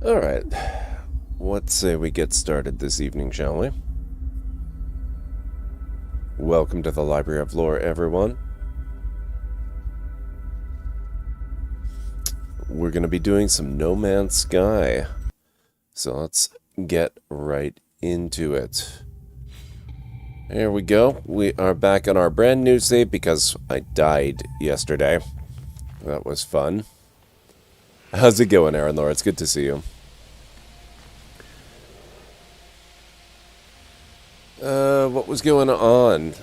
Alright, let's say we get started this evening, shall we? Welcome to the Library of Lore, everyone. We're going to be doing some No Man's Sky. So let's get right into it. Here we go. We are back on our brand new save because I died yesterday. That was fun. How's it going, Aaron Laura? It's good to see you. What was going on?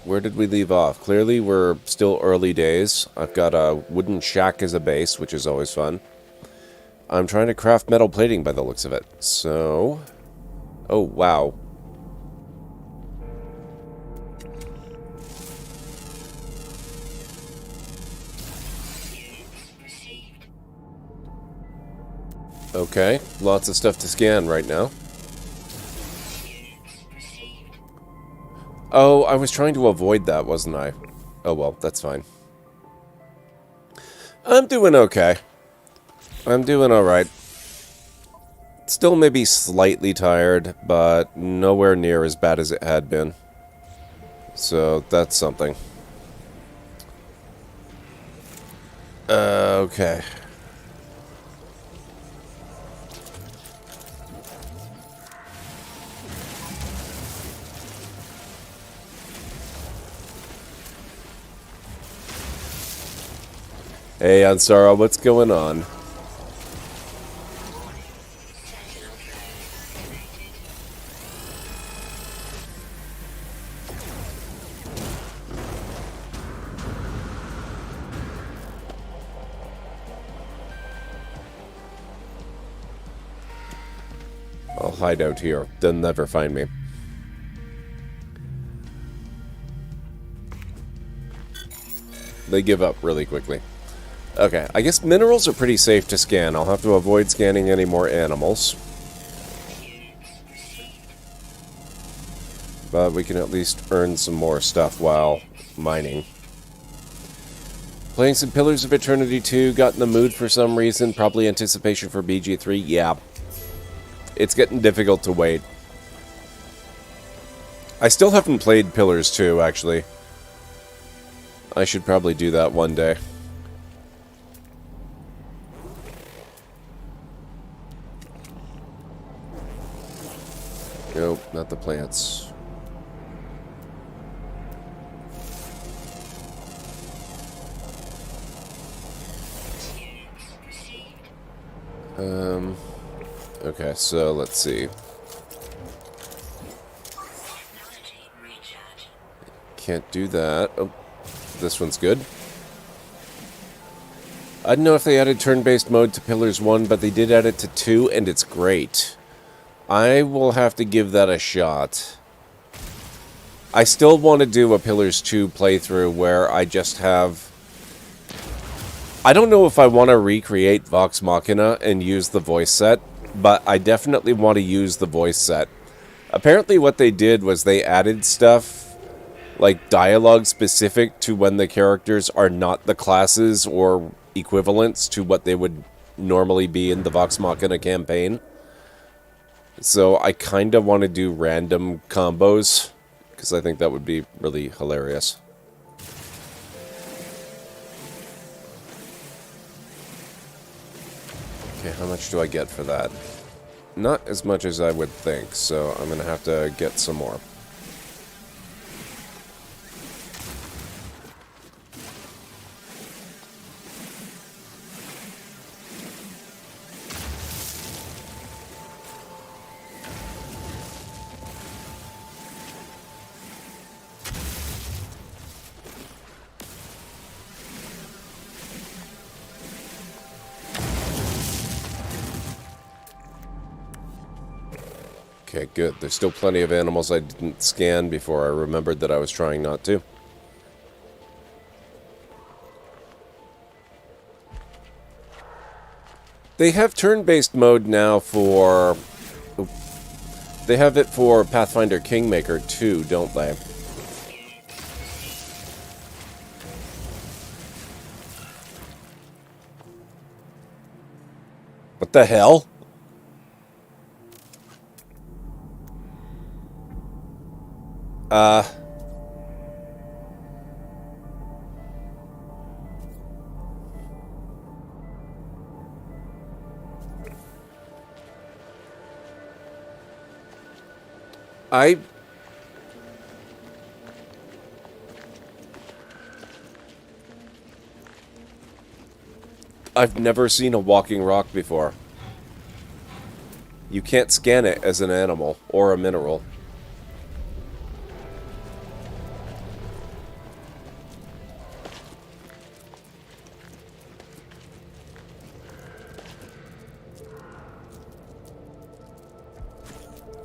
Where did we leave off? Clearly, we're still early days. I've got a wooden shack as a base, which is always fun. I'm trying to craft metal plating by the looks of it. So... Oh, wow. Okay, lots of stuff to scan right now. Oh, I was trying to avoid that, wasn't I? Oh well, that's fine. I'm doing okay. I'm doing alright. Still maybe slightly tired, but nowhere near as bad as it had been. So, that's something. Okay. Hey, Ansara, what's going on? I'll hide out here. They'll never find me. They give up really quickly. Okay, I guess minerals are pretty safe to scan. I'll have to avoid scanning any more animals. But we can at least earn some more stuff while mining. Playing some Pillars of Eternity 2, got in the mood for some reason, probably anticipation for BG3, yeah. It's getting difficult to wait. I still haven't played Pillars 2, actually. I should probably do that one day. Nope, not the plants. Okay, so let's see. Can't do that. Oh, this one's good. I don't know if they added turn-based mode to Pillars 1, but they did add it to 2, and it's great. I will have to give that a shot. I still want to do a Pillars 2 playthrough where I just have... I don't know if I want to recreate Vox Machina and use the voice set, but I definitely want to use the voice set. Apparently what they did was they added stuff, like dialogue specific to when the characters are not the classes or equivalents to what they would normally be in the Vox Machina campaign. So I kind of want to do random combos, because I think that would be really hilarious. Okay, how much do I get for that? Not as much as I would think, so I'm going to have to get some more. Okay, good. There's still plenty of animals I didn't scan before I remembered that I was trying not to. They have turn-based mode now for... They have it for Pathfinder Kingmaker too, don't they? What the hell? I've never seen a walking rock before. You can't scan it as an animal or a mineral.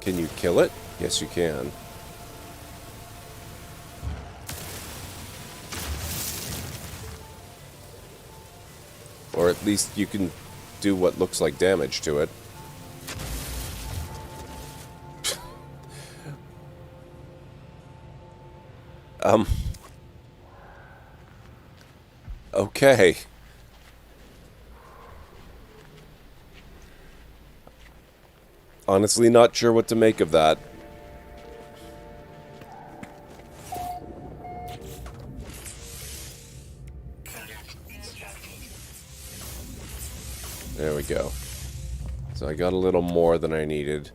Can you kill it? Yes, you can. Or at least you can do what looks like damage to it. Okay. Honestly, not sure what to make of that. There we go. So I got a little more than I needed.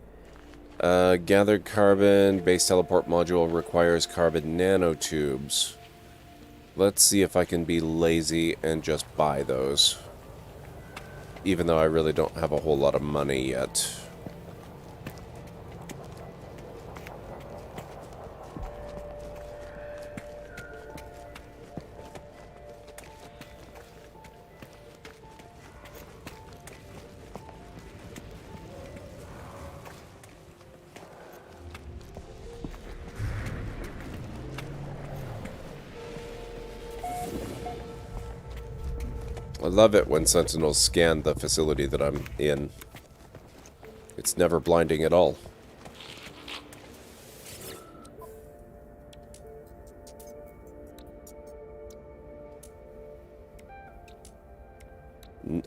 Gathered carbon, base teleport module requires carbon nanotubes. Let's see if I can be lazy and just buy those. Even though I really don't have a whole lot of money yet. I love it when Sentinels scan the facility that I'm in. It's never blinding at all.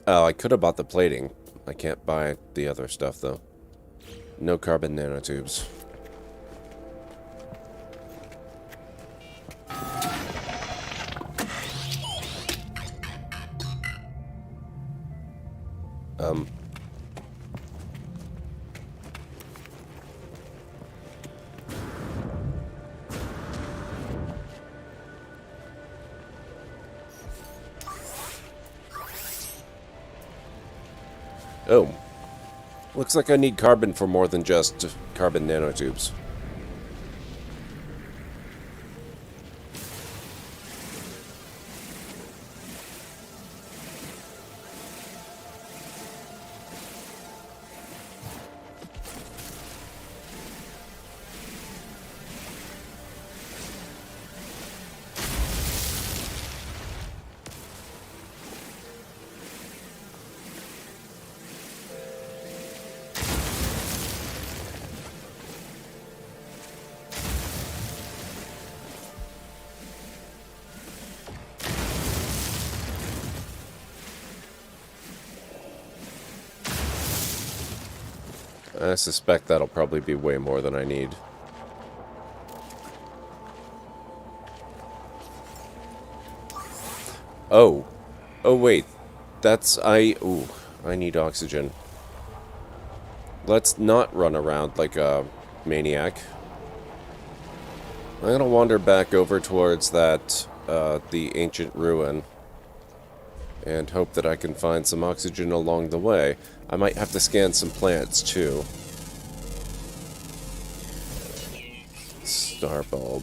Oh, I could have bought the plating. I can't buy the other stuff, though. No carbon nanotubes. Oh. Looks like I need carbon for more than just carbon nanotubes. I suspect that'll probably be way more than I need. Oh. Oh, wait. Ooh, I need oxygen. Let's not run around like a maniac. I'm gonna wander back over towards that, the ancient ruin. And hope that I can find some oxygen along the way. I might have to scan some plants, too. Star bulb.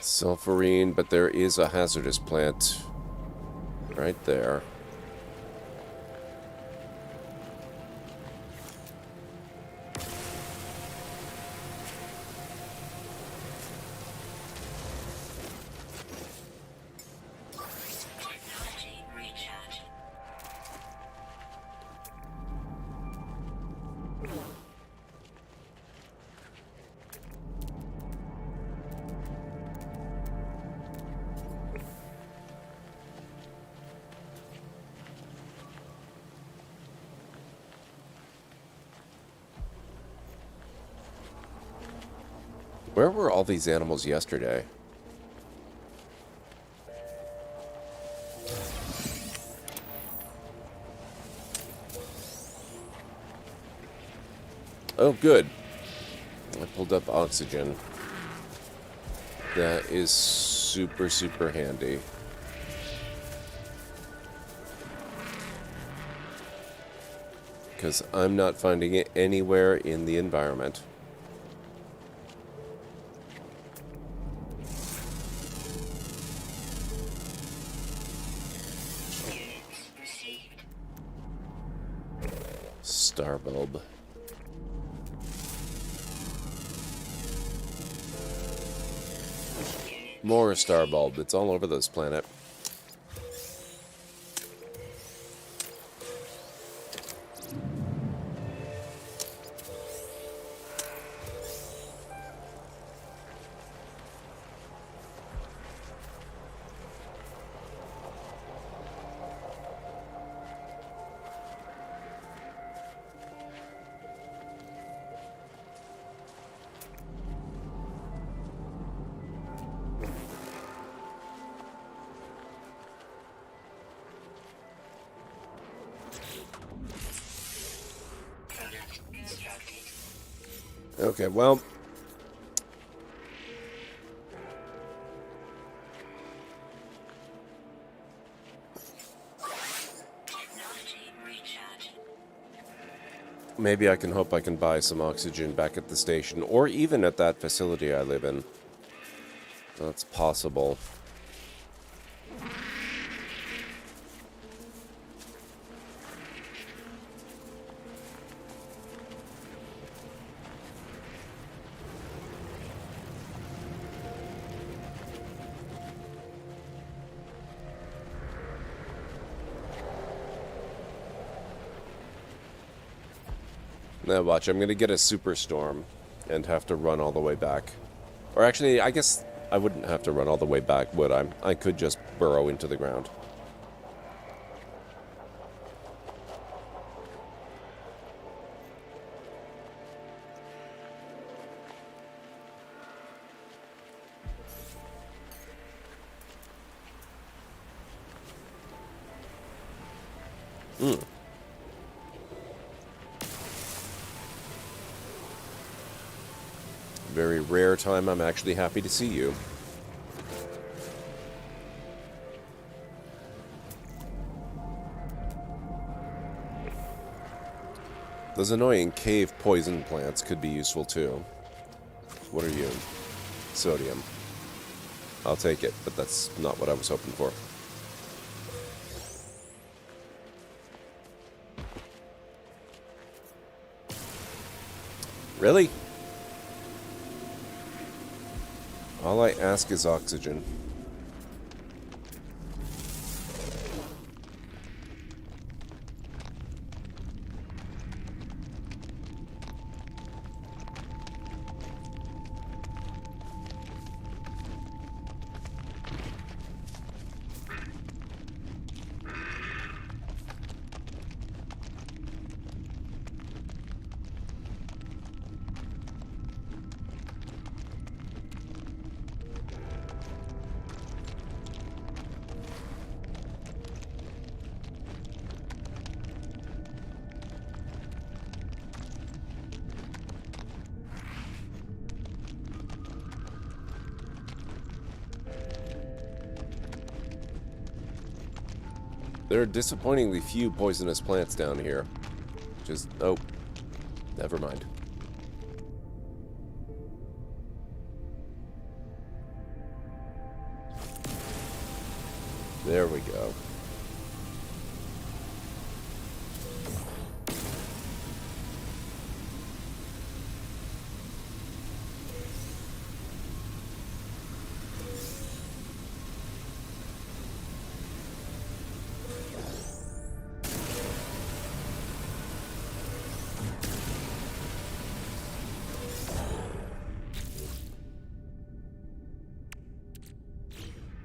Sulfurine, but there is a hazardous plant right there. Where were all these animals yesterday? Oh, good. I pulled up oxygen. That is super, super handy. Because I'm not finding it anywhere in the environment. Star bulb. More star bulb. It's all over this planet. Okay, well... maybe I can hope I can buy some oxygen back at the station, or even at that facility I live in. That's possible. Now watch, I'm gonna get a superstorm and have to run all the way back. Or actually, I guess I wouldn't have to run all the way back, would I? I could just burrow into the ground. Very rare time I'm actually happy to see you. Those annoying cave poison plants could be useful too. What are you? Sodium. I'll take it, but that's not what I was hoping for. Really? All I ask is oxygen. There are disappointingly few poisonous plants down here. Just, oh, never mind. There we go.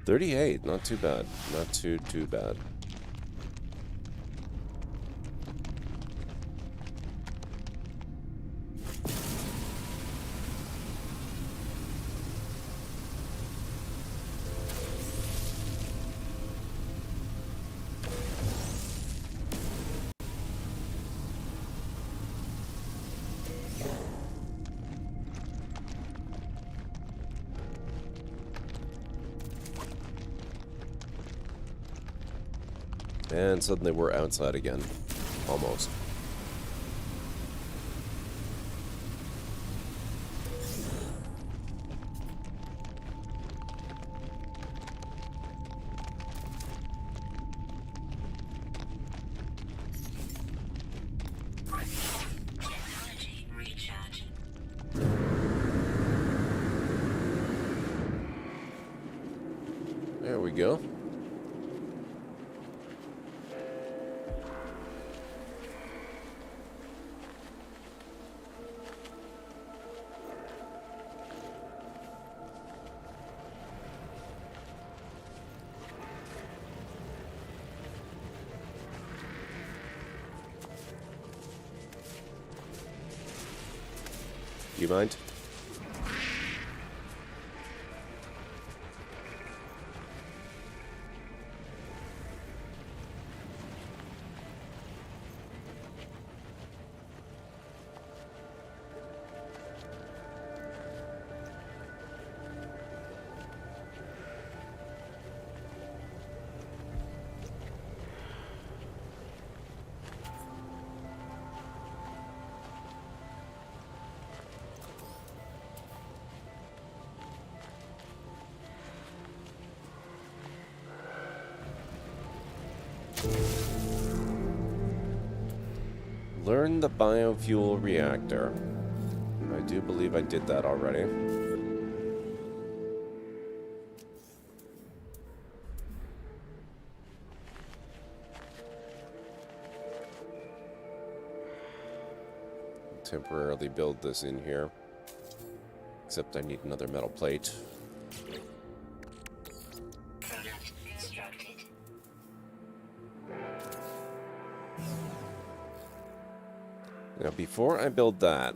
$38, not too bad. Not too bad. And suddenly we're outside again. Almost. There we go. You mind? Learn the biofuel reactor. I do believe I did that already. Temporarily build this in here. Except I need another metal plate. Now, before I build that,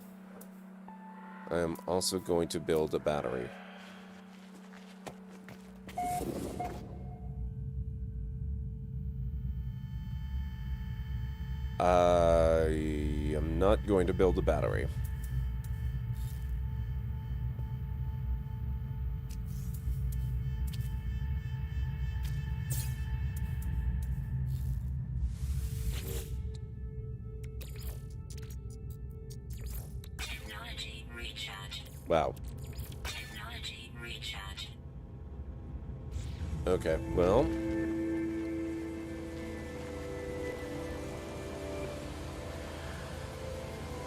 I am also going to build a battery. I am not going to build a battery. Wow. Technology recharge. Okay, well.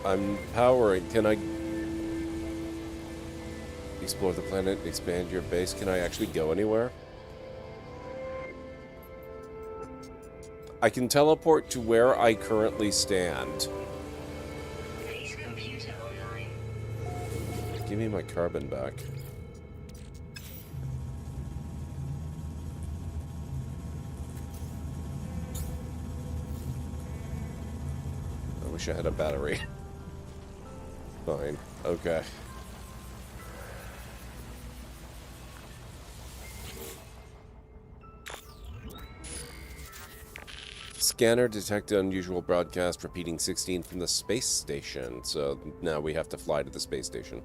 I'm powering. Can I explore the planet, expand your base? Can I actually go anywhere? I can teleport to where I currently stand. Base computer online. Give me my carbon back. I wish I had a battery. Fine. Okay. Scanner detected unusual broadcast repeating 16 from the space station. So now we have to fly to the space station.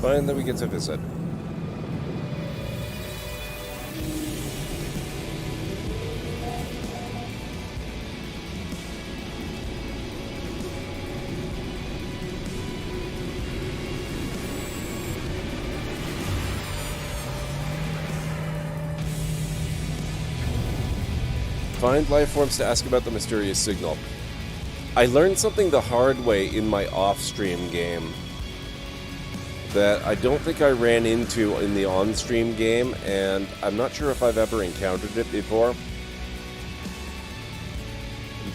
Fine, then we get to visit. Find life forms to ask about the mysterious signal. I learned something the hard way in my off-stream game. that I don't think I ran into in the on-stream game, and I'm not sure if I've ever encountered it before.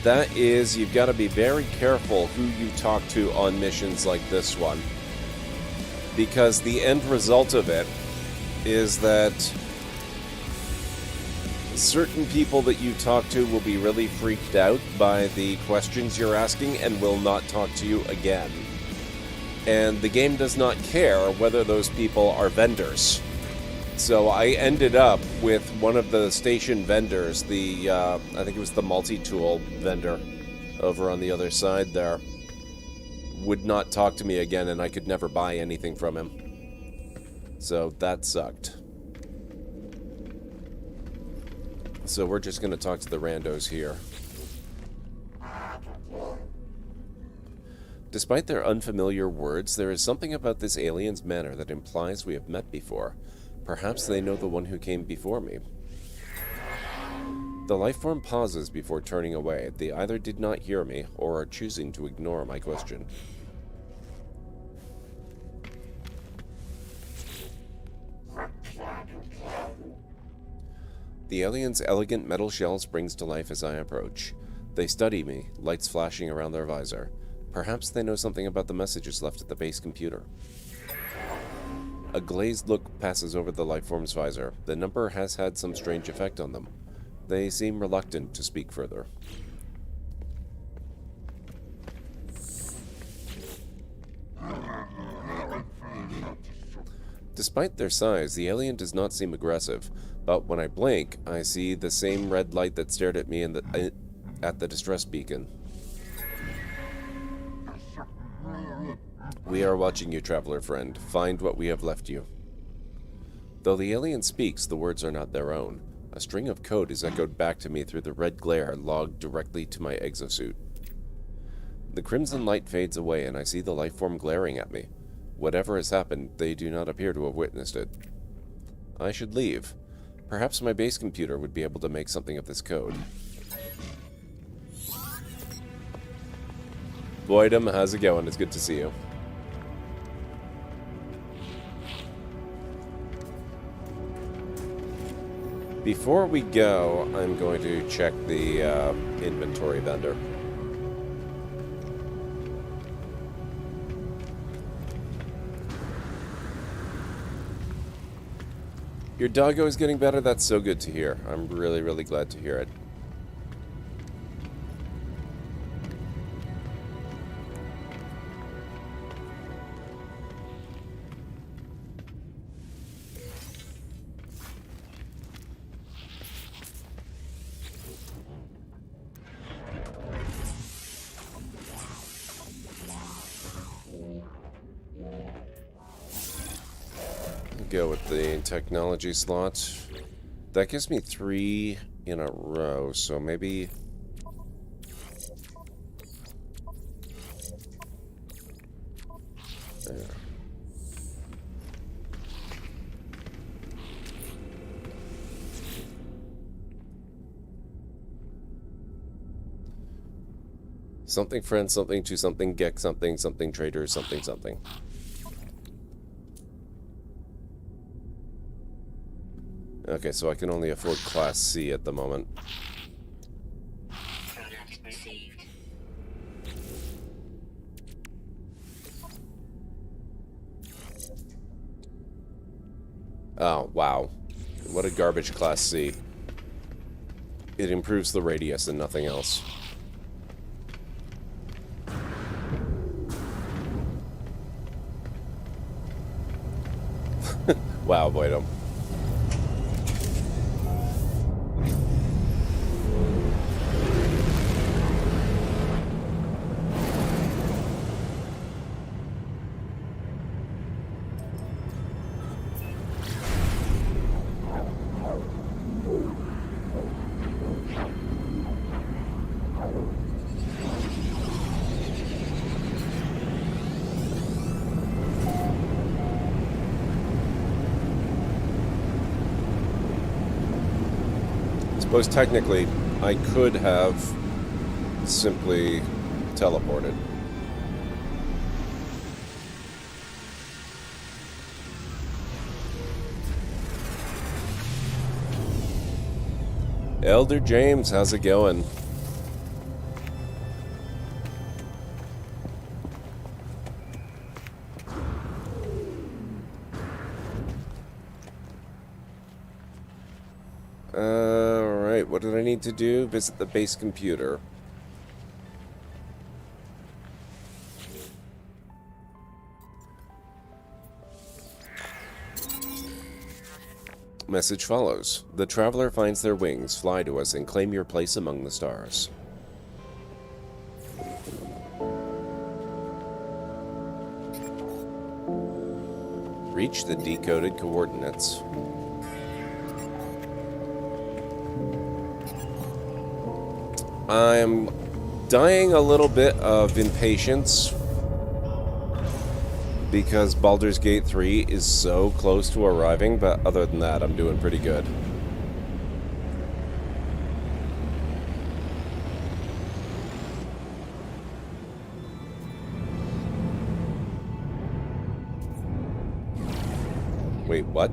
That is, you've got to be very careful who you talk to on missions like this one. Because the end result of it is that certain people that you talk to will be really freaked out by the questions you're asking and will not talk to you again. And the game does not care whether those people are vendors. So I ended up with one of the station vendors, I think it was the multi-tool vendor over on the other side there, would not talk to me again, and I could never buy anything from him. So that sucked. So we're just going to talk to the randos here. Despite their unfamiliar words, there is something about this alien's manner that implies we have met before. Perhaps they know the one who came before me. The lifeform pauses before turning away. They either did not hear me, or are choosing to ignore my question. The alien's elegant metal shell springs to life as I approach. They study me, lights flashing around their visor. Perhaps they know something about the messages left at the base computer. A glazed look passes over the lifeform's visor. The number has had some strange effect on them. They seem reluctant to speak further. Despite their size, the alien does not seem aggressive, but when I blink, I see the same red light that stared at me at the distress beacon. We are watching you, traveler friend. Find what we have left you. Though the alien speaks, the words are not their own. A string of code is echoed back to me through the red glare logged directly to my exosuit. The crimson light fades away, and I see the lifeform glaring at me. Whatever has happened, they do not appear to have witnessed it. I should leave. Perhaps my base computer would be able to make something of this code. Boydum, how's it going? It's good to see you. Before we go, I'm going to check the inventory vendor. Your doggo is getting better? That's so good to hear. I'm really, really glad to hear it. Go with the technology slot. That gives me 3 in a row, so maybe... There. Something friend, something to something, get something, something trader, something, something. Okay, so I can only afford Class C at the moment. Product received. Oh, wow. What a garbage Class C. It improves the radius and nothing else. Wow, Boydum. Suppose technically I could have simply teleported. Elder James, how's it going? Alright, what did I need to do? Visit the base computer. Message follows. The traveler finds their wings. Fly to us and claim your place among the stars. Reach the decoded coordinates. I'm dying a little bit of impatience because Baldur's Gate 3 is so close to arriving, but other than that, I'm doing pretty good. Wait, what?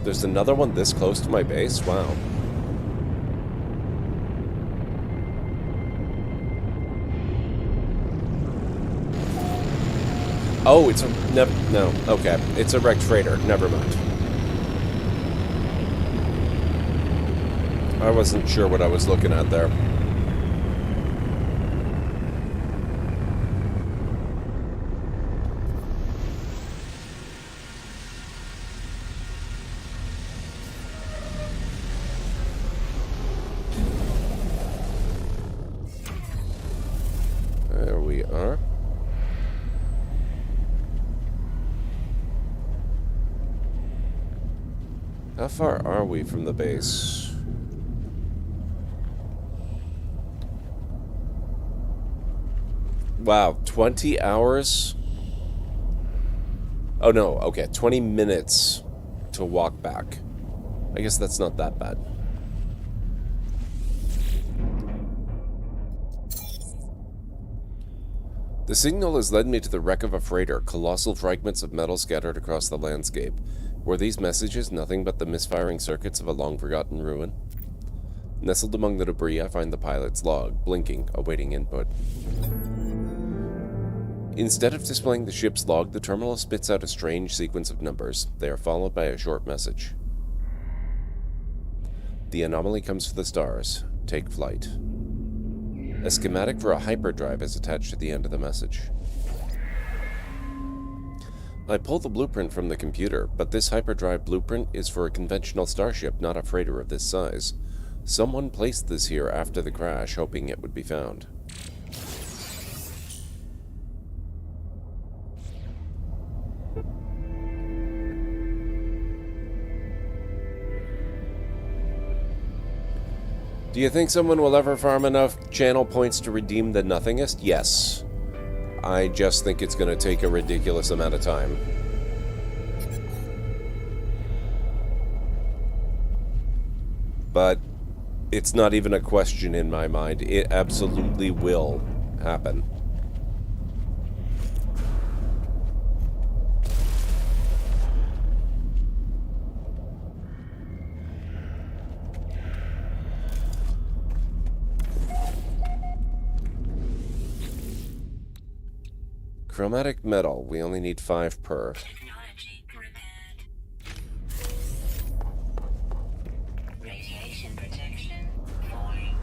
There's another one this close to my base? Wow. Oh, it's a... No, okay. It's a wrecked freighter. Never mind. I wasn't sure what I was looking at there. There we are. How far are we from the base? Wow, 20 hours? Oh no, okay, 20 minutes to walk back. I guess that's not that bad. The signal has led me to the wreck of a freighter, colossal fragments of metal scattered across the landscape. Were these messages nothing but the misfiring circuits of a long-forgotten ruin? Nestled among the debris, I find the pilot's log, blinking, awaiting input. Instead of displaying the ship's log, the terminal spits out a strange sequence of numbers. They are followed by a short message. The anomaly comes for the stars. Take flight. A schematic for a hyperdrive is attached to the end of the message. I pull the blueprint from the computer, but this hyperdrive blueprint is for a conventional starship, not a freighter of this size. Someone placed this here after the crash, hoping it would be found. Do you think someone will ever farm enough channel points to redeem the nothingest? Yes. I just think it's going to take a ridiculous amount of time. But it's not even a question in my mind. It absolutely will happen. Chromatic metal. We only need 5 per. Technology repaired. Radiation protection falling.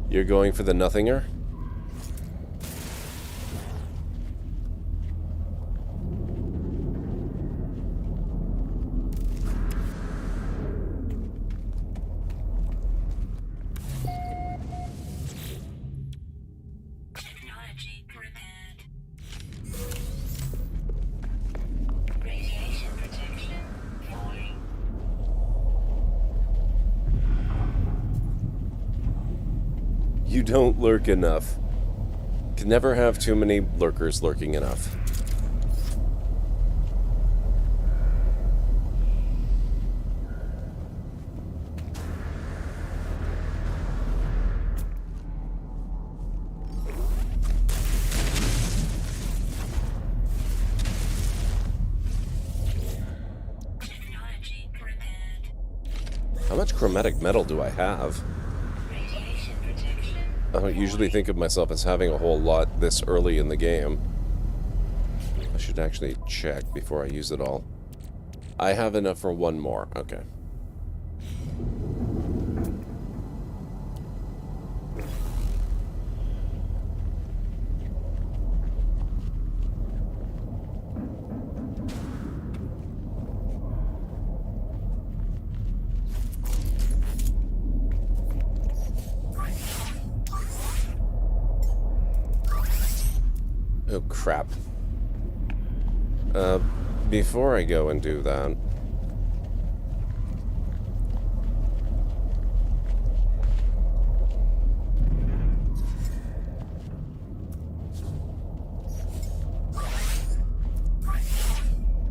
You're going for the nothinger? Technology repaired. Radiation protection falling. You don't lurk enough. Can never have too many lurkers lurking enough. How much chromatic metal do I have? Radiation protection. I don't usually think of myself as having a whole lot this early in the game. I should actually check before I use it all. I have enough for one more. Okay. Oh, crap. Before I go and do that...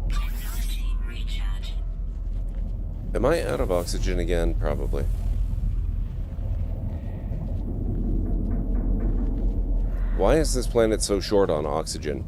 Technology recharge. Am I out of oxygen again? Probably. Why is this planet so short on oxygen?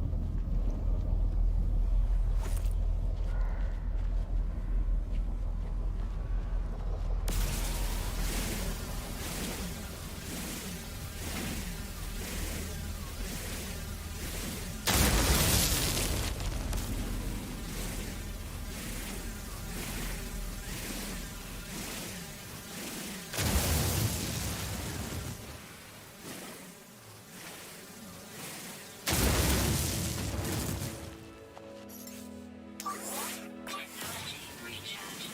Technology recharge.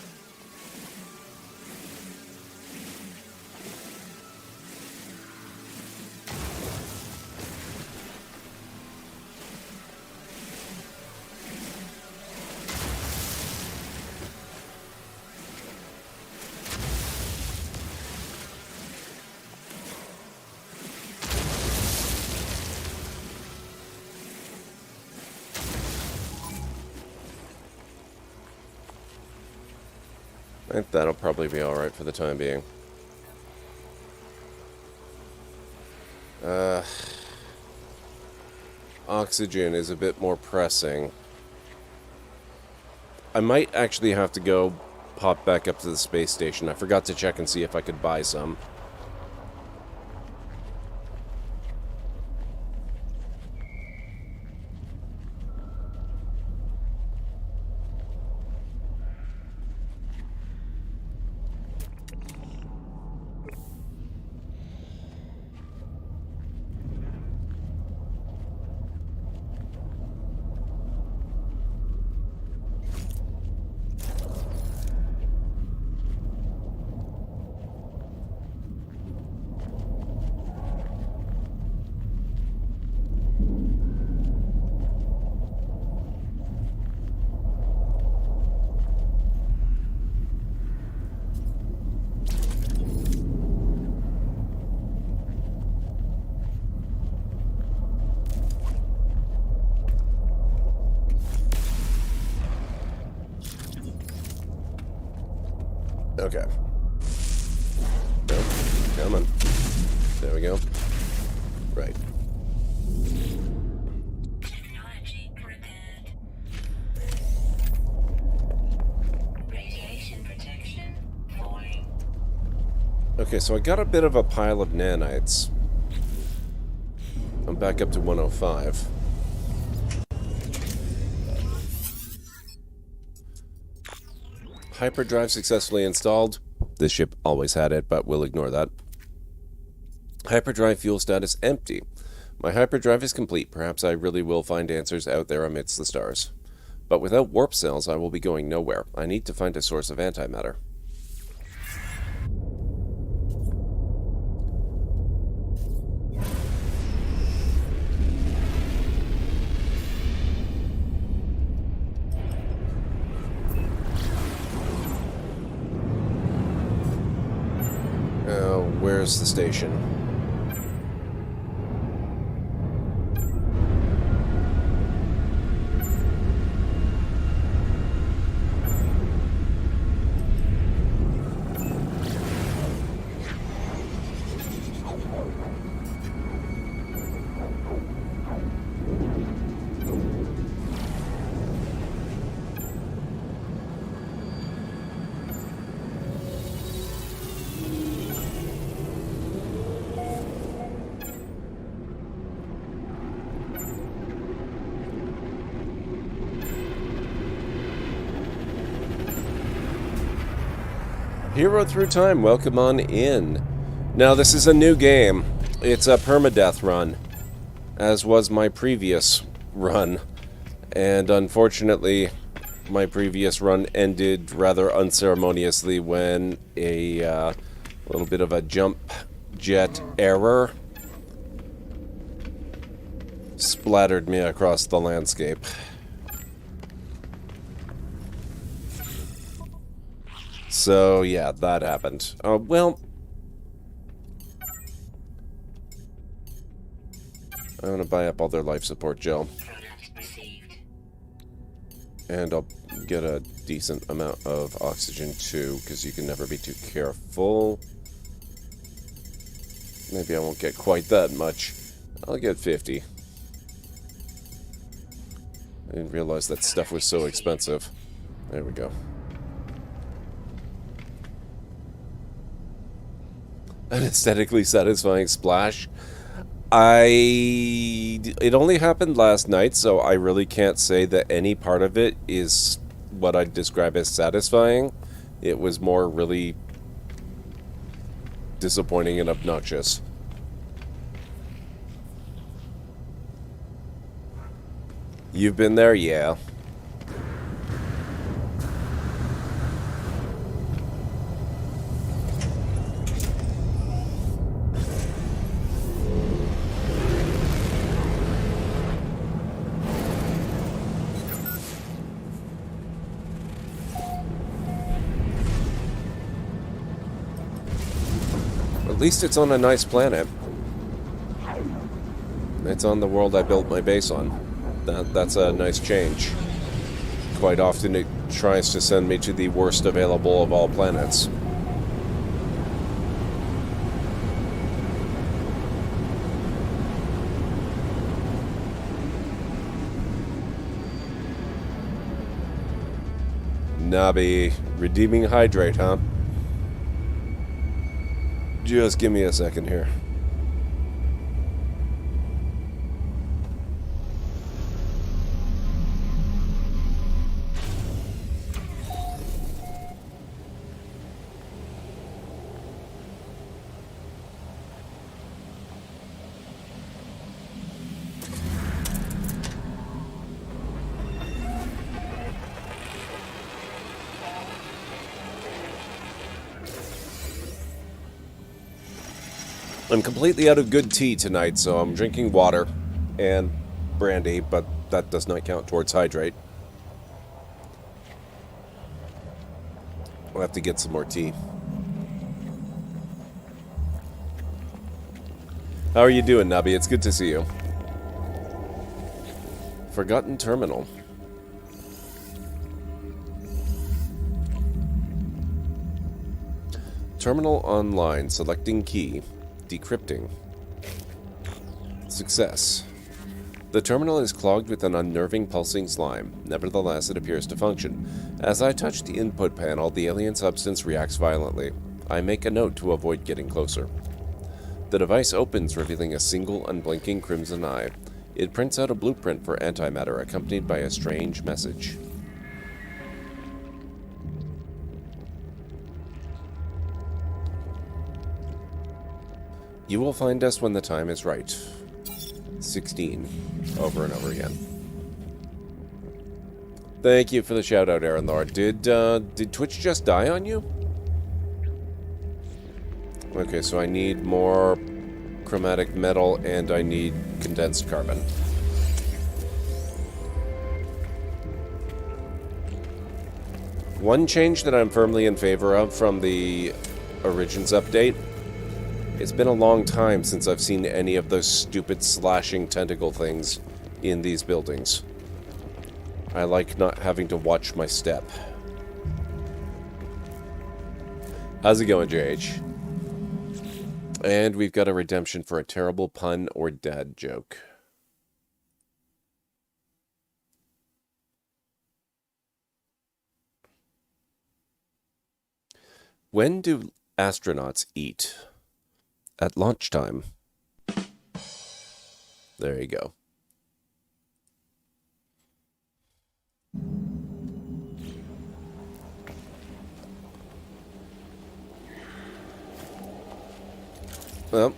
I think that'll probably be alright for the time being. Oxygen is a bit more pressing. I might actually have to go pop back up to the space station. I forgot to check and see if I could buy some. Okay. Nope. Come on. There we go. Right. Technology prepared. Radiation protection falling. Okay, so I got a bit of a pile of nanites. I'm back up to 105. Hyperdrive successfully installed. This ship always had it, but we'll ignore that. Hyperdrive fuel status empty. My hyperdrive is complete. Perhaps I really will find answers out there amidst the stars. But without warp cells, I will be going nowhere. I need to find a source of antimatter. Where's the station? Hero Through Time, welcome on in. Now, this is a new game. It's a permadeath run, as was my previous run. And unfortunately, my previous run ended rather unceremoniously when a little bit of a jump jet error splattered me across the landscape. So, yeah, that happened. Well, I'm gonna buy up all their life support gel. Product received. And I'll get a decent amount of oxygen too, because you can never be too careful. Maybe I won't get quite that much. I'll get 50. I didn't realize that stuff was so expensive. There we go. An aesthetically satisfying splash. It only happened last night, so I really can't say that any part of it is what I'd describe as satisfying. It was more really disappointing and obnoxious. You've been there? Yeah. At least it's on a nice planet. It's on the world I built my base on. That's a nice change. Quite often it tries to send me to the worst available of all planets. Nabi, redeeming hydrate, huh? Just give me a second here. I'm completely out of good tea tonight, so I'm drinking water and brandy, but that does not count towards hydrate. I'll have to get some more tea. How are you doing, Nubby? It's good to see you. Forgotten terminal. Terminal online. Selecting key. Decrypting. Success. The terminal is clogged with an unnerving pulsing slime. Nevertheless, it appears to function. As I touch the input panel, the alien substance reacts violently. I make a note to avoid getting closer. The device opens, revealing a single unblinking crimson eye. It prints out a blueprint for antimatter, accompanied by a strange message. You will find us when the time is right. 16. Over and over again. Thank you for the shout out, Aaron Lord. Did Twitch just die on you? Okay, so I need more chromatic metal and I need condensed carbon. One change that I'm firmly in favor of from the Origins update. It's been a long time since I've seen any of those stupid slashing tentacle things in these buildings. I like not having to watch my step. How's it going, JH? And we've got a redemption for a terrible pun or dad joke. When do astronauts eat? At lunchtime. There you go. Well,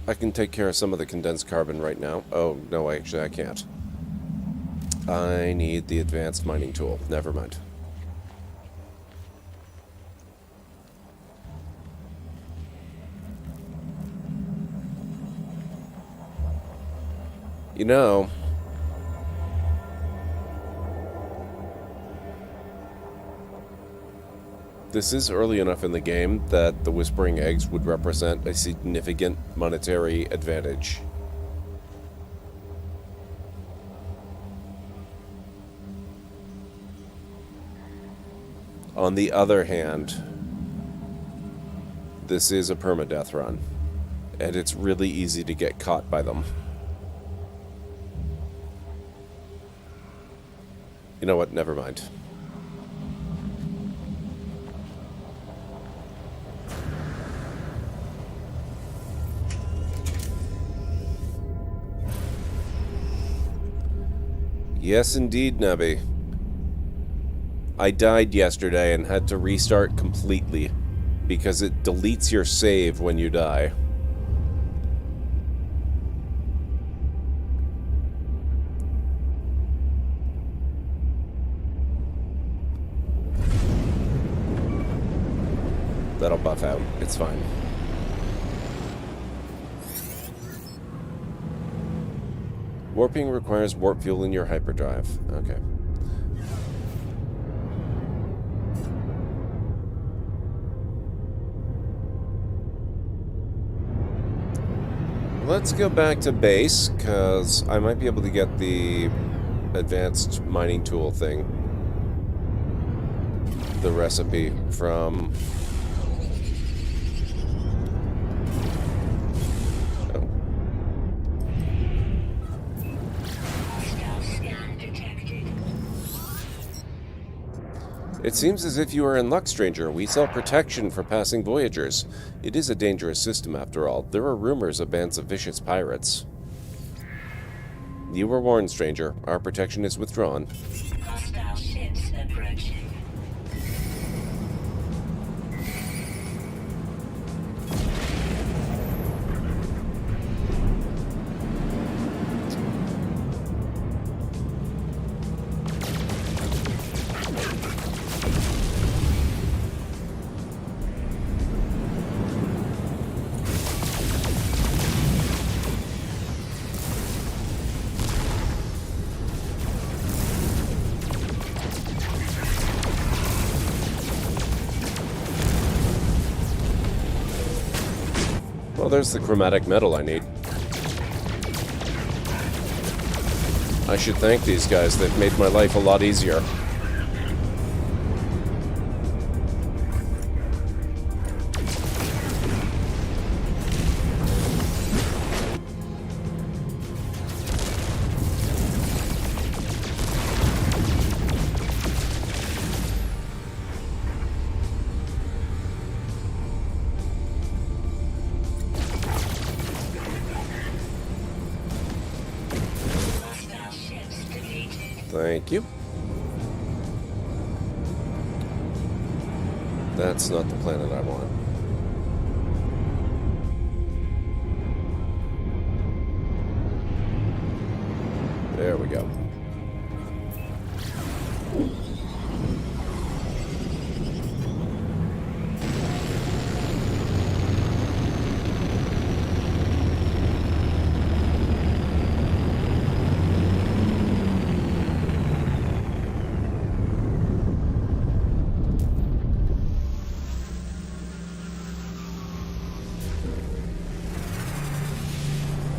I can take care of some of the condensed carbon right now. Oh, no, actually I can't. I need the advanced mining tool. Never mind. You know, this is early enough in the game that the Whispering Eggs would represent a significant monetary advantage. On the other hand, this is a permadeath run, and it's really easy to get caught by them. You know what? Never mind. Yes, indeed, Nebby. I died yesterday and had to restart completely because it deletes your save when you die. That'll buff out. It's fine. Warping requires warp fuel in your hyperdrive. Okay. Let's go back to base, because I might be able to get the advanced mining tool thing. The recipe from... Oh. It seems as if you are in luck, stranger. We sell protection for passing voyagers. It is a dangerous system, after all. There are rumors of bands of vicious pirates. You were warned, stranger. Our protection is withdrawn. Hostile ships approaching. Well, there's the chromatic metal I need. I should thank these guys. They've made my life a lot easier. Thank you. That's not the planet I want. There we go.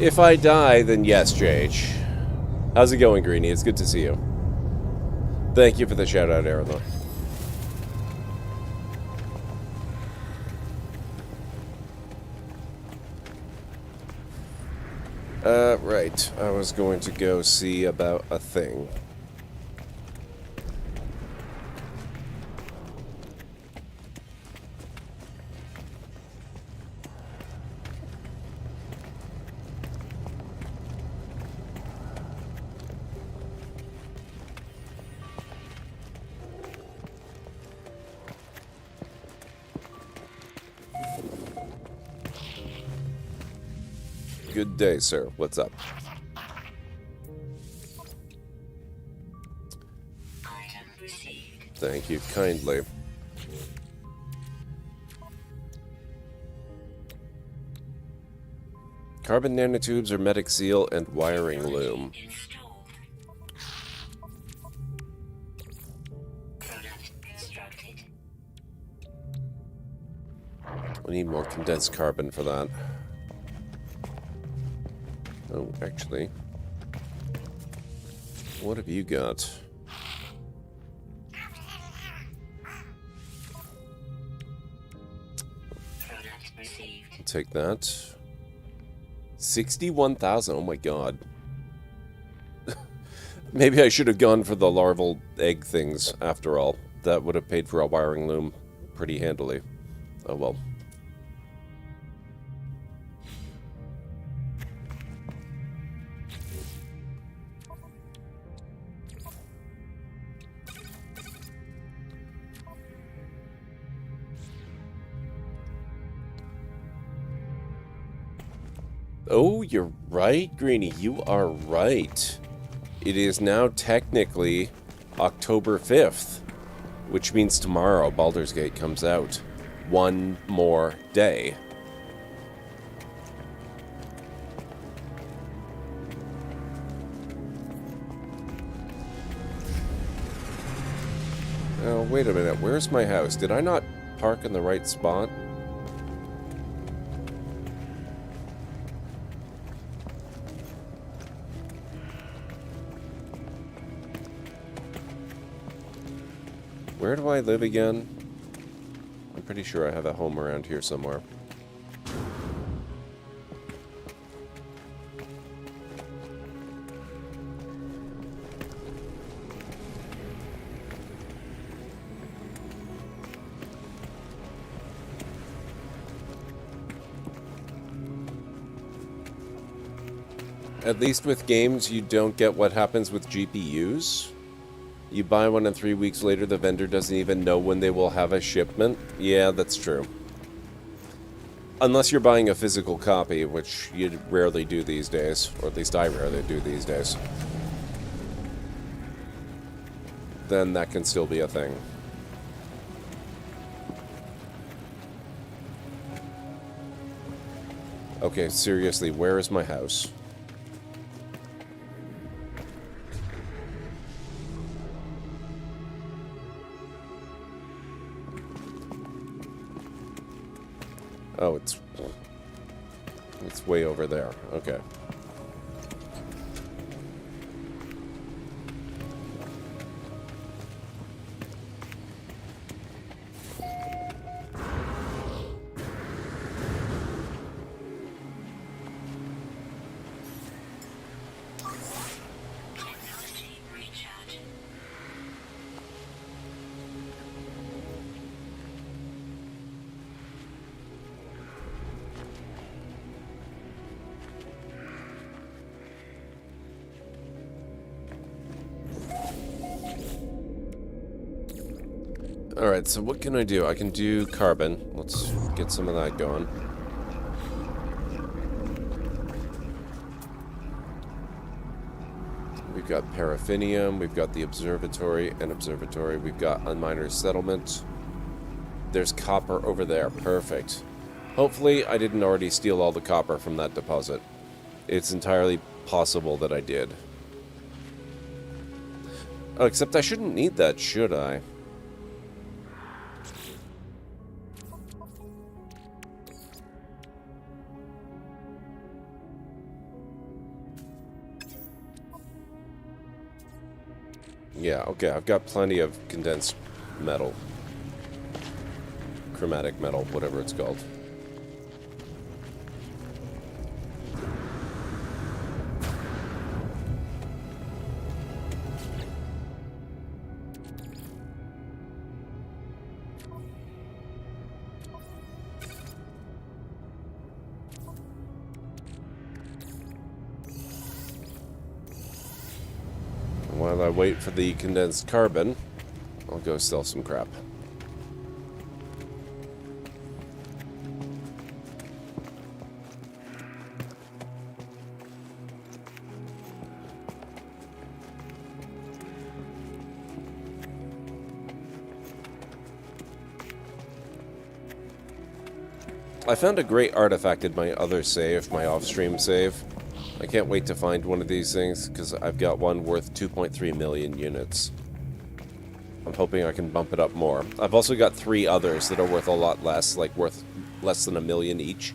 If I die, then yes, JH. How's it going, Greenie? It's good to see you. Thank you for the shout-out, Arathon. Right. I was going to go see about a thing. Good day, sir. What's up? Item received. Thank you kindly. Carbon nanotubes, hermetic seal, and wiring loom. Installed. Product constructed. We need more condensed carbon for that. Oh, actually. What have you got? Product received. I'll take that. 61,000. Oh my god. Maybe I should have gone for the larval egg things after all. That would have paid for a wiring loom pretty handily. Oh well. Oh, you're right, Greenie. You are right. It is now technically October 5th, which means tomorrow Baldur's Gate comes out. One more day. Oh, wait a minute. Where's my house? Did I not park in the right spot? Where do I live again? I'm pretty sure I have a home around here somewhere. At least with games, you don't get what happens with GPUs. You buy one and 3 weeks later the vendor doesn't even know when they will have a shipment. Yeah, that's true. Unless you're buying a physical copy, which you rarely do these days. Or at least I rarely do these days. Then that can still be a thing. Okay, seriously, where is my house? Oh, it's way over there. Okay. Technology recharge. Alright, so what can I do? I can do carbon. Let's get some of that going. We've got paraffinium, we've got the observatory, we've got a miner's settlement. There's copper over there. Perfect. Hopefully I didn't already steal all the copper from that deposit. It's entirely possible that I did. Oh, except I shouldn't need that, should I? Yeah, okay, I've got plenty of condensed metal. Chromatic metal, whatever it's called. While I wait for the condensed carbon, I'll go sell some crap. I found a great artifact in my other save, my off-stream save. I can't wait to find one of these things, because I've got one worth 2.3 million units. I'm hoping I can bump it up more. I've also got 3 others that are worth a lot less, like worth less than 1 million each.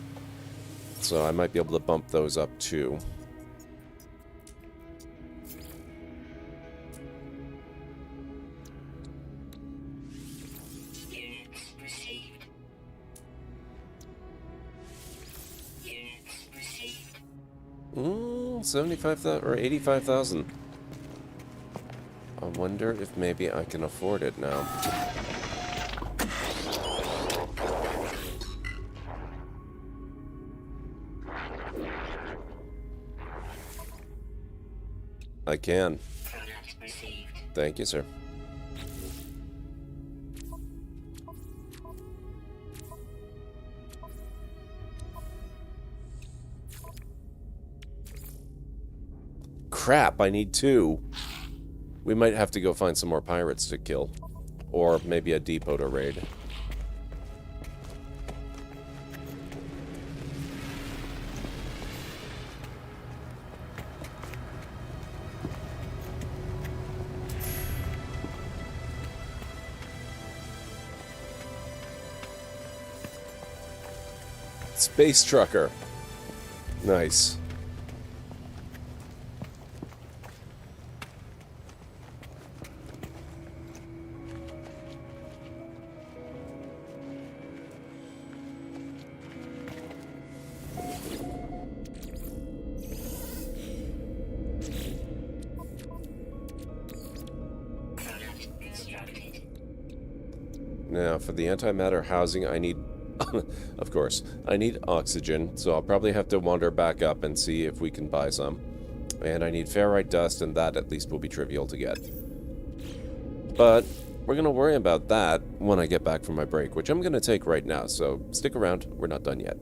So I might be able to bump those up too. Units received. Units received. 75,000 or 85,000. I wonder if maybe I can afford it now. I can. Product received. Thank you, sir. Crap, I need 2. We might have to go find some more pirates to kill. Or maybe a depot to raid. Space trucker. Nice. Product constructed. Now, for the antimatter housing, I need... of course, I need oxygen, so I'll probably have to wander back up and see if we can buy some. And I need ferrite dust, and that at least will be trivial to get. But we're going to worry about that when I get back from my break, which I'm going to take right now, so stick around, we're not done yet.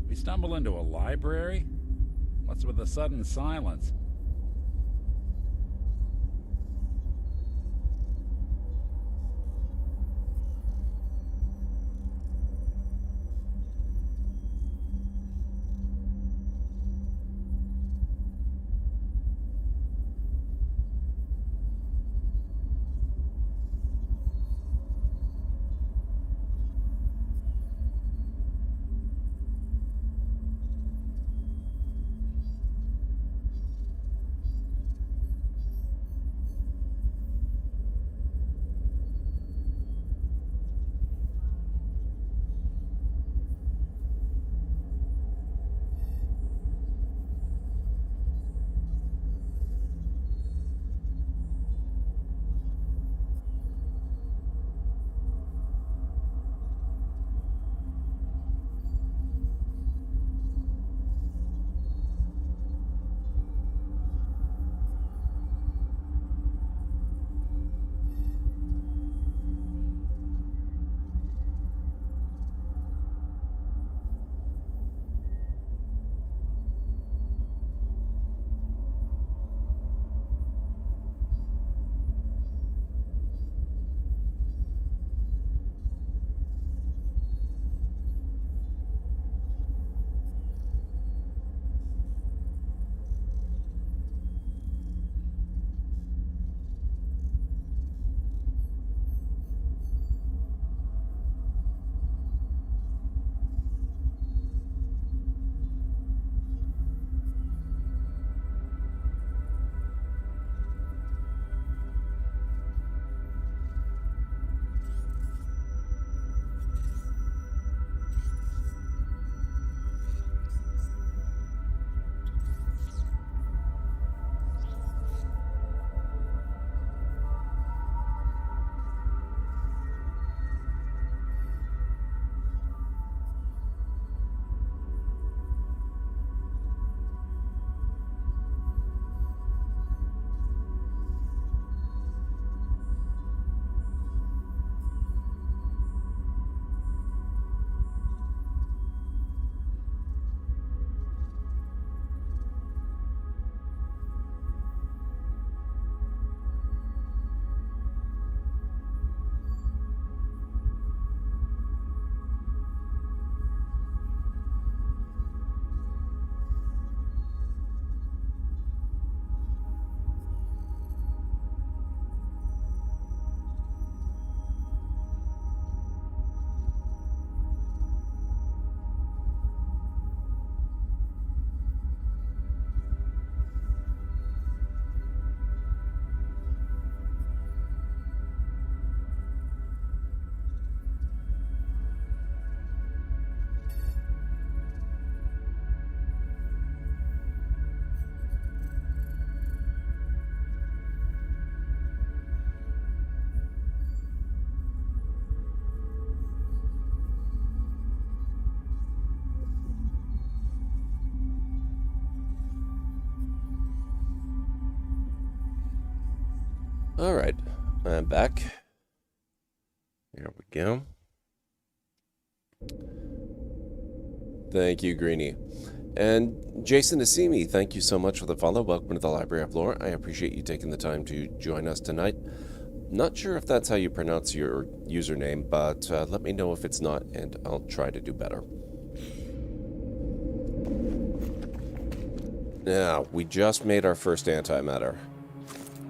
We stumble into a library? What's with the sudden silence? Alright, I'm back. Here we go. Thank you, Greenie. And Jason Asimi, thank you so much for the follow. Welcome to the Library of Lore. I appreciate you taking the time to join us tonight. Not sure if that's how you pronounce your username, but let me know if it's not, and I'll try to do better. Now, we just made our first antimatter.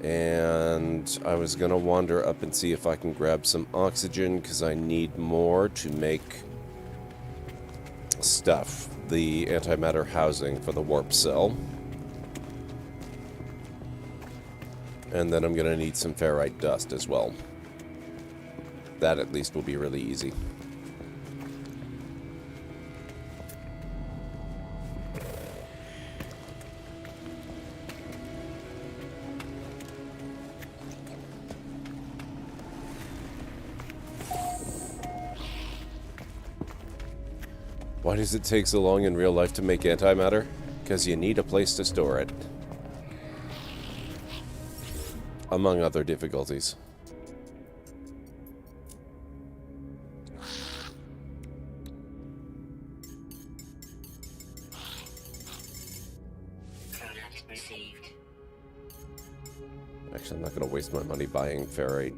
And I was going to wander up and see if I can grab some oxygen, because I need more to make stuff. The antimatter housing for the warp cell. And then I'm going to need some ferrite dust as well. That at least will be really easy. Why does it take so long in real life to make antimatter? Because you need a place to store it. Among other difficulties. Product received. Actually, I'm not going to waste my money buying ferrite.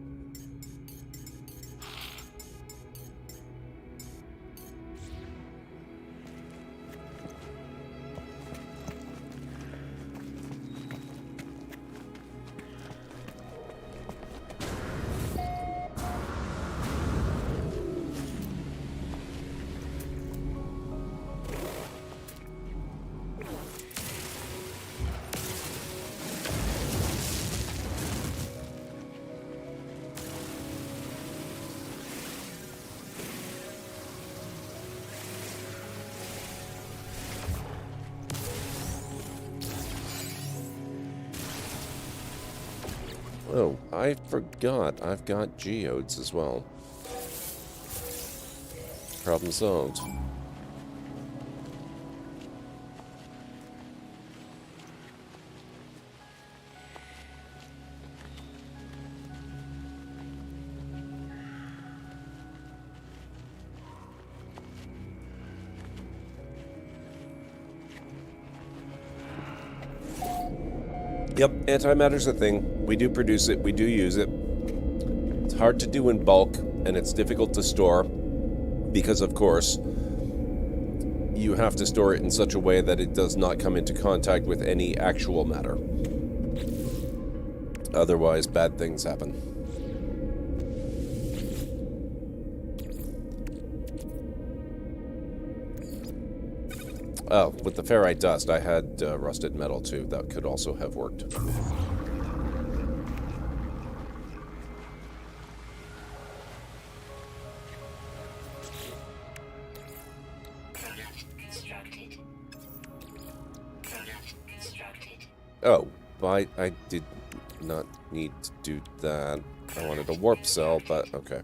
Oh, I forgot. I've got geodes as well. Problem solved. Yep, antimatter's a thing. We do produce it, we do use it. It's hard to do in bulk, and it's difficult to store, because of course, you have to store it in such a way that it does not come into contact with any actual matter. Otherwise, bad things happen. Oh, with the ferrite dust, I had rusted metal too. That could also have worked. Product constructed. Product constructed. Oh, I did not need to do that. I wanted a warp cell, but okay.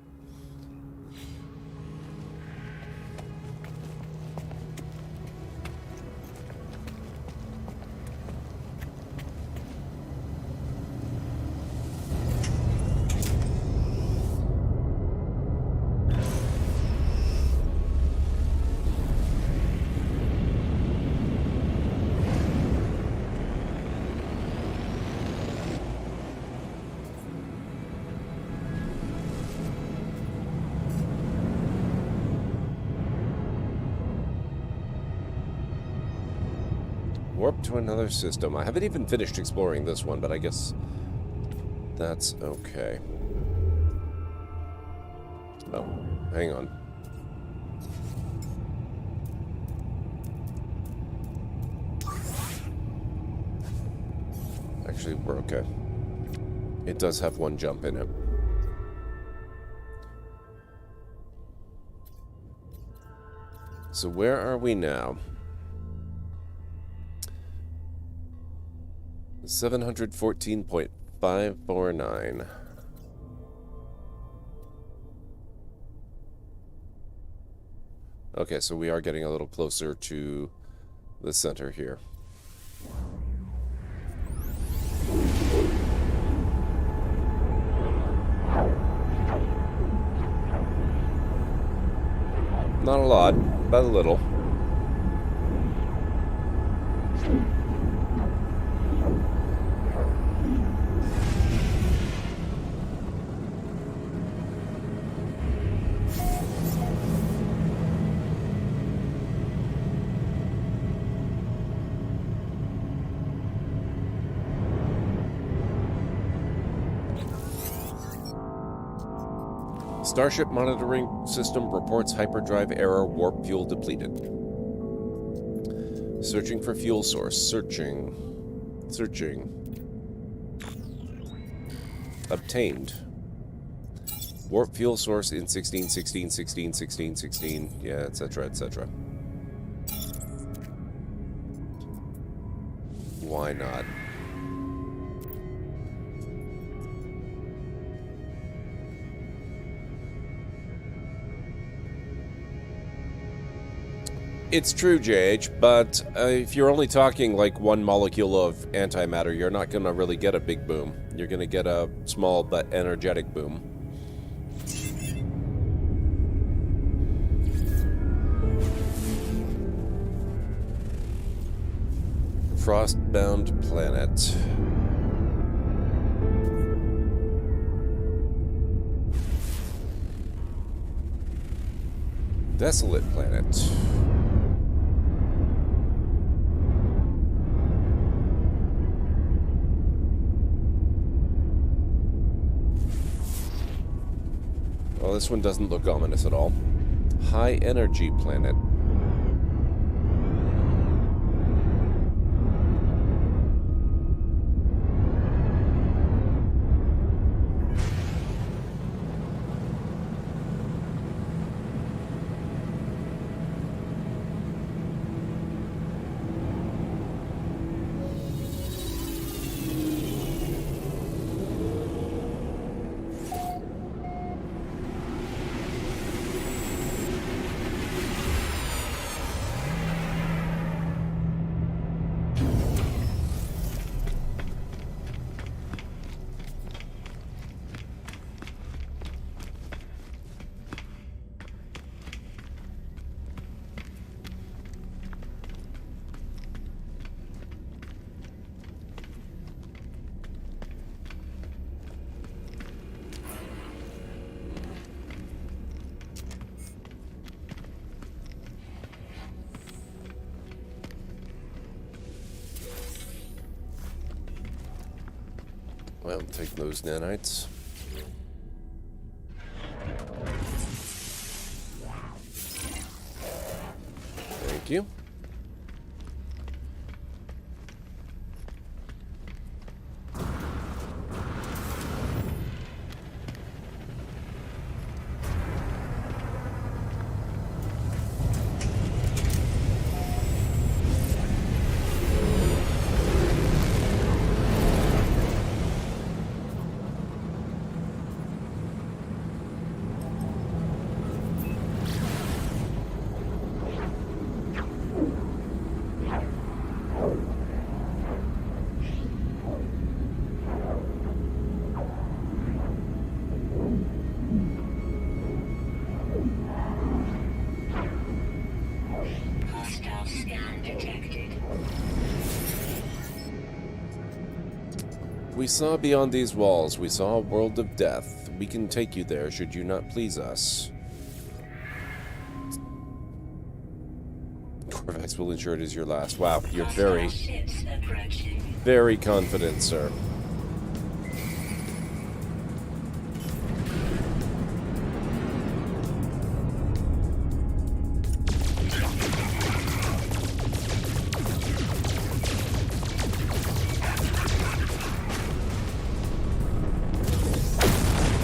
Warp to another system. I haven't even finished exploring this one, but I guess that's okay. Oh, hang on. Actually, we're okay. It does have one jump in it. So where are we now? 714.549. Okay, so we are getting a little closer to the center here. Not a lot, but a little. Starship monitoring system reports hyperdrive error, warp fuel depleted. Searching for fuel source. Searching. Obtained. Warp fuel source in 16, 16, 16, 16, 16, yeah, etc., etc. Why not? It's true, JH, but if you're only talking like one molecule of antimatter, you're not going to really get a big boom. You're going to get a small but energetic boom. Frostbound planet. Desolate planet. Well, this one doesn't look ominous at all. High energy planet. Well, take those nanites. Thank you. Hostile scan detected. We saw beyond these walls. We saw a world of death. We can take you there should you not please us. Corvex will ensure it is your last. Wow, you're very, Ships approaching. very confident, sir.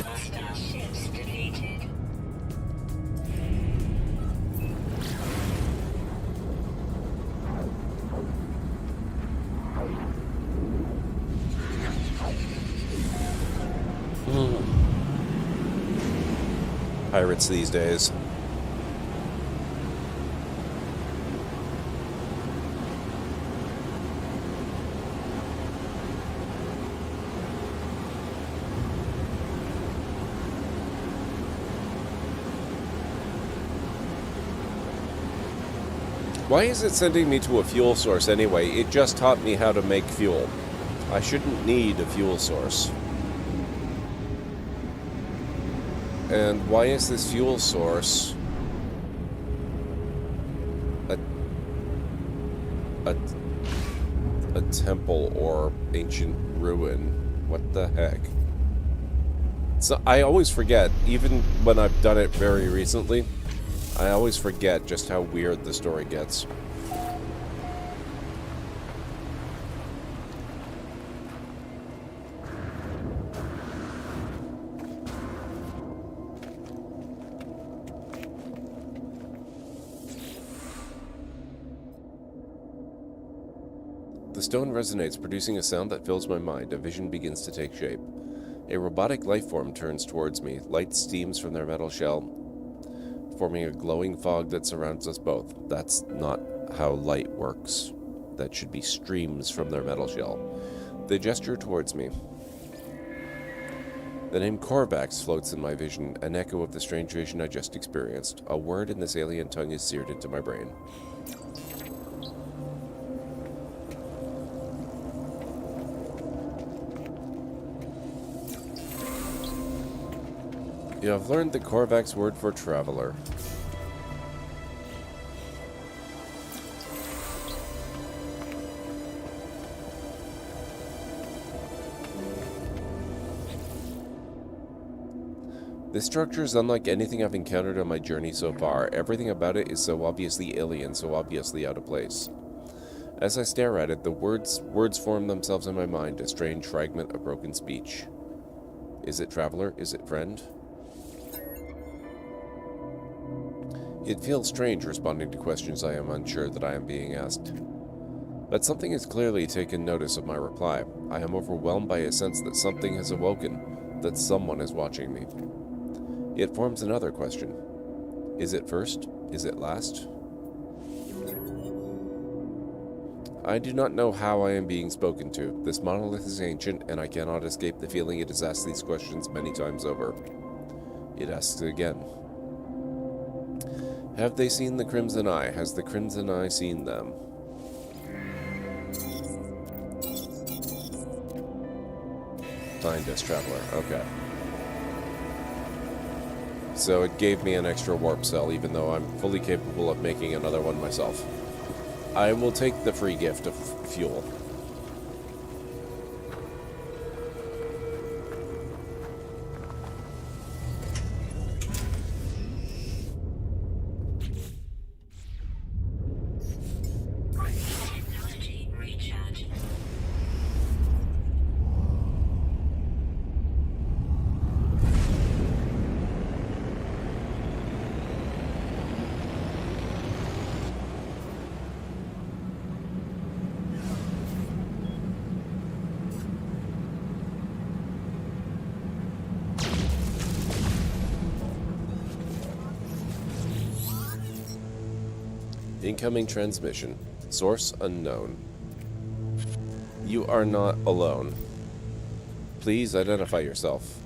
Hostile ships defeated. Pirates these days. Why is it sending me to a fuel source anyway? It just taught me how to make fuel. I shouldn't need a fuel source. And why is this fuel source a temple or ancient ruin? What the heck? So I always forget, even when I've done it very recently, I always forget just how weird the story gets. The stone resonates, producing a sound that fills my mind. A vision begins to take shape. A robotic life form turns towards me. Light steams from their metal shell, forming a glowing fog that surrounds us both. That's not how light works. That should be streams from their metal shell. They gesture towards me. The name Korvax floats in my vision, an echo of the strange vision I just experienced. A word in this alien tongue is seared into my brain. You have learned the Korvax word for traveler. This structure is unlike anything I've encountered on my journey so far. Everything about it is so obviously alien, so obviously out of place. As I stare at it, the words form themselves in my mind, a strange fragment of broken speech. Is it traveler? Is it friend? It feels strange responding to questions I am unsure that I am being asked. But something has clearly taken notice of my reply. I am overwhelmed by a sense that something has awoken, that someone is watching me. It forms another question. Is it first? Is it last? I do not know how I am being spoken to. This monolith is ancient, and I cannot escape the feeling it has asked these questions many times over. It asks again. Have they seen the Crimson Eye? Has the Crimson Eye seen them? Find us, traveler. Okay. So it gave me an extra warp cell, even though I'm fully capable of making another one myself. I will take the free gift of fuel. Technology recharge. Incoming transmission. Source unknown. You are not alone. Please identify yourself.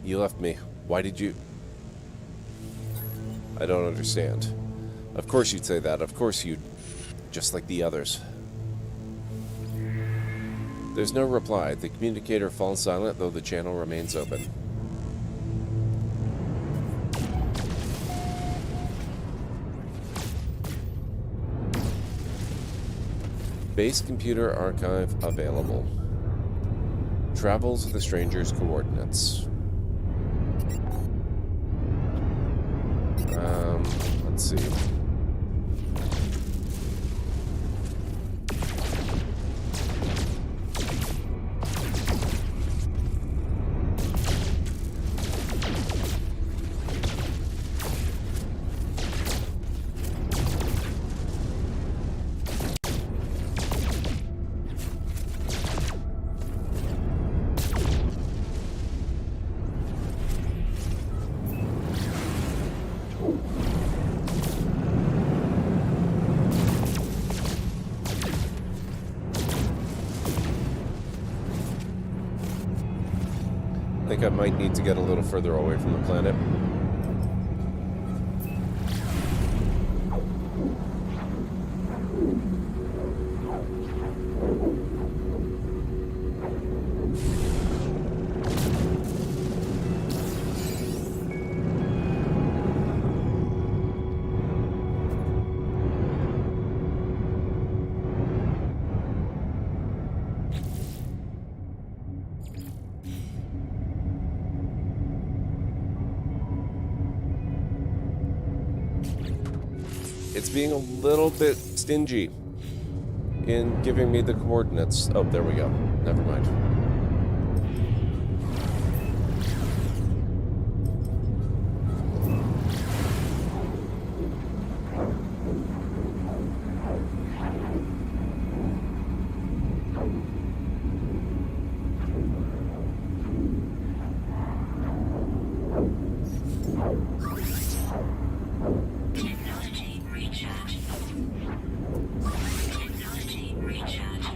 You left me. Why did you... I don't understand. Of course you'd say that. Of course you'd... Just like the others. There's no reply. The communicator falls silent, though the channel remains open. Base computer archive available. Travels the stranger's coordinates. Let's see. I think I might need to get a little further away from the planet. It's being a little bit stingy in giving me the coordinates. Oh, there we go. Never mind. Technology recharge. Technology recharge.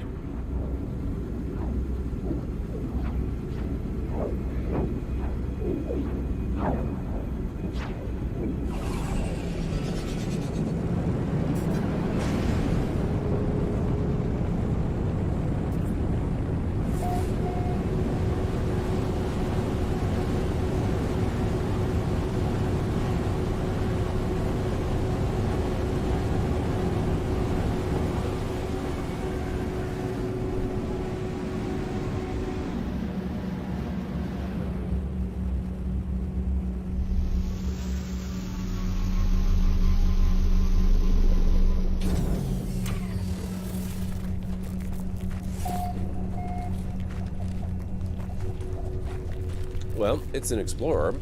Well, it's an Explorer.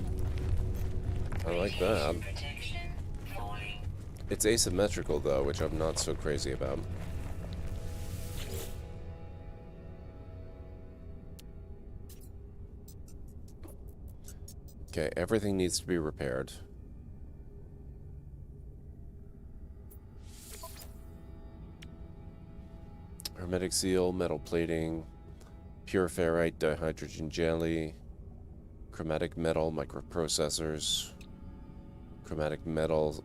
I like that. Protection falling. It's asymmetrical, though, which I'm not so crazy about. Okay, everything needs to be repaired. Hermetic seal, metal plating, pure ferrite, dihydrogen jelly, chromatic metal microprocessors, chromatic metal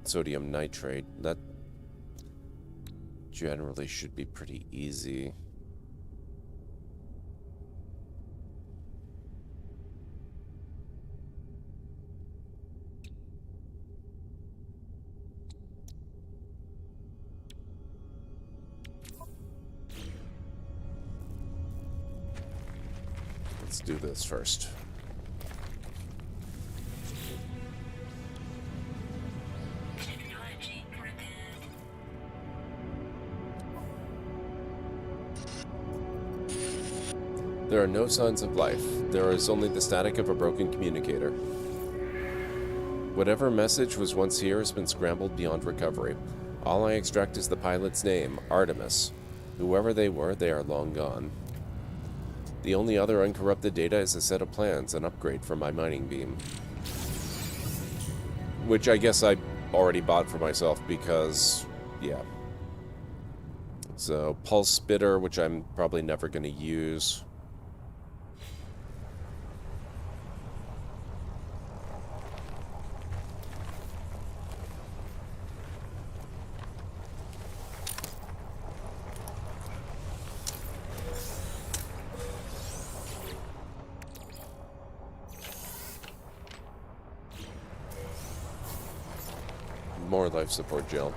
sodium nitrate. That generally should be pretty easy. Let's do this first. Technology repaired. There are no signs of life. There is only the static of a broken communicator. Whatever message was once here has been scrambled beyond recovery. All I extract is the pilot's name, Artemis. Whoever they were, they are long gone. The only other uncorrupted data is a set of plans, an upgrade for my mining beam. Which I guess I already bought for myself because, yeah. So, pulse spitter, which I'm probably never going to use. More life support gel.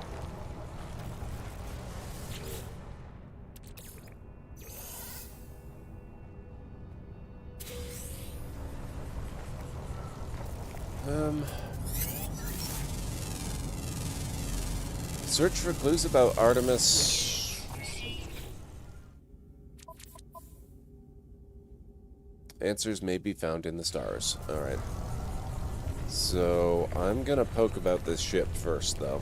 Search for clues about Artemis. Answers may be found in the stars. Alright. So, I'm gonna poke about this ship first, though.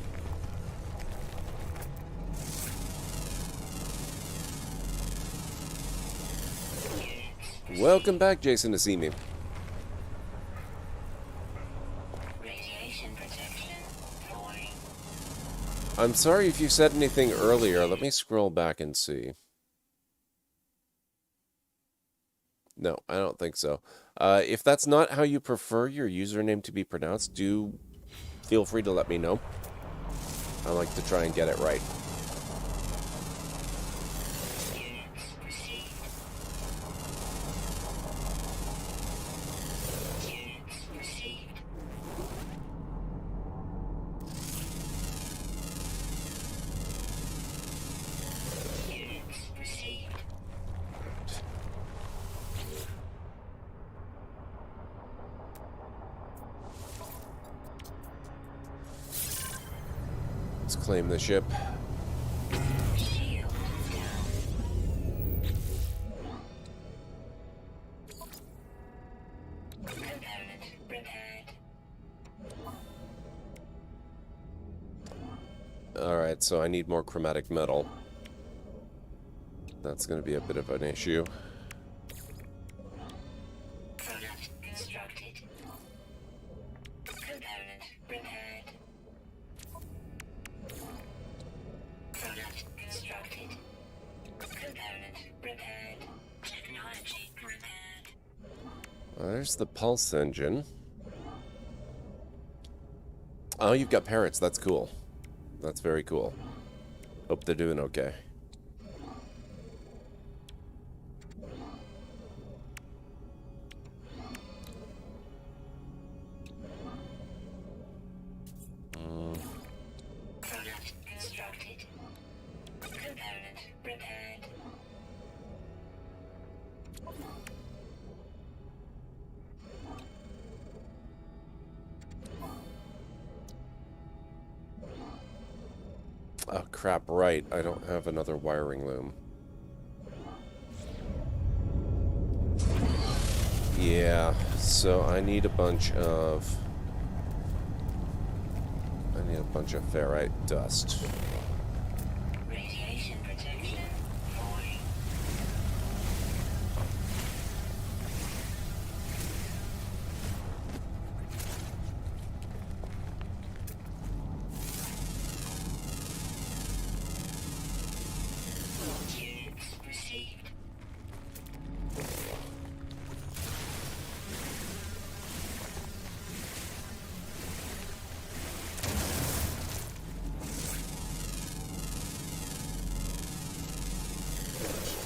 Welcome back, Jason, to see me. Radiation protection falling. I'm sorry if you said anything earlier. Let me scroll back and see. No, I don't think so. If that's not how you prefer your username to be pronounced, do feel free to let me know. I like to try and get it right. claim the ship. Shield down. Component repaired. Alright, so I need more chromatic metal. That's going to be a bit of an issue. Product constructed. Component repaired. Product constructed. Component repaired. Technology repaired. There's the pulse engine. Oh, you've got parrots. That's cool. That's very cool. Hope they're doing okay. Product constructed. Component repaired. Oh, crap, right. I don't have another wiring loom. Yeah, so I need a bunch of ferrite dust. Radiation protection falling. Units received.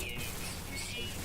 Units received.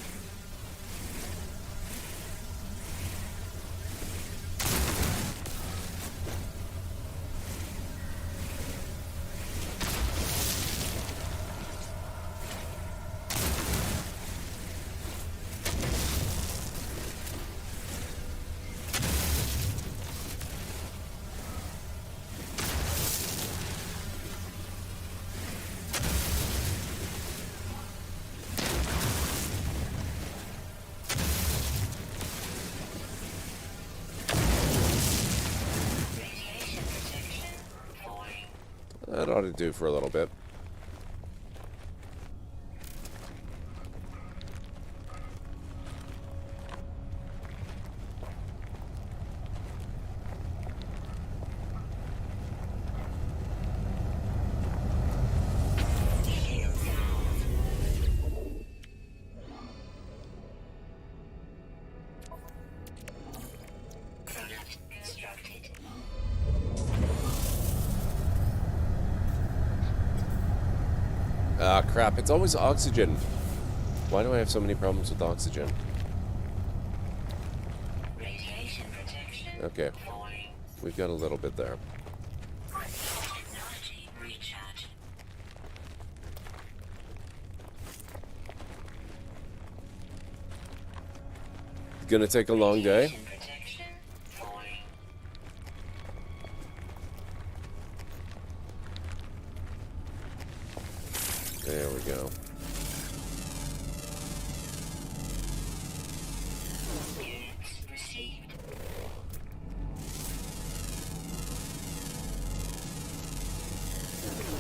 Radiation protection falling. That ought to do for a little bit. Shield down. Product constructed. Ah, crap. It's always oxygen. Why do I have so many problems with oxygen? Radiation protection Okay, falling. we've got a little bit there. Technology recharge. Gonna take a long day. Radiation protection falling. There we go. Units received.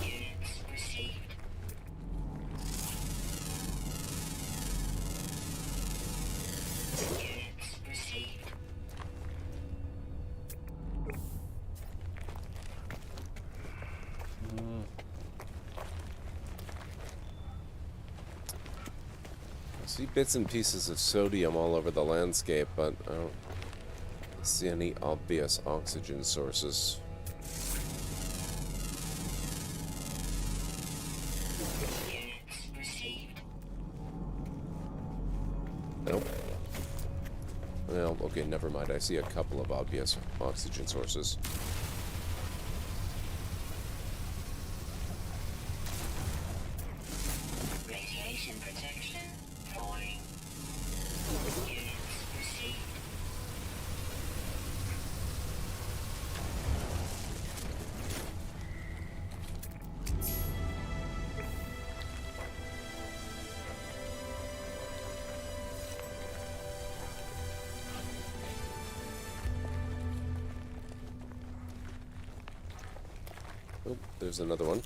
Units received. Units received. I see bits and pieces of sodium all over the landscape, but I don't see any obvious oxygen sources. Units received. Nope. Well, okay, never mind. I see a couple of obvious oxygen sources. Radiation protection falling. Units received. there's another one.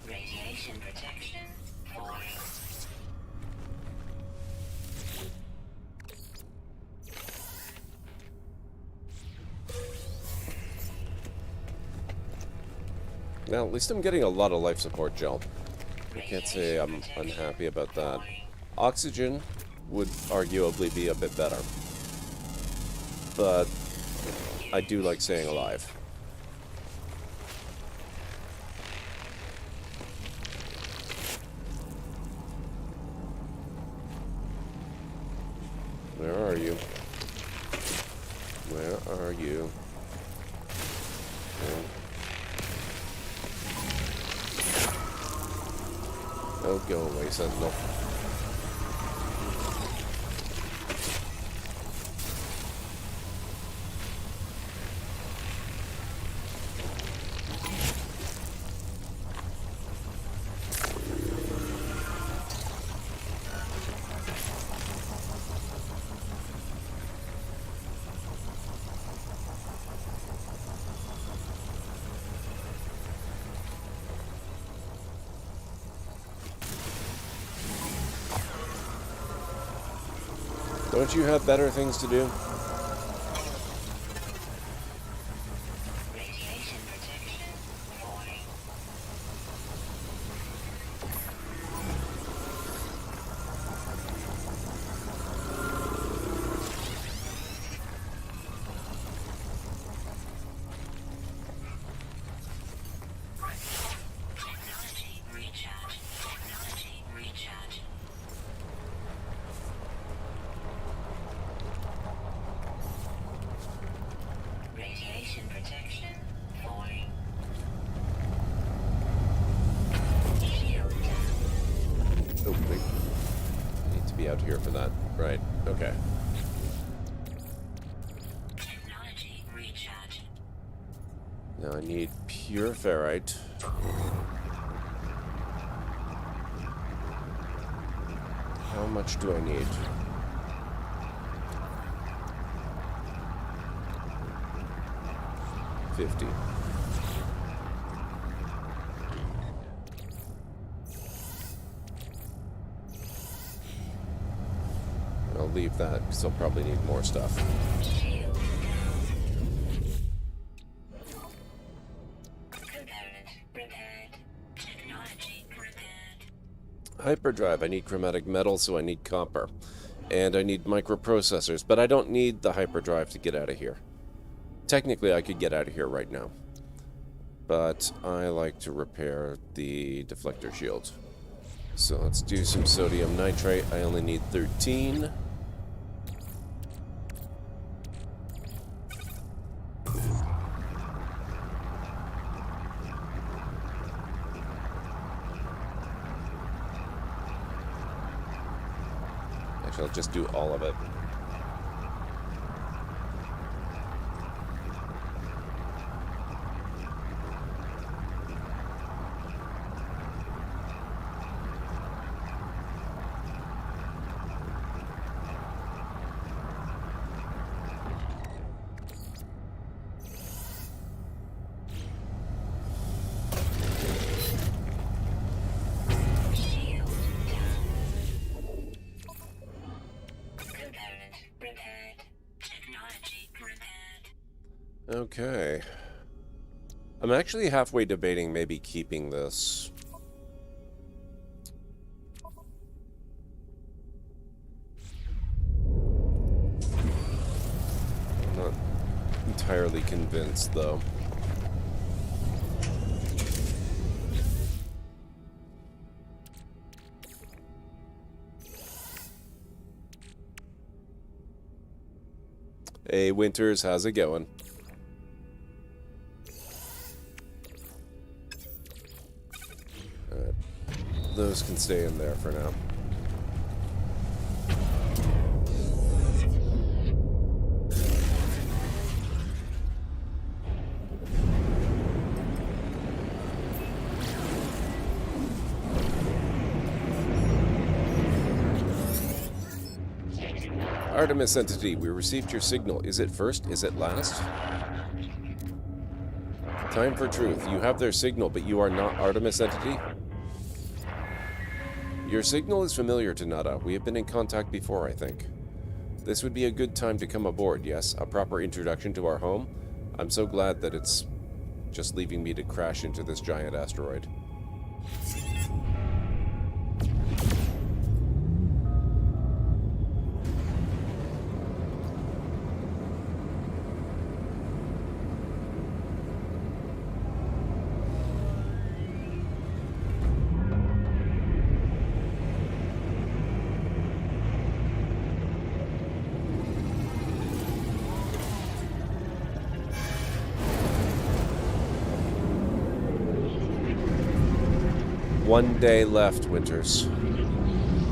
Radiation protection falling. Now, at least I'm getting a lot of life support gel. I can't say I'm unhappy about that. Oxygen would arguably be a bit better. But I do like staying alive. Where are you? Where are you? Oh, go away, Sentinel. Don't you have better things to do? Radiation protection falling. Technology recharge. Technology recharge. Radiation protection falling. Shield down. Oh, wait. Need to be out here for that. Right, okay. Technology recharge. Now I need pure ferrite. How much do I need? $50. I'll leave that because I'll probably need more stuff. Shield down. Component repaired. Technology repaired. Hyperdrive. I need chromatic metal, so I need copper. And I need microprocessors, but I don't need the hyperdrive to get out of here. Technically, I could get out of here right now. But I like to repair the deflector shields. So let's do some sodium nitrate. I only need 13. Actually, I'll just do all of it. Shield down. Component repaired. Technology repaired. Okay. I'm actually halfway debating maybe keeping this. I'm not entirely convinced, though. Hey, Winters, how's it going? Alright. Those can stay in there for now. Artemis entity, we received your signal. Is it first? Is it last? Time for truth. You have their signal, but you are not Artemis entity? Your signal is familiar to Nada. We have been in contact before, I think. This would be a good time to come aboard, yes? A proper introduction to our home? I'm so glad that it's just leaving me to crash into this giant asteroid. One day left, Winters.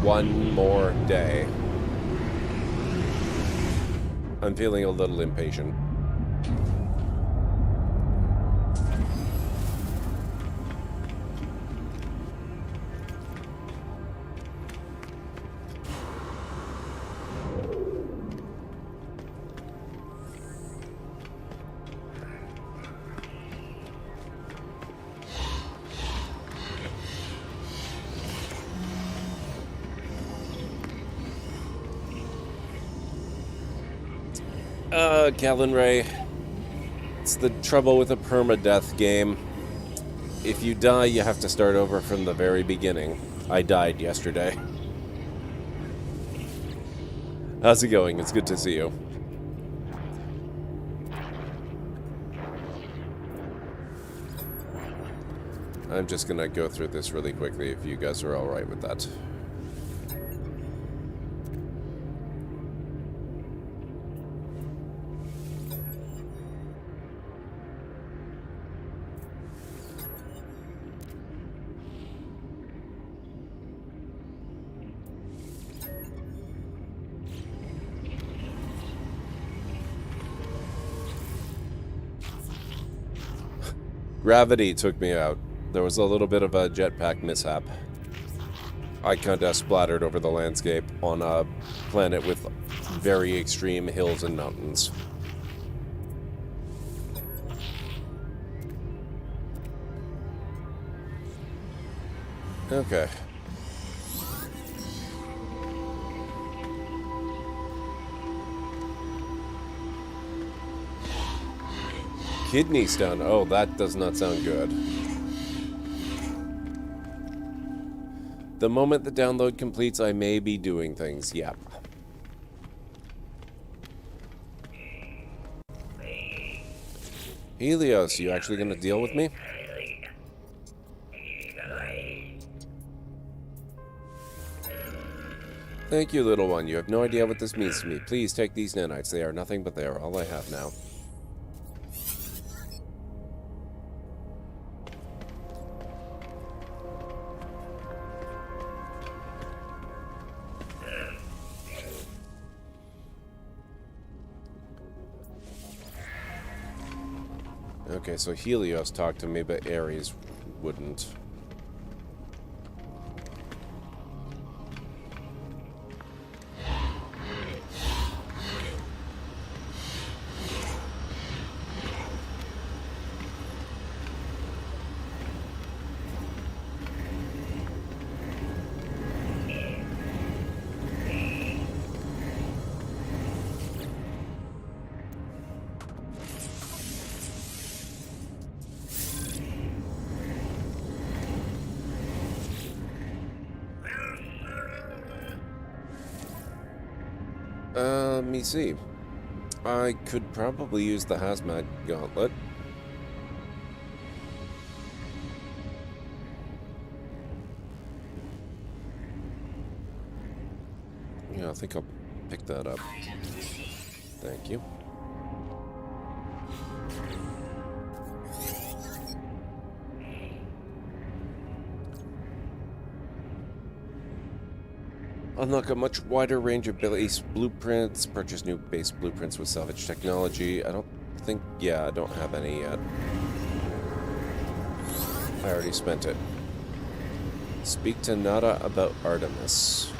One more day. I'm feeling a little impatient. Callan Ray. It's the trouble with a permadeath game. If you die, you have to start over from the very beginning. I died yesterday. How's it going? It's good to see you. I'm just gonna go through this really quickly if you guys are alright with that. Gravity took me out. There was a little bit of a jetpack mishap. I kinda splattered over the landscape on a planet with very extreme hills and mountains. Okay. Kidney stone. Oh, that does not sound good. The moment the download completes, I may be doing things. Yep. Helios, you actually gonna deal with me? Thank you, little one. You have no idea what this means to me. Please take these nanites. They are nothing, but they are all I have now. Okay, so Helios talked to me, but Ares wouldn't. Let me see. I could probably use the hazmat gauntlet. Yeah, I think I'll pick that up. Thank you. Unlock a much wider range of base blueprints. Purchase new base blueprints with salvage technology. I don't think... Yeah, I don't have any yet. I already spent it. Speak to Nada about Artemis.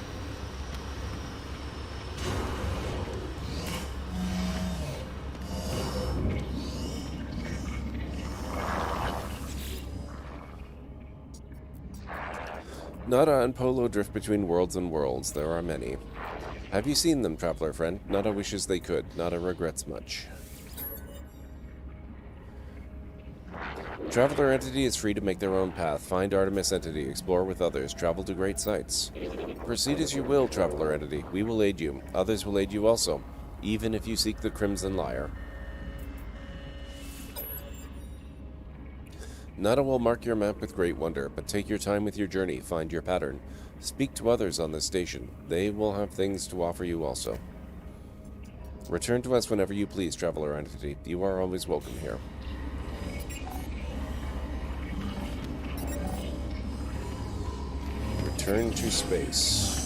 Nada and Polo drift between worlds and worlds. There are many. Have you seen them, traveler friend? Nada wishes they could. Nada regrets much. Traveler Entity is free to make their own path. Find Artemis Entity. Explore with others. Travel to great sights. Proceed as you will, Traveler Entity. We will aid you. Others will aid you also, even if you seek the Crimson Lyre. Nada will mark your map with great wonder, but take your time with your journey. Find your pattern. Speak to others on this station. They will have things to offer you also. Return to us whenever you please, Traveler Entity. You are always welcome here. Return to space.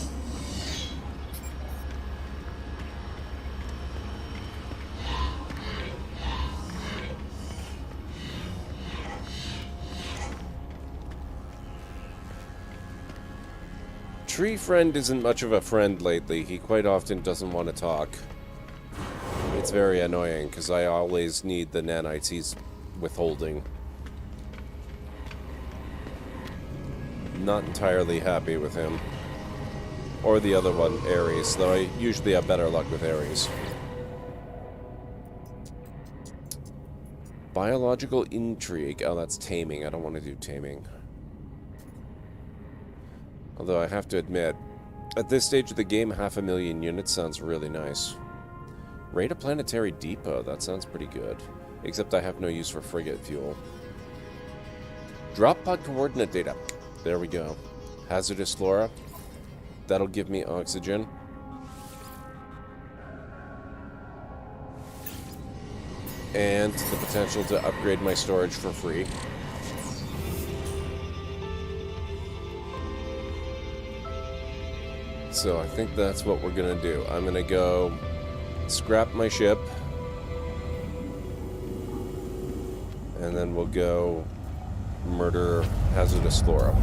Tree Friend isn't much of a friend lately. He quite often doesn't want to talk. It's very annoying, because I always need the nanites he's withholding. Not entirely happy with him. Or the other one, Ares, though I usually have better luck with Ares. Biological intrigue. Oh, that's taming. I don't want to do taming. Although I have to admit, at this stage of the game, 500,000 units sounds really nice. Raid a planetary depot. That sounds pretty good. Except I have no use for frigate fuel. Drop pod coordinate data. There we go. Hazardous flora. That'll give me oxygen. And the potential to upgrade my storage for free. So I think that's what we're gonna do. I'm gonna go scrap my ship. And then we'll go murder hazardous flora.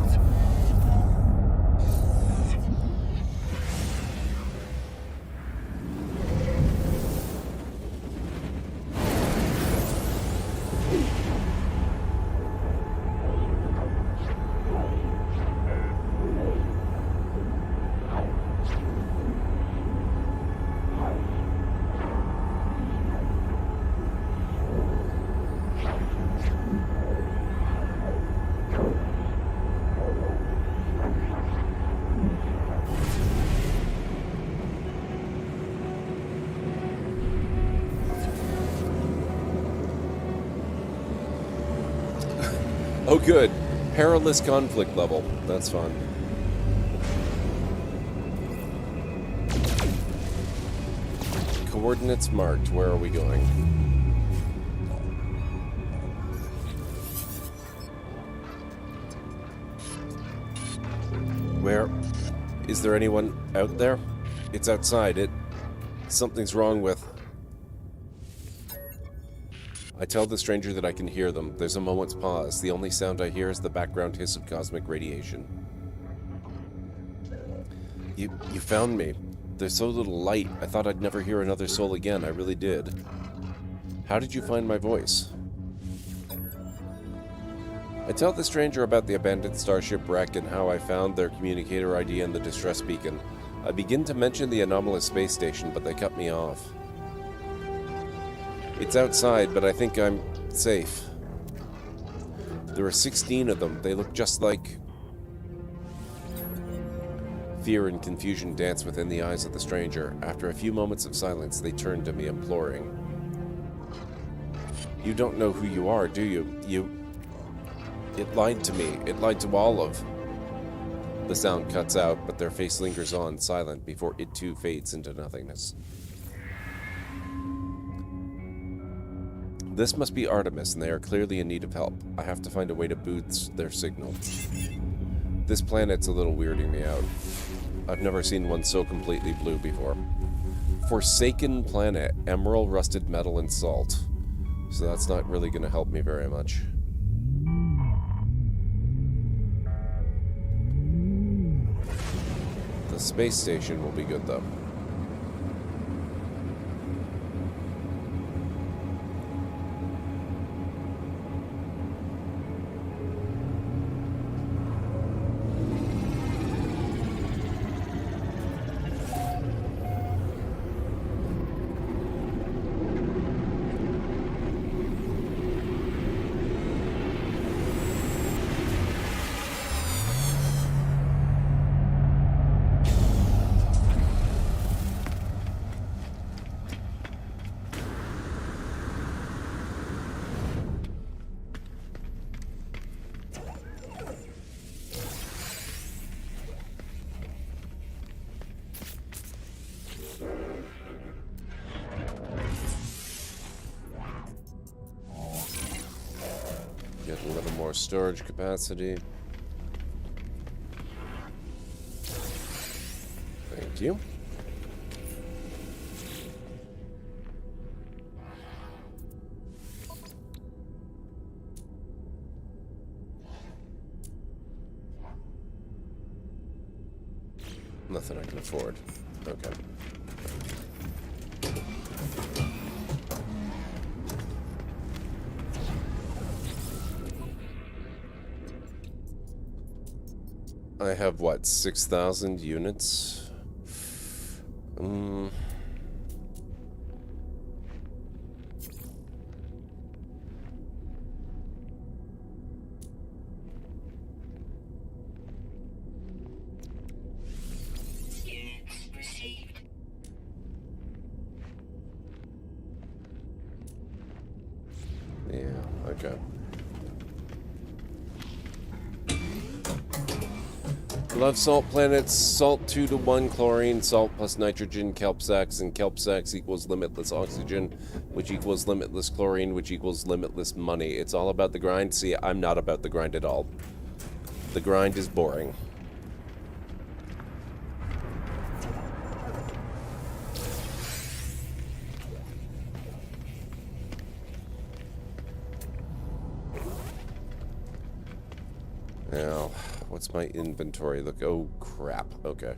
Oh good, perilous conflict level. That's fun. Coordinates marked. Where are we going? Where? Is there anyone out there? It's outside. Something's wrong with... I tell the stranger that I can hear them. There's a moment's pause. The only sound I hear is the background hiss of cosmic radiation. You found me. There's so little light. I thought I'd never hear another soul again. I really did. How did you find my voice? I tell the stranger about the abandoned starship wreck and how I found their communicator ID and the distress beacon. I begin to mention the anomalous space station, but they cut me off. It's outside, but I think I'm safe. There are 16 of them. They look just like... Fear and confusion dance within the eyes of the stranger. After a few moments of silence, they turn to me, imploring. You don't know who you are, do you? It lied to me. It lied to all of... The sound cuts out, but their face lingers on, silent, before it too fades into nothingness. This must be Artemis, and they are clearly in need of help. I have to find a way to boost their signal. This planet's a little weirding me out. I've never seen one so completely blue before. Forsaken planet, emerald, rusted metal, and salt. So that's not really going to help me very much. The space station will be good, though. more storage capacity. Thank you. Nothing I can afford. Okay. I have, what, 6,000 units? Units received. Yeah, okay. Love salt planets, salt 2 to 1 chlorine, salt plus nitrogen, kelp sacks, and kelp sacks equals limitless oxygen, which equals limitless chlorine, which equals limitless money. It's all about the grind. See, I'm not about the grind at all. The grind is boring. Now, what's my inventory look? Oh, crap. Okay.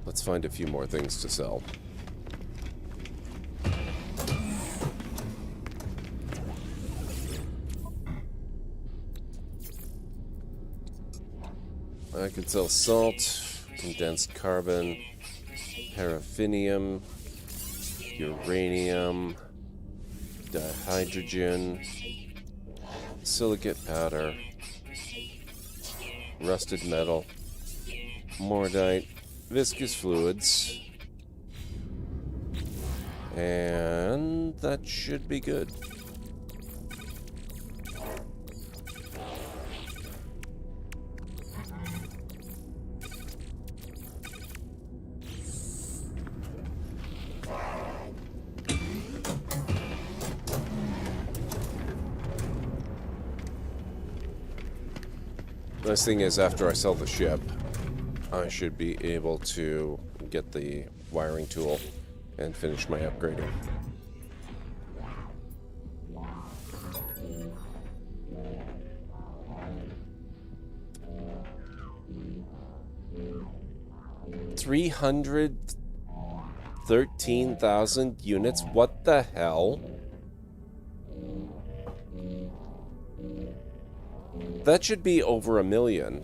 Let's find a few more things to sell. I could sell salt, condensed carbon, paraffinium, uranium, dihydrogen, silicate powder, rusted metal, mordite, viscous fluids, and that should be good. Nice thing is, after I sell the ship, I should be able to get the wiring tool and finish my upgrading. $313,000 units? What the hell? That should be over 1 million.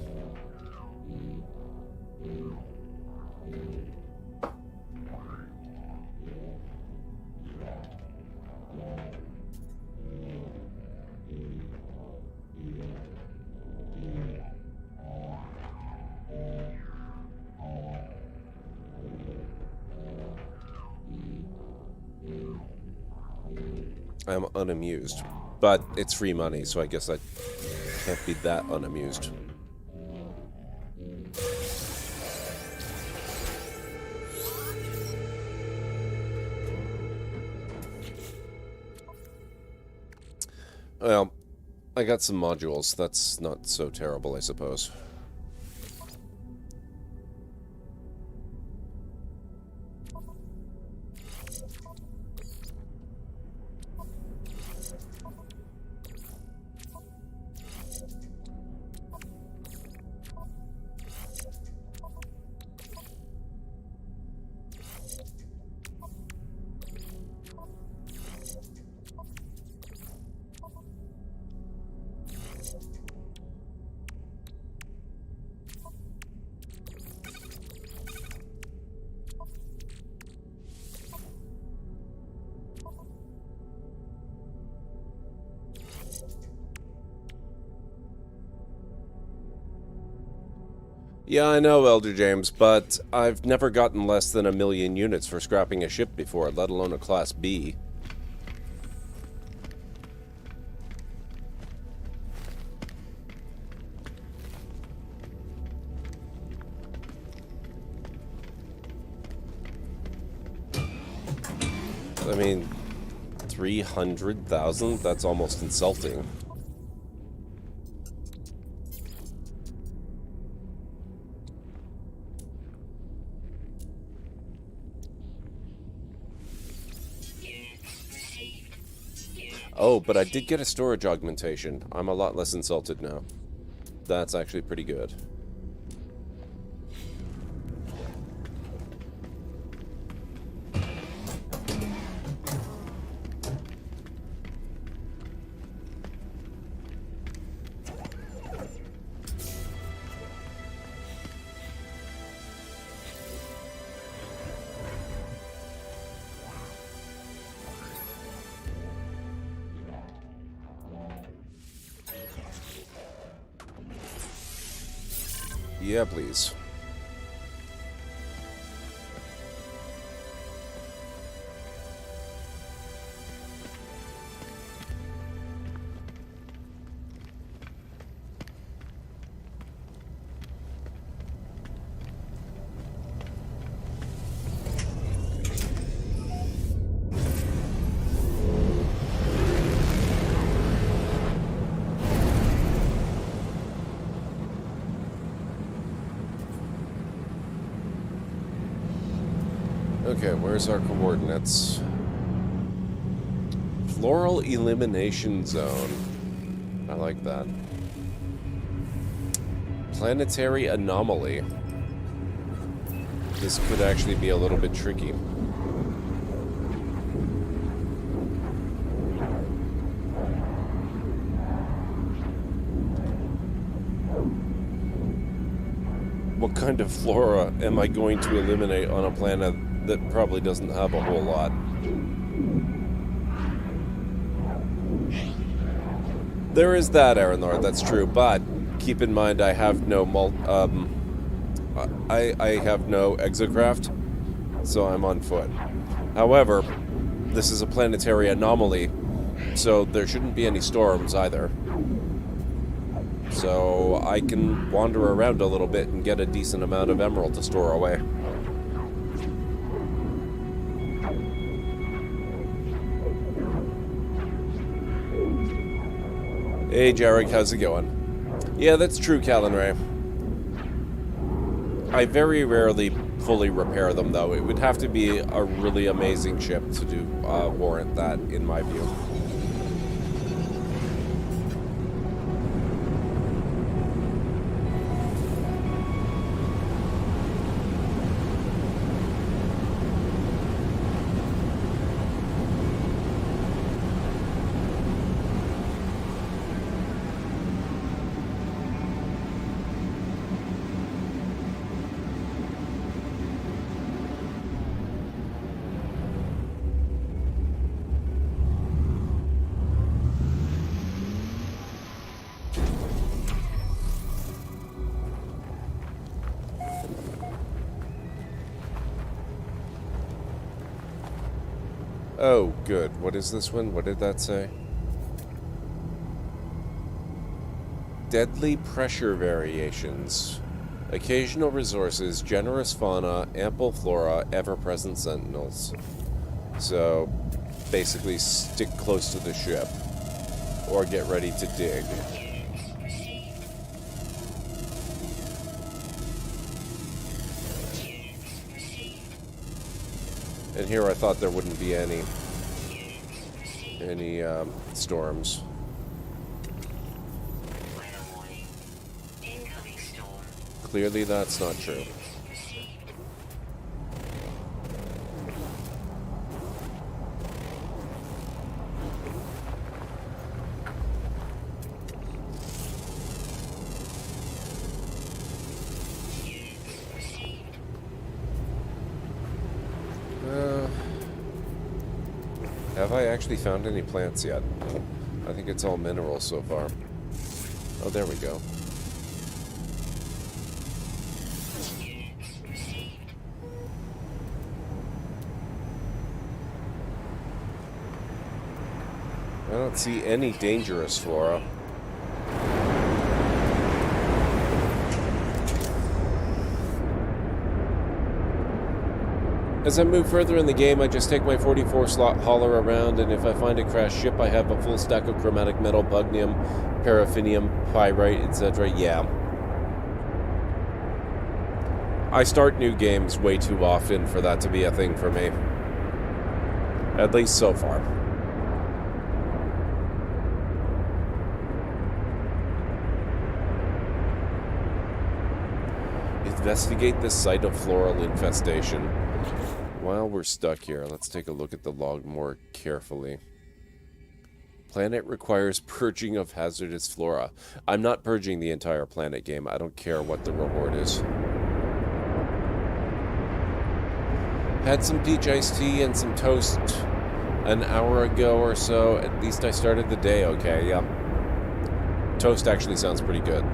I'm unamused, but it's free money, so I guess I can't be that unamused. Well, I got some modules. That's not so terrible, I suppose. Yeah, I know, Elder James, but I've never gotten less than 1 million units for scrapping a ship before, let alone a Class B. mean, 300,000? That's almost insulting. Oh, but I did get a storage augmentation. I'm a lot less insulted now. That's actually pretty good. Yeah, please. Okay, where's our coordinates? Floral Elimination Zone. I like that. Planetary Anomaly. This could actually be a little bit tricky. What kind of flora am I going to eliminate on a planet that probably doesn't have a whole lot? There is that, Aranor, that's true, but keep in mind I have no I have no exocraft, so I'm on foot. However, this is a planetary anomaly, so there shouldn't be any storms either. So I can wander around a little bit and get a decent amount of emerald to store away. Hey, Jarek, how's it going? Yeah, that's true, Callan Ray. I very rarely fully repair them, though. It would have to be a really amazing ship to do warrant that, in my view. Oh, good. What is this one? What did that say? Deadly pressure variations. Occasional resources, generous fauna, ample flora, ever-present sentinels. So, basically stick close to the ship. Or get ready to dig. And here I thought there wouldn't be any storms. Clearly that's not true. Have I actually found any plants yet? I think it's all minerals so far. Oh, there we go. I don't see any dangerous flora. As I move further in the game, I just take my 44-slot hauler around, and if I find a crashed ship, I have a full stack of chromatic metal, pugnium, paraffinium, pyrite, etc. Yeah. I start new games way too often for that to be a thing for me. At least so far. Investigate the site of floral infestation. While we're stuck here, let's take a look at the log more carefully. Planet requires purging of hazardous flora. I'm not purging the entire planet game. I don't care what the reward is. Had some peach iced tea and some toast an hour ago or so. At least I started the day okay, yeah. Toast actually sounds pretty good.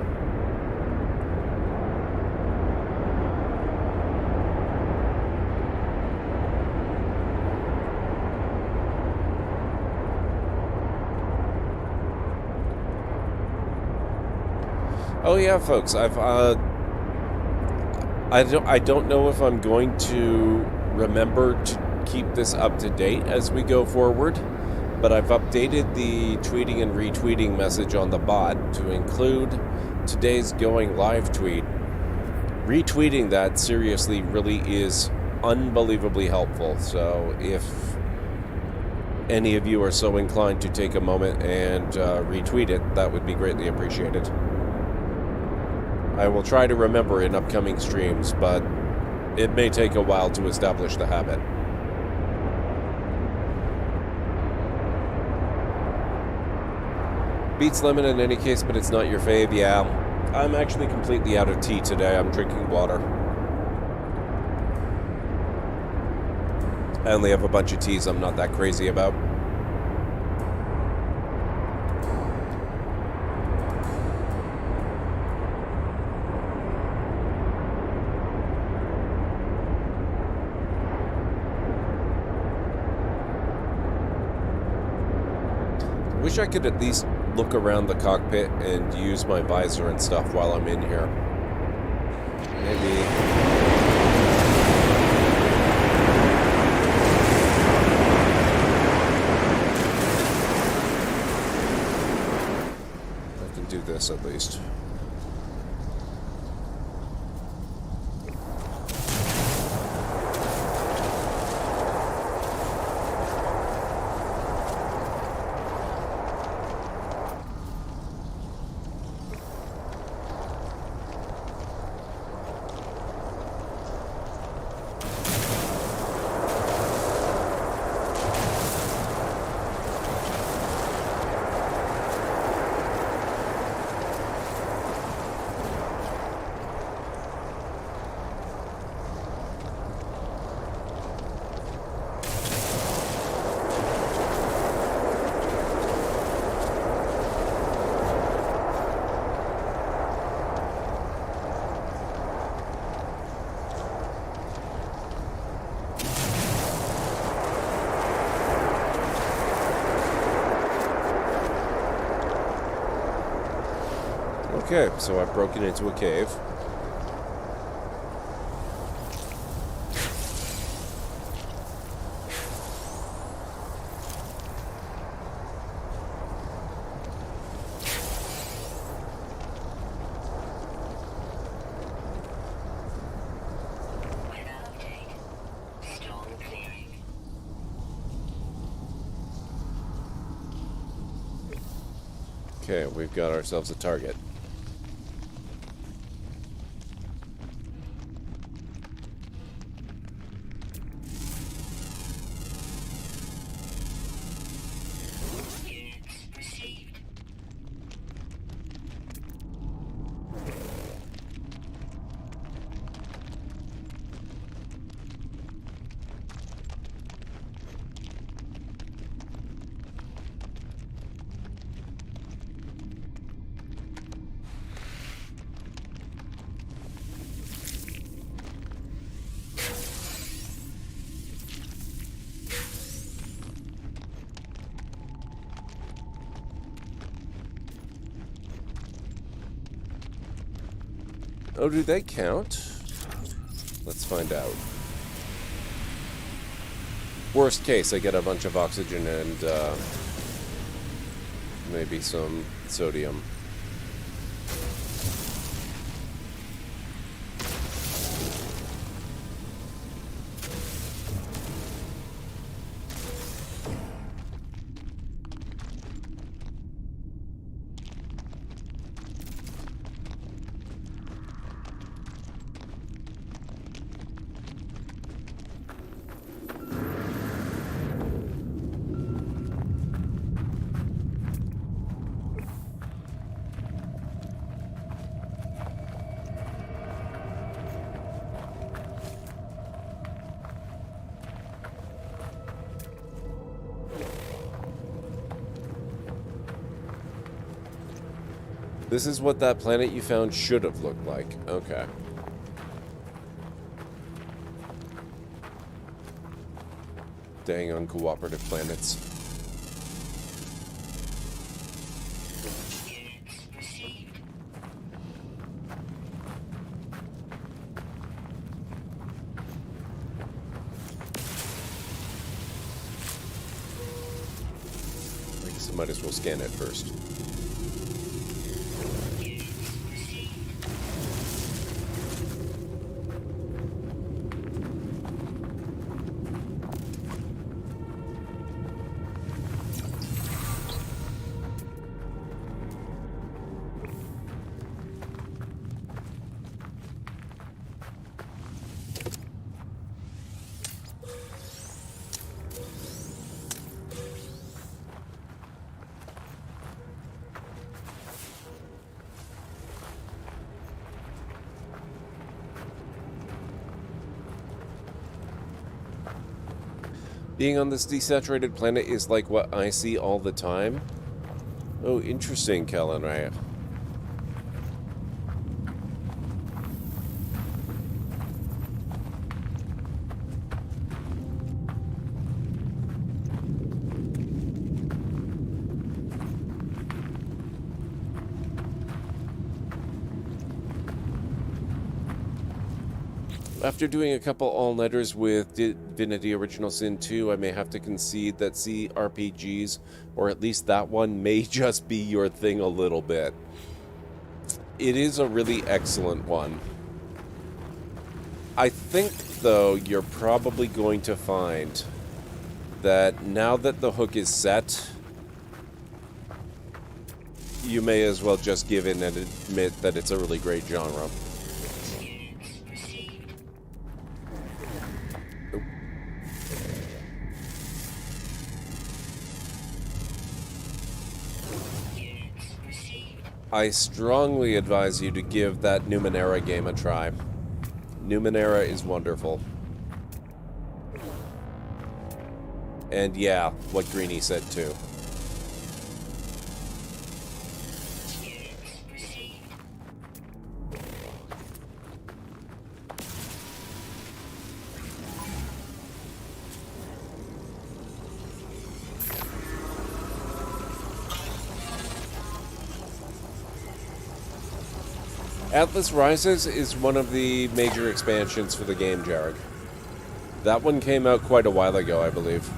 Oh yeah, folks, I don't know if I'm going to remember to keep this up to date as we go forward, but I've updated the tweeting and retweeting message on the bot to include today's going live tweet. Retweeting that seriously really is unbelievably helpful, so if any of you are so inclined to take a moment and retweet it, that would be greatly appreciated. I will try to remember in upcoming streams, but it may take a while to establish the habit. Beats lemon in any case, but it's not your fave. Yeah, I'm actually completely out of tea today. I'm drinking water. I only have a bunch of teas I'm not that crazy about. Wish I could at least look around the cockpit and use my visor and stuff while I'm in here. Maybe. I can do this at least. Okay, so I've broken into a cave. Okay, we've got ourselves a target. Oh, do they count? Let's find out. Worst case, I get a bunch of oxygen and maybe some sodium. This is what that planet you found should have looked like. Okay. Dang uncooperative planets. Units received. I guess I might as well scan it first. Units received. Being on this desaturated planet is like what I see all the time. Oh, interesting, Kalanraya. After doing a couple all-nighters with Divinity Original Sin 2, I may have to concede that CRPGs, or at least that one, may just be your thing a little bit. It is a really excellent one. I think, though, you're probably going to find that now that the hook is set, you may as well just give in and admit that it's a really great genre. Units received. Units received. I strongly advise you to give that Numenera game a try. Numenera is wonderful. And yeah, what Greenie said too. Units received. Atlas Rises is one of the major expansions for the game, Jarek. That one came out quite a while ago, I believe.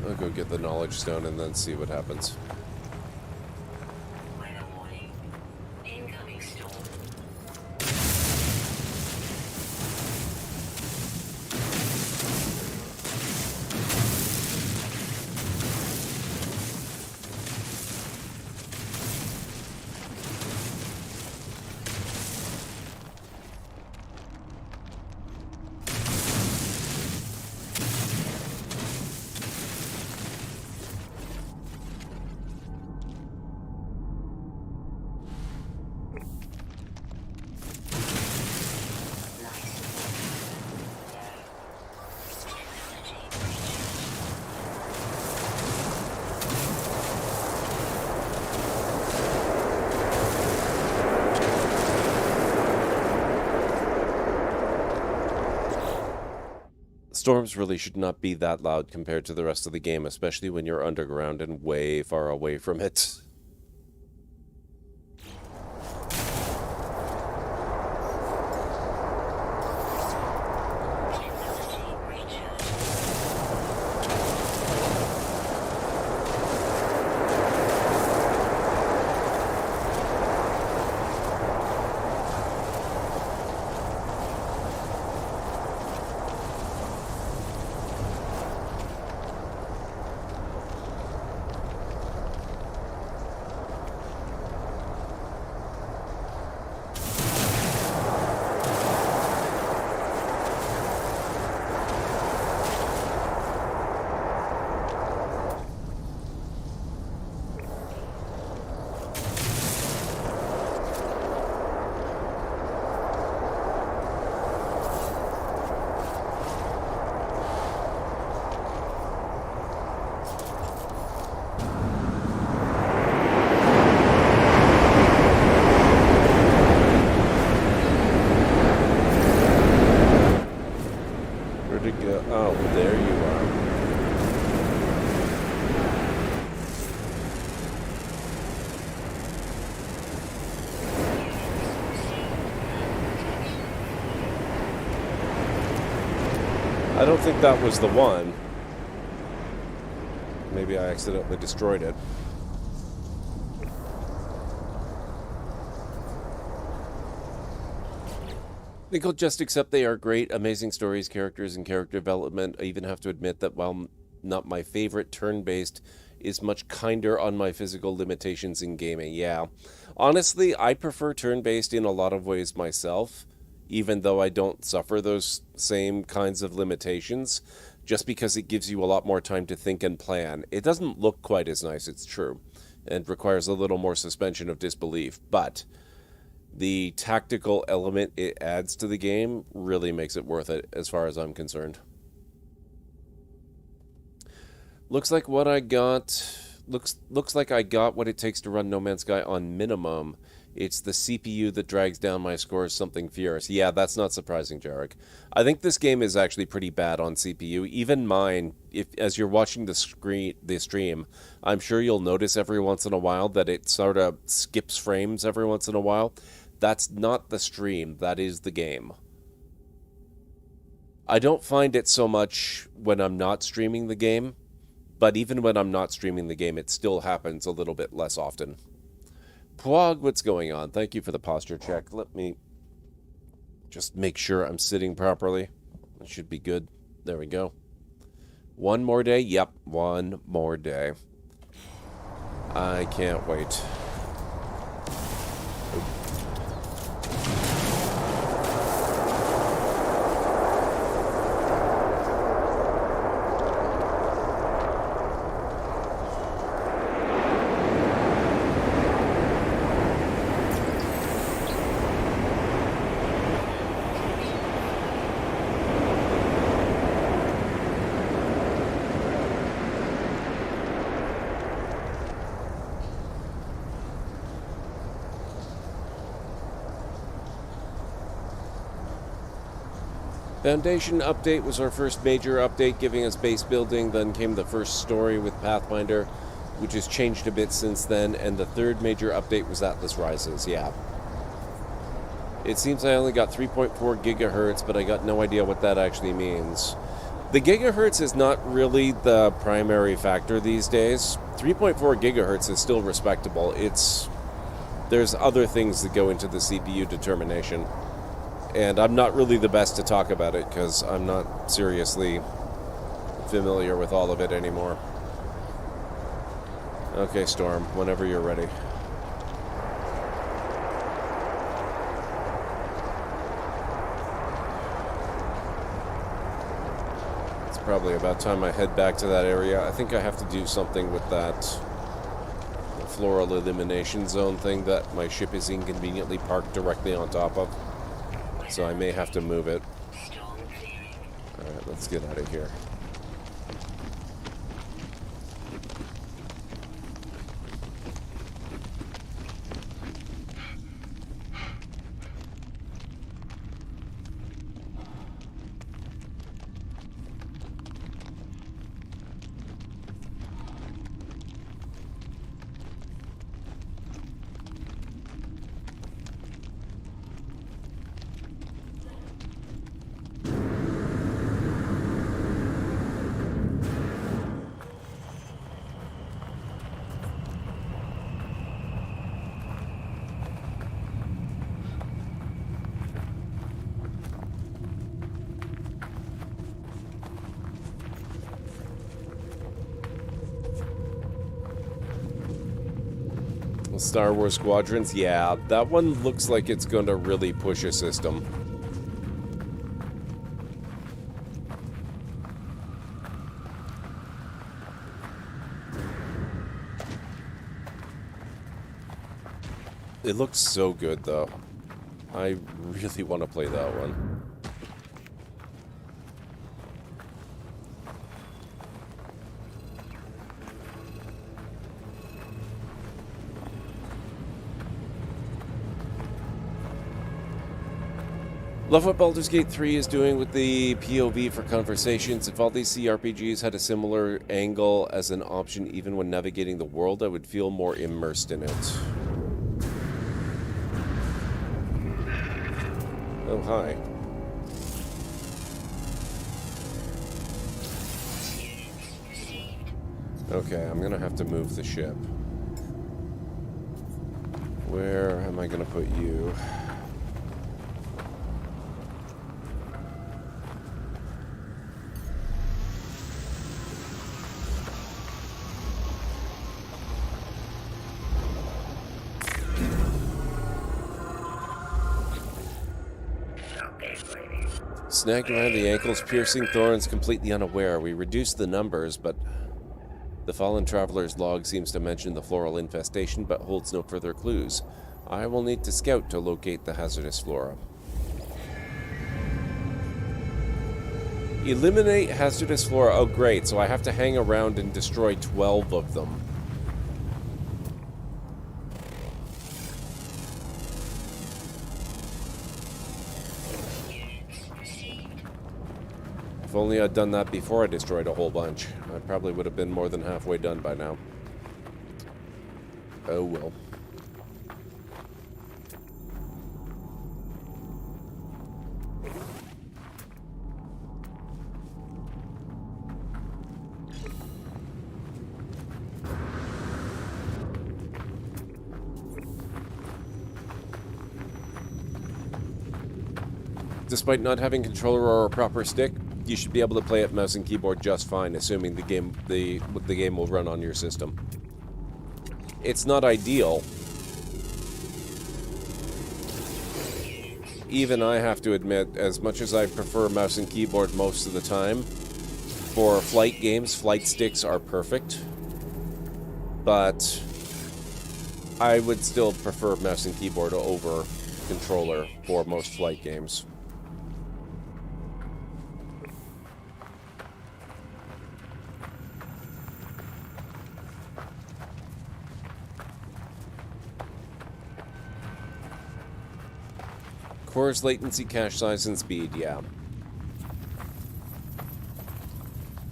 I'll go get the Knowledge Stone and then see what happens. Weather warning. Incoming storm. Storms really should not be that loud compared to the rest of the game, especially when you're underground and way far away from it. Where'd it go? Oh, there you are. I don't think that was the one. Maybe I accidentally destroyed it. I think I'll just accept they are great, amazing stories, characters, and character development. I even have to admit that while not my favorite, turn-based is much kinder on my physical limitations in gaming. Yeah. Honestly, I prefer turn-based in a lot of ways myself, even though I don't suffer those same kinds of limitations, just because it gives you a lot more time to think and plan. It doesn't look quite as nice, it's true, and requires a little more suspension of disbelief, but the tactical element it adds to the game really makes it worth it, as far as I'm concerned. Looks like what I got... Looks like I got what it takes to run No Man's Sky on minimum. It's the CPU that drags down my scores something furious. Yeah, that's not surprising, Jarek. I think this game is actually pretty bad on CPU. Even mine, as you're watching the stream, I'm sure you'll notice every once in a while that it sort of skips frames every once in a while. That's not the stream, that is the game. I don't find it so much when I'm not streaming the game, but even when I'm not streaming the game, it still happens a little bit less often. Pwog, what's going on? Thank you for the posture check. Let me just make sure I'm sitting properly. That should be good. There we go. One more day? Yep, one more day. I can't wait. Foundation update was our first major update, giving us base building. Then came the first story with Pathfinder, which has changed a bit since then. And the third major update was Atlas Rises, yeah. It seems I only got 3.4 gigahertz, but I got no idea what that actually means. The gigahertz is not really the primary factor these days. 3.4 gigahertz is still respectable. There's other things that go into the CPU determination. And I'm not really the best to talk about it because I'm not seriously familiar with all of it anymore. Okay, Storm, whenever you're ready. It's probably about time I head back to that area. I think I have to do something with that floral elimination zone thing that my ship is inconveniently parked directly on top of. So I may have to move it. Alright, let's get out of here. Star Wars Squadrons, yeah, that one looks like it's going to really push a system. It looks so good, though. I really want to play that one. Love what Baldur's Gate 3 is doing with the POV for conversations. If all these CRPGs had a similar angle as an option even when navigating the world, I would feel more immersed in it. Oh, hi. Okay, I'm gonna have to move the ship. Where am I gonna put you? Snagged around the ankles, piercing thorns, completely unaware. We reduced the numbers, but the fallen traveler's log seems to mention the floral infestation, but holds no further clues. I will need to scout to locate the hazardous flora. Eliminate hazardous flora. Oh, great. So I have to hang around and destroy 12 of them. If only I'd done that before I destroyed a whole bunch. I probably would have been more than halfway done by now. Oh well. Despite not having controller or a proper stick, you should be able to play it mouse and keyboard just fine, assuming the game will run on your system. It's not ideal. Even I have to admit, as much as I prefer mouse and keyboard most of the time, for flight games, flight sticks are perfect. But I would still prefer mouse and keyboard over controller for most flight games. Core's latency, cache size, and speed, yeah.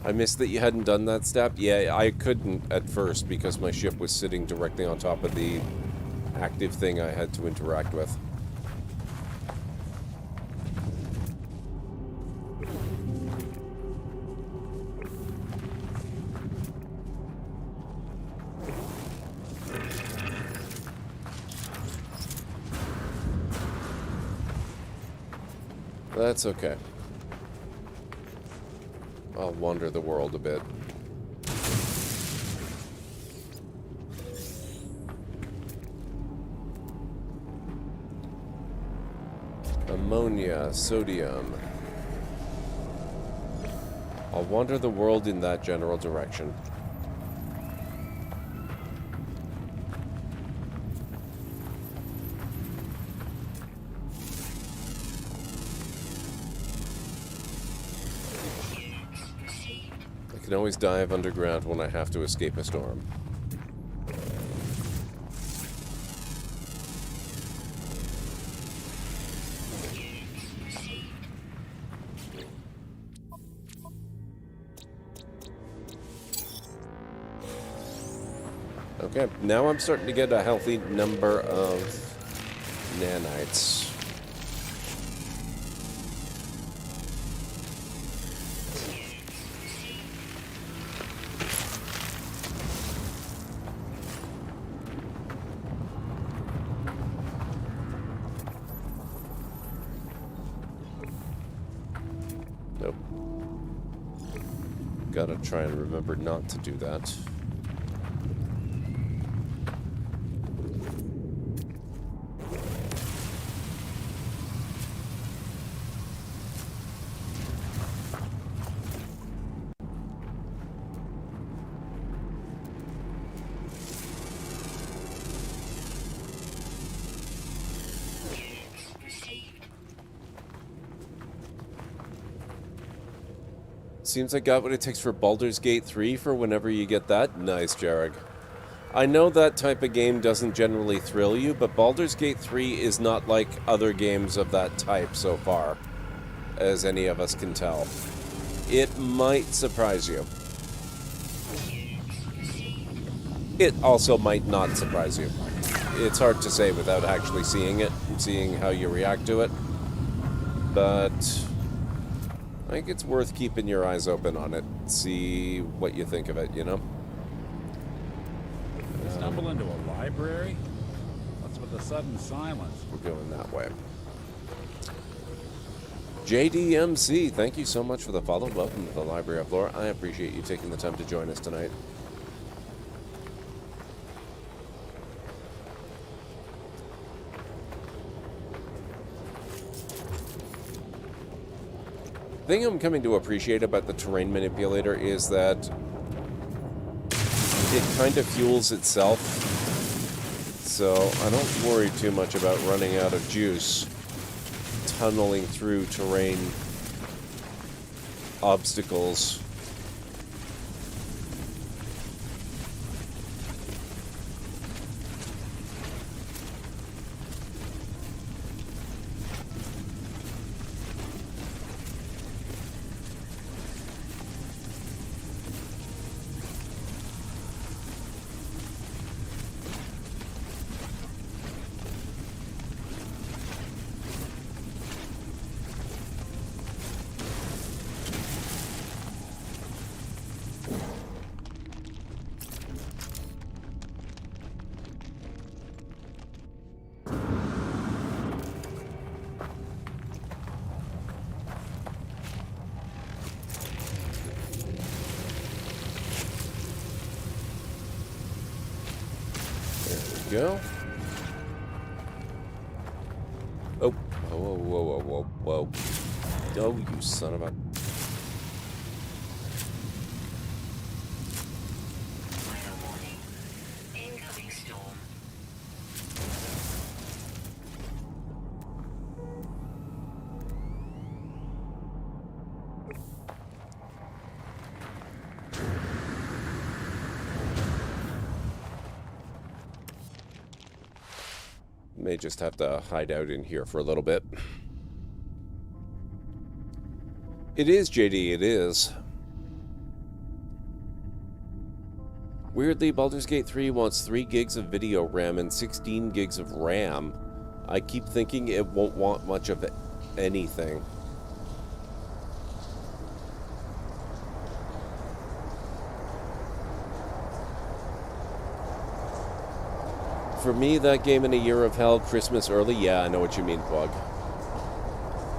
I missed that you hadn't done that step. Yeah, I couldn't at first because my ship was sitting directly on top of the active thing I had to interact with. That's okay. I'll wander the world a bit. Ammonia, sodium. I'll wander the world in that general direction. I can always dive underground when I have to escape a storm. Okay, now I'm starting to get a healthy number of nanites. Nope. Gotta try and remember not to do that. Seems I got what it takes for Baldur's Gate 3 for whenever you get that. Nice, Jarek. I know that type of game doesn't generally thrill you, but Baldur's Gate 3 is not like other games of that type so far, as any of us can tell. It might surprise you. It also might not surprise you. It's hard to say without actually seeing it, and seeing how you react to it. But I think it's worth keeping your eyes open on it. See what you think of it, you know? Stumble into a library? What's with the sudden silence? We're going that way. JDMC, thank you so much for the follow. Welcome to the Library of Lore. I appreciate you taking the time to join us tonight. The thing I'm coming to appreciate about the terrain manipulator is that it kind of fuels itself, so I don't worry too much about running out of juice tunneling through terrain obstacles. Go. Oh, whoa, whoa, whoa, whoa, whoa. Oh, you son of a... Final warning. Incoming storm. May just have to hide out in here for a little bit. It is, JD, it is. Weirdly, Baldur's Gate 3 wants 3 gigs of video RAM and 16 gigs of RAM. I keep thinking it won't want much of anything. For me, that game in a year of hell, Christmas early, yeah, I know what you mean, Plug.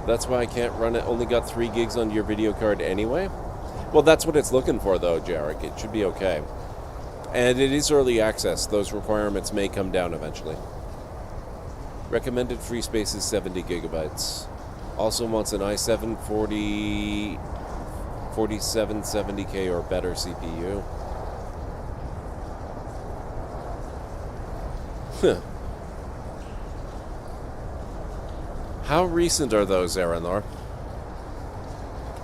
That's why I can't run it. Only got 3 gigs on your video card anyway? Well, that's what it's looking for, though, Jarek. It should be okay. And it is early access. Those requirements may come down eventually. Recommended free space is 70 gigabytes. Also wants an i7 4770K or better CPU. Huh. How recent are those, Aranor?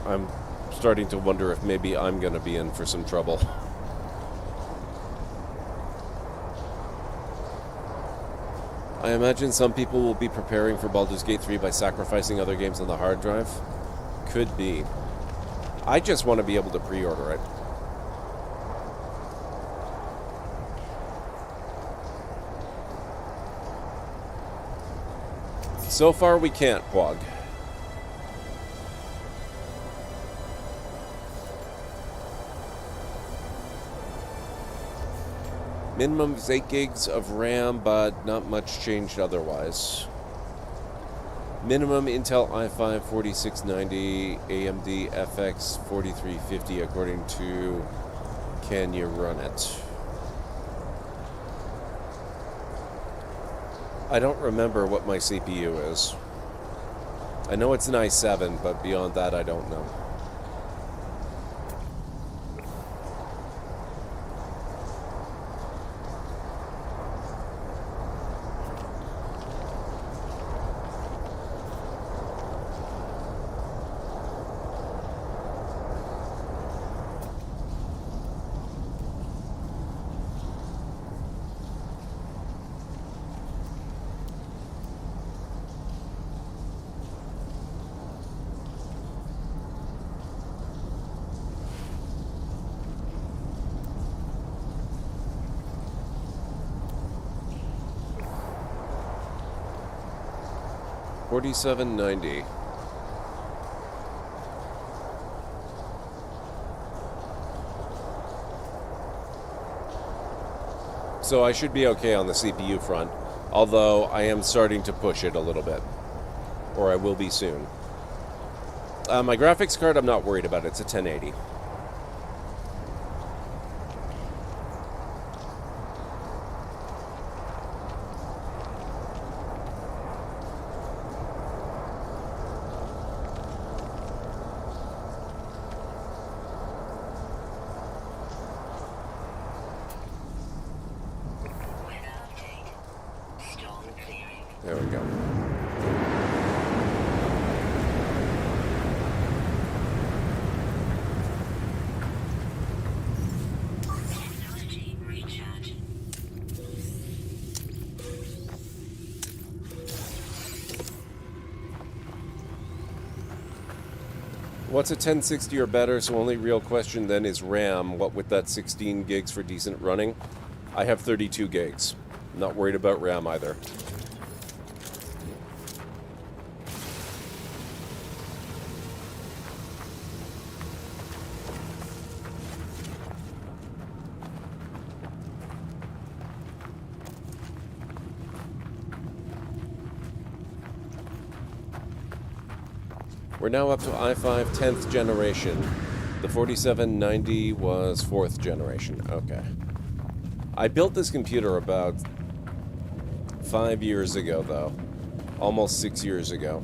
I'm starting to wonder if maybe I'm going to be in for some trouble. I imagine some people will be preparing for Baldur's Gate 3 by sacrificing other games on the hard drive. Could be. I just want to be able to pre-order it. So far, we can't, Quag. Minimum is 8 gigs of RAM, but not much changed otherwise. Minimum Intel i5 4690, AMD FX 4350, according to Can You Run It? I don't remember what my CPU is. I know it's an i7, but beyond that, I don't know. 4790. So I should be okay on the CPU front, although I am starting to push it a little bit. Or I will be soon. My graphics card, I'm not worried about. It's a 1080. There we go. Technology recharge. What's a 1060 or better? So only real question then is RAM. What with that 16 gigs for decent running? I have 32 gigs. Not worried about RAM either. We're now up to i5 10th generation. The 4790 was 4th generation. Okay. I built this computer about 5 years ago, though. Almost 6 years ago.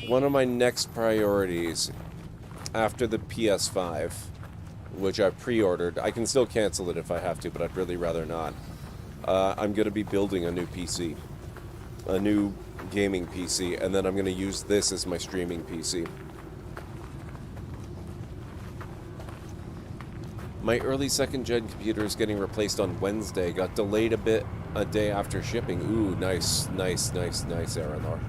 One of my next priorities after the PS5, which I pre-ordered. I can still cancel it if I have to, but I'd really rather not. I'm going to be building a new PC. A new gaming PC, and then I'm going to use this as my streaming PC. My early 2nd gen computer is getting replaced on Wednesday. Got delayed a day after shipping. Ooh, nice, Aranor.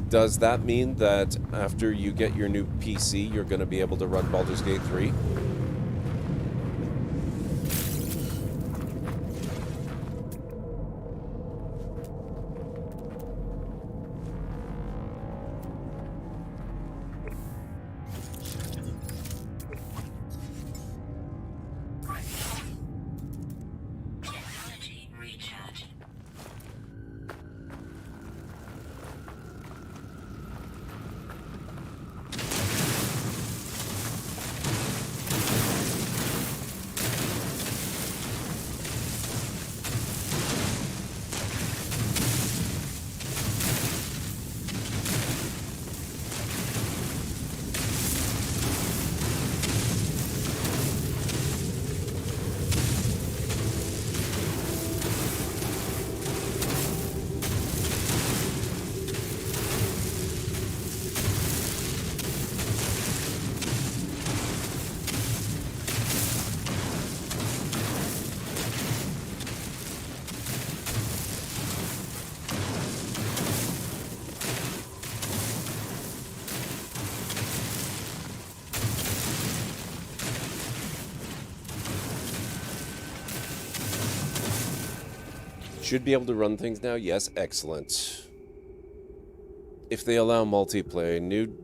Does that mean that after you get your new PC, you're going to be able to run Baldur's Gate 3? Technology recharge. Should be able to run things now? Yes, excellent. If they allow multiplayer,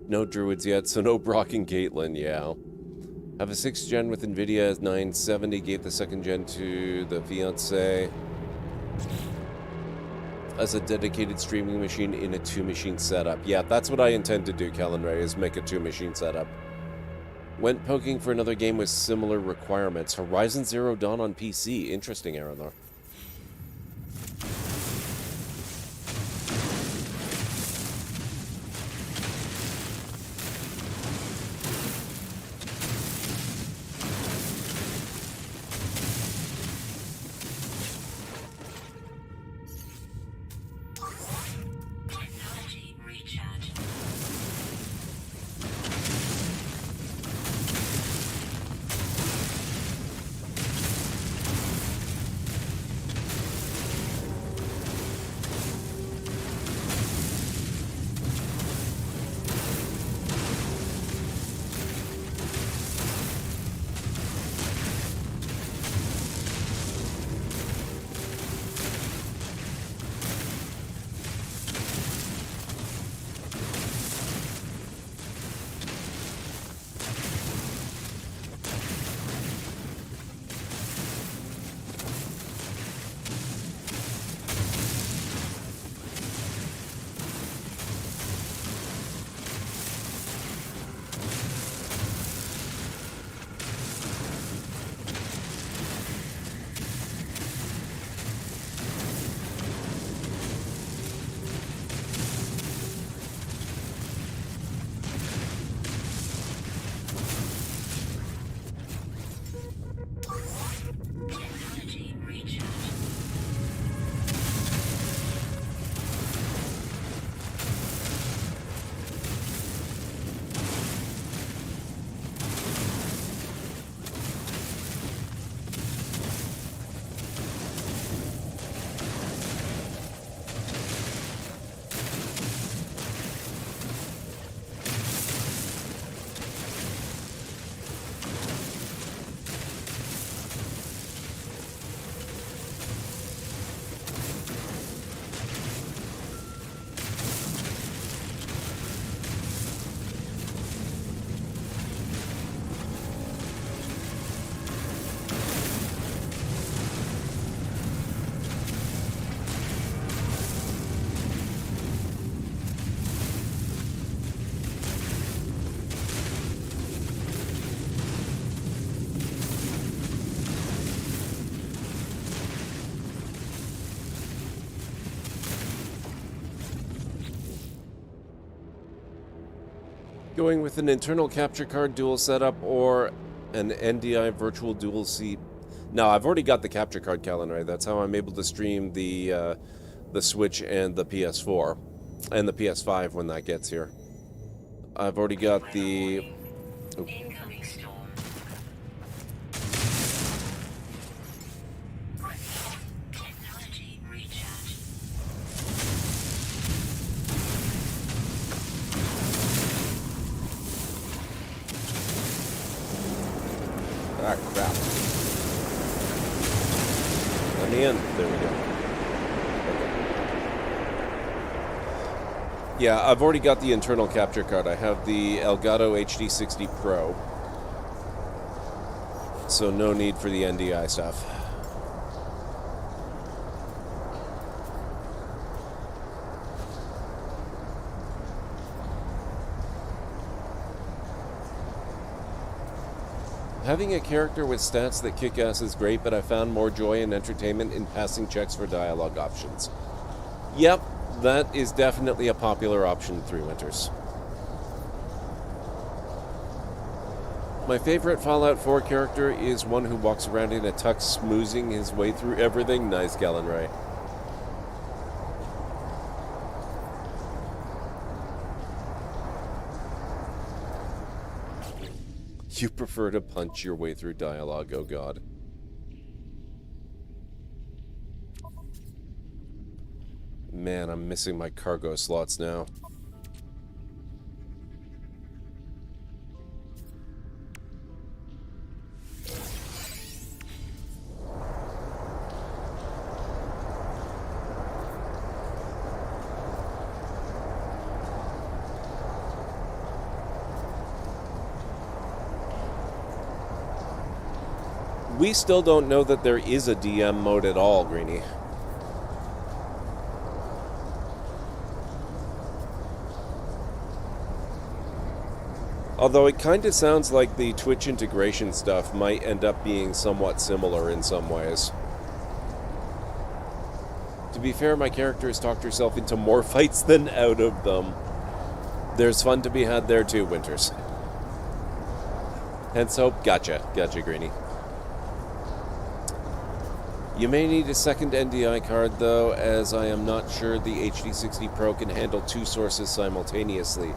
no druids yet, so no Brock and Caitlyn, yeah. Have a 6th gen with NVIDIA 970, gave the 2nd gen to the fiancé as a dedicated streaming machine in a 2-machine setup. Yeah, that's what I intend to do, Callan Ray, is make a 2-machine setup. Went poking for another game with similar requirements. Horizon Zero Dawn on PC. Interesting, Aranor. Technology recharge. Going with an internal capture card dual setup or an NDI virtual dual seat. No, I've already got the capture card, Calenray. That's how I'm able to stream the Switch and the PS4 and the PS5 when that gets here. I've already got the... Oh. Incoming storm. Technology recharge. Ah, crap. Let me in. There we go. Okay. Yeah, I've already got the internal capture card. I have the Elgato HD60 Pro. So no need for the NDI stuff. Having a character with stats that kick ass is great, but I found more joy and entertainment in passing checks for dialogue options. Yep, that is definitely a popular option, Three Winters. My favorite Fallout 4 character is one who walks around in a tux smoozing his way through everything. Nice, Galen Ray. You prefer to punch your way through dialogue, oh god. Man, I'm missing my cargo slots now. We still don't know that there is a DM mode at all, Greenie. Although it kind of sounds like the Twitch integration stuff might end up being somewhat similar in some ways. To be fair, my character has talked herself into more fights than out of them. There's fun to be had there too, Winters. Hence hope. Gotcha, Greenie. You may need a second NDI card, though, as I am not sure the HD60 Pro can handle two sources simultaneously.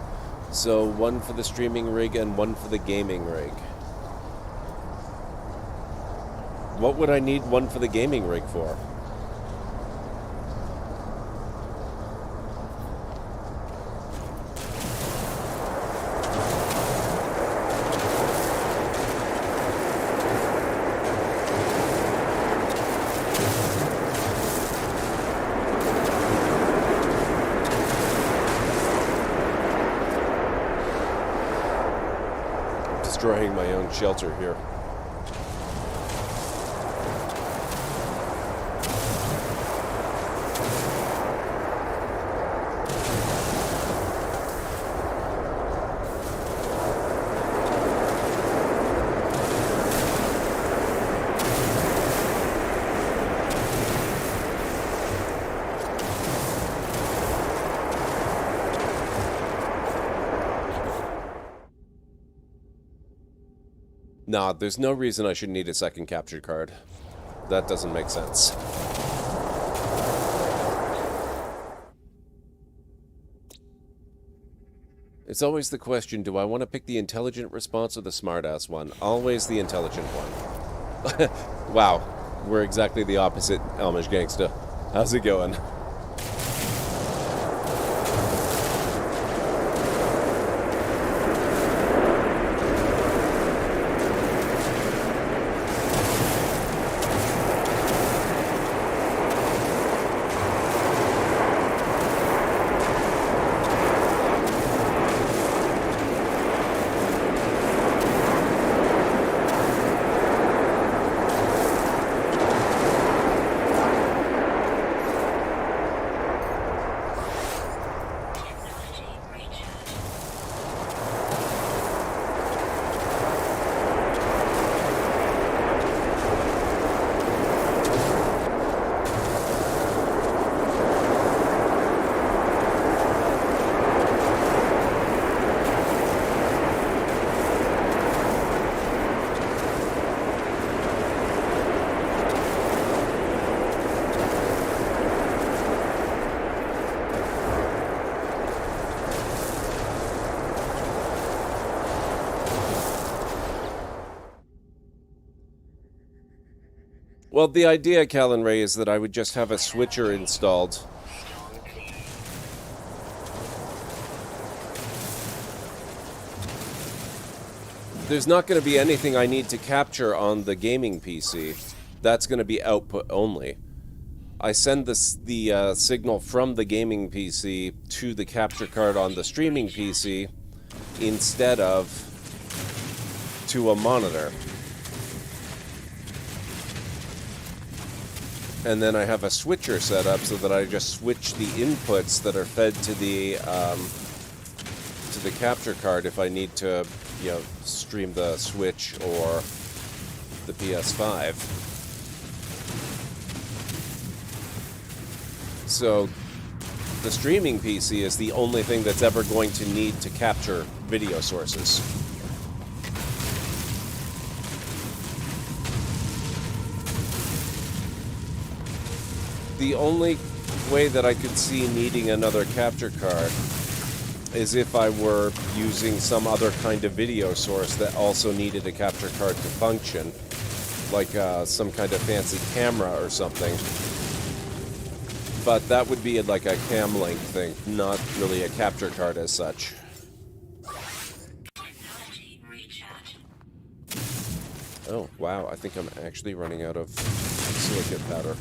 So, one for the streaming rig and one for the gaming rig. What would I need one for the gaming rig for? Destroying my own shelter here. Nah, there's no reason I should need a second capture card. That doesn't make sense. It's always the question, do I want to pick the intelligent response or the smartass one? Always the intelligent one. Wow, we're exactly the opposite, Elmish Gangsta. How's it going? Well, the idea, Callan Ray, is that I would just have a switcher installed. Storm clear. There's not going to be anything I need to capture on the gaming PC. That's going to be output only. I send the signal from the gaming PC to the capture card on the streaming PC instead of to a monitor. And then I have a switcher set up so that I just switch the inputs that are fed to the capture card if I need to, you know, stream the Switch or the PS5. So the streaming PC is the only thing that's ever going to need to capture video sources. The only way that I could see needing another capture card is if I were using some other kind of video source that also needed a capture card to function, like some kind of fancy camera or something. But that would be like a cam link thing, not really a capture card as such. Technology recharge. Oh, wow, I think I'm actually running out of silicate powder.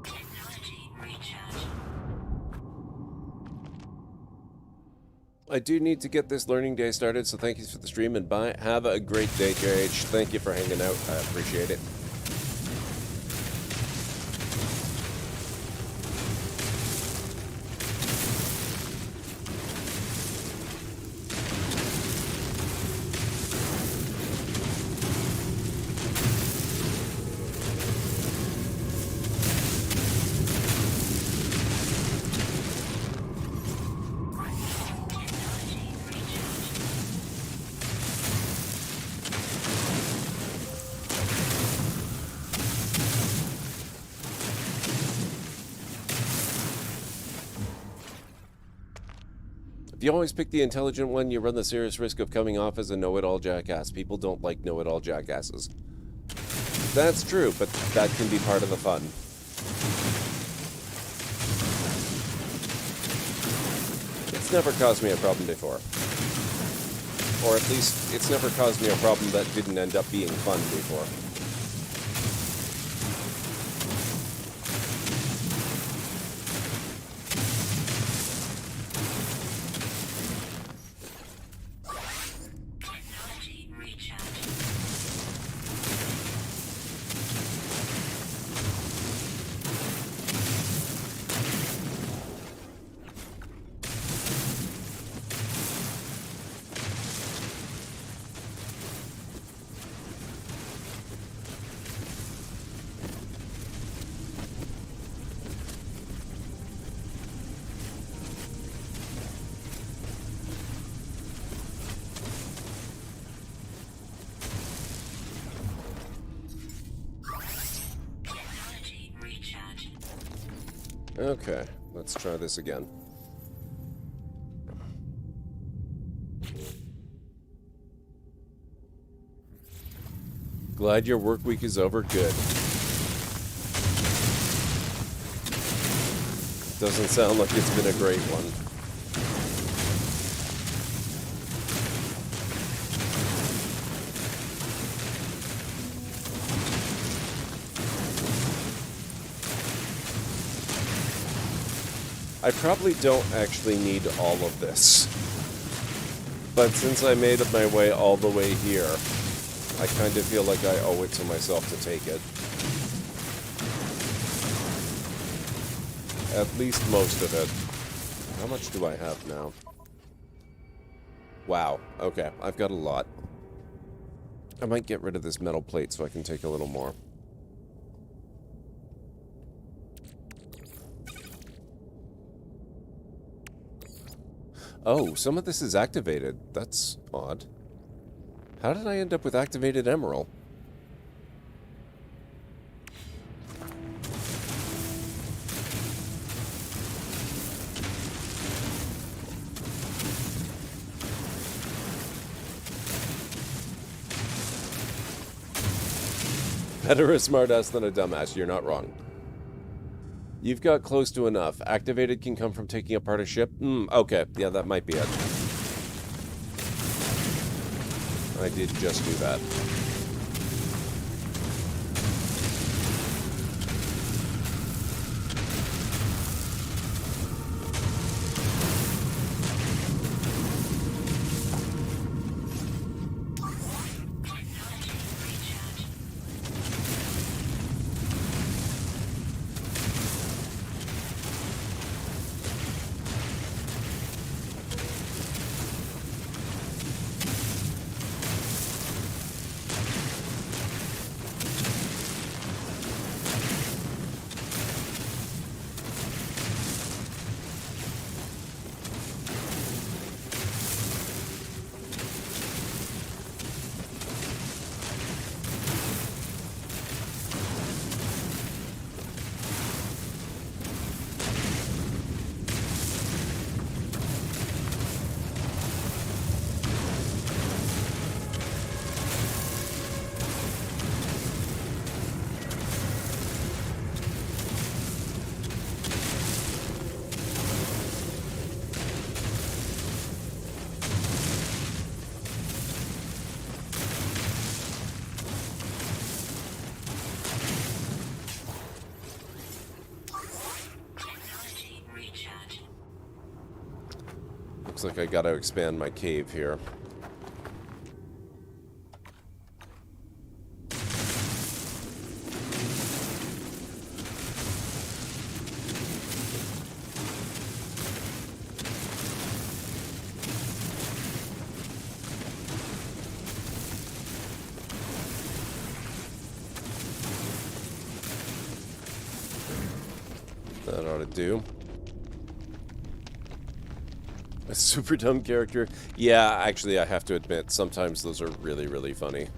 Technology recharge. Technology recharge. Technology recharge. I do need to get this learning day started, so thank you for the stream and bye. Have a great day, JH. Thank you for hanging out. I appreciate it. Technology recharge. If you always pick the intelligent one, you run the serious risk of coming off as a know-it-all jackass. People don't like know-it-all jackasses. That's true, but that can be part of the fun. It's never caused me a problem before. Or at least, it's never caused me a problem that didn't end up being fun before. Technology recharge. Technology recharge. Okay, let's try this again. Glad your work week is over. Good. Doesn't sound like it's been a great one. I probably don't actually need all of this. But since I made my way all the way here, I kind of feel like I owe it to myself to take it. At least most of it. How much do I have now? Wow. Okay, I've got a lot. I might get rid of this metal plate so I can take a little more. Oh, some of this is activated. That's odd. How did I end up with activated emerald? Better a smartass than a dumbass. You're not wrong. You've got close to enough. Activated can come from taking apart a ship? Okay. Yeah, that might be it. I did just do that. Looks like I gotta expand my cave here. That ought to do. A super dumb character. Yeah, actually, I have to admit, sometimes those are really, really funny.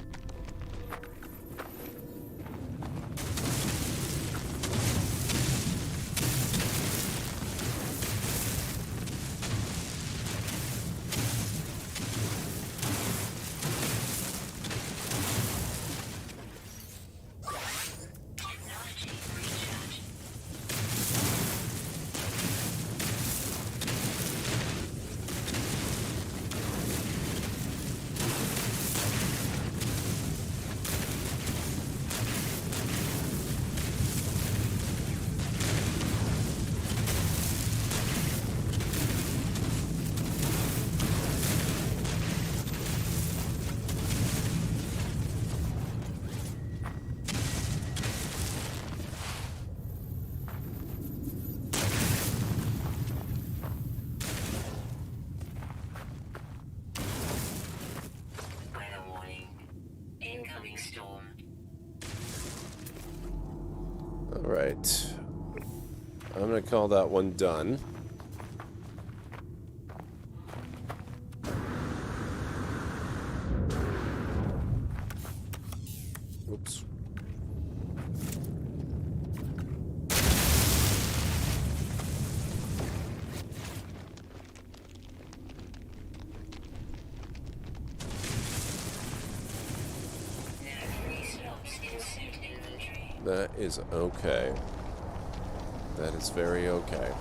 Alright. I'm gonna call that one done. Oops. That is okay. That is very okay.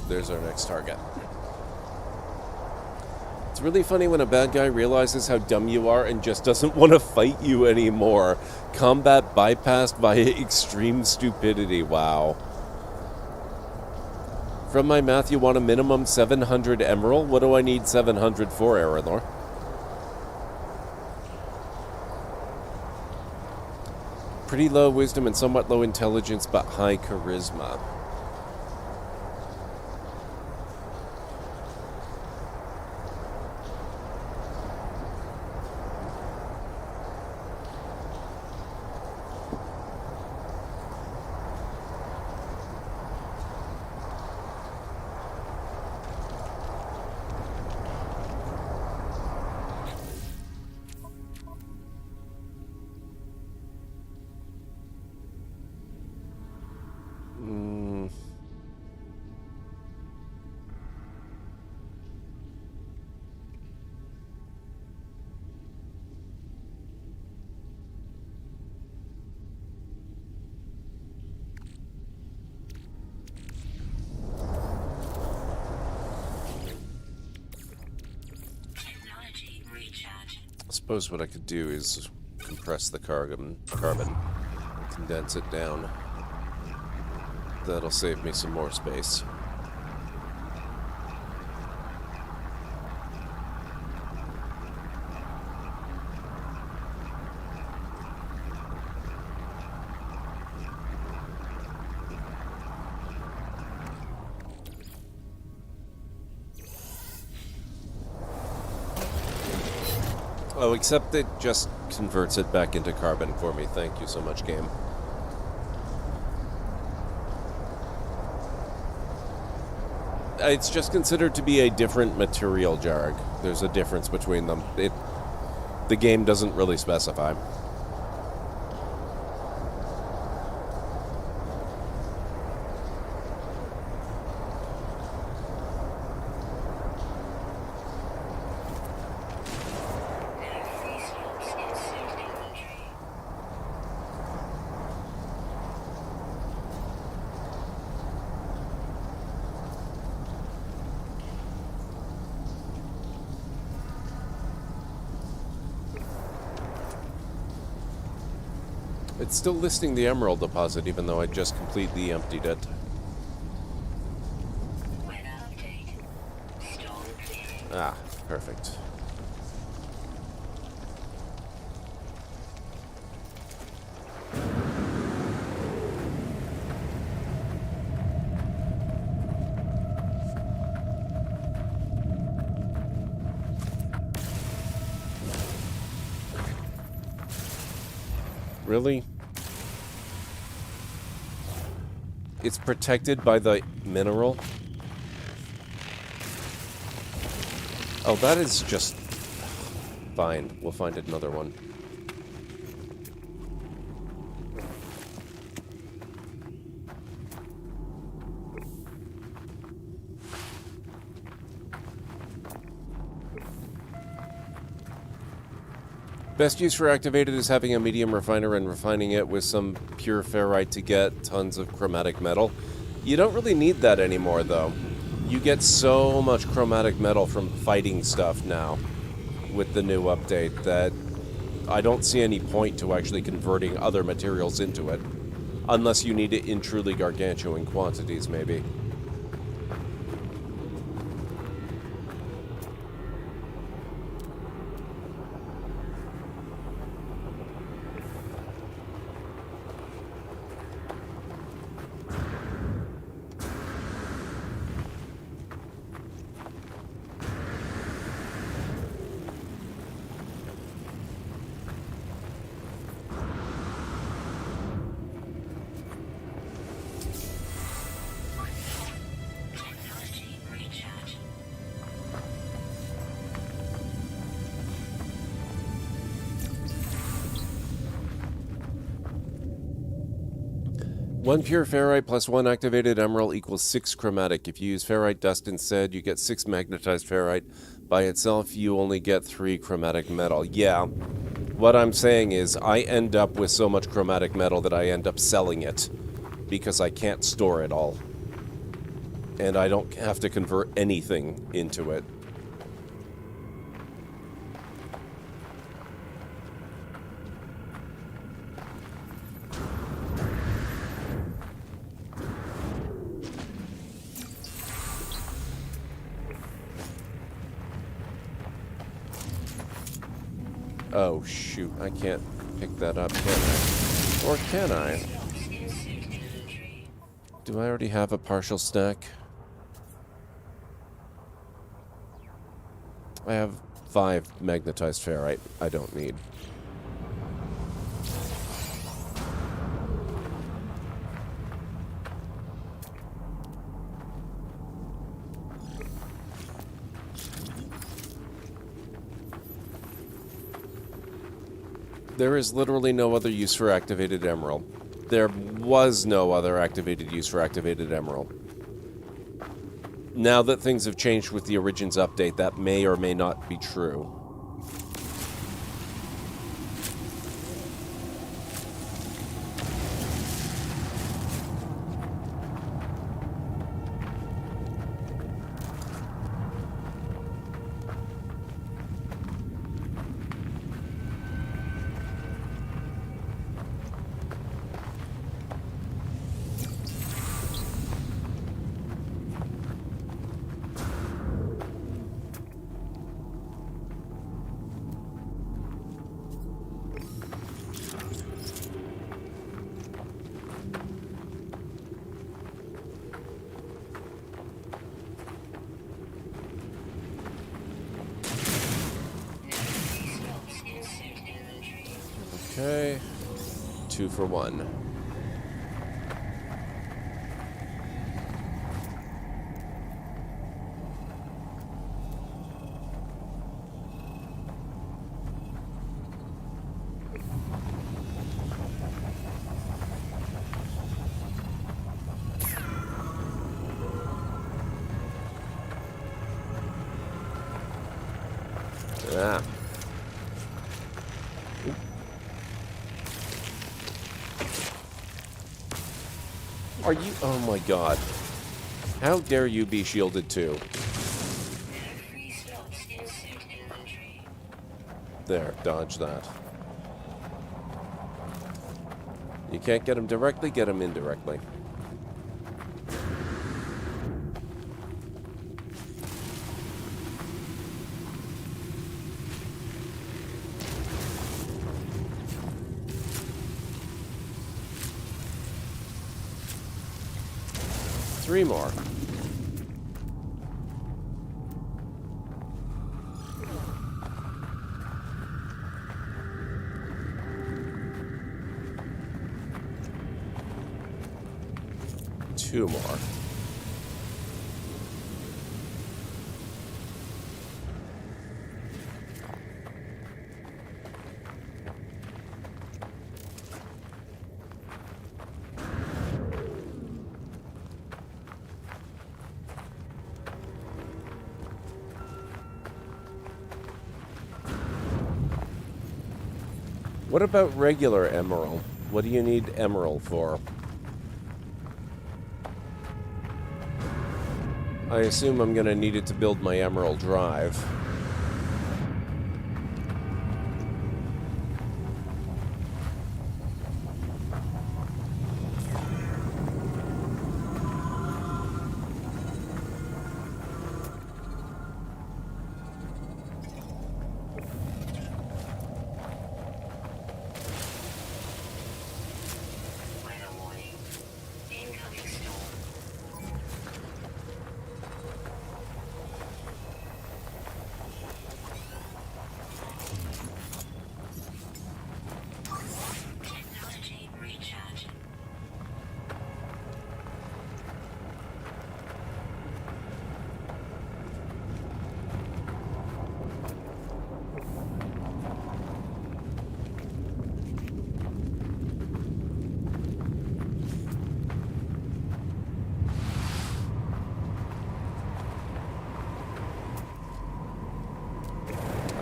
There's our next target. It's really funny when a bad guy realizes how dumb you are and just doesn't want to fight you anymore. Combat bypassed by extreme stupidity. Wow. From my math, you want a minimum 700 emerald? What do I need 700 for, Aranor? Pretty low wisdom and somewhat low intelligence, but high charisma. Technology recharge. I suppose what I could do is compress the carbon, condense it down. That'll save me some more space. Oh, except it just converts it back into carbon for me. Thank you so much, game. It's just considered to be a different material, Jarg. There's a difference between them. The game doesn't really specify. It's still listing the emerald deposit, even though I just completely emptied it. Weather update. Storm clearing. Ah, perfect. Really? It's protected by the mineral? Oh, that is just... Fine, we'll find another one. Best use for activated is having a medium refiner and refining it with some pure ferrite to get tons of chromatic metal. You don't really need that anymore, though. You get so much chromatic metal from fighting stuff now with the new update that I don't see any point to actually converting other materials into it. Unless you need it in truly gargantuan quantities, maybe. Technology recharge. One pure ferrite plus one activated emerald equals 6 chromatic. If you use ferrite dust instead, you get 6 magnetized ferrite. By itself, you only get 3 chromatic metal. Yeah, what I'm saying is I end up with so much chromatic metal that I end up selling it because I can't store it all. And I don't have to convert anything into it. Oh, shoot. I can't pick that up, can I? Or can I? Do I already have a partial stack? I have 5 magnetized ferrite I don't need. There is literally no other use for activated emerald. There was no other activated use for activated emerald. Now that things have changed with the Origins update, that may or may not be true. Okay. 2 for 1. Ah. Are you... Oh my god. How dare you be shielded too? There, dodge that. You can't get him directly, get him indirectly. Three more. Two more. What about regular emerald? What do you need emerald for? I assume I'm going to need it to build my emerald drive.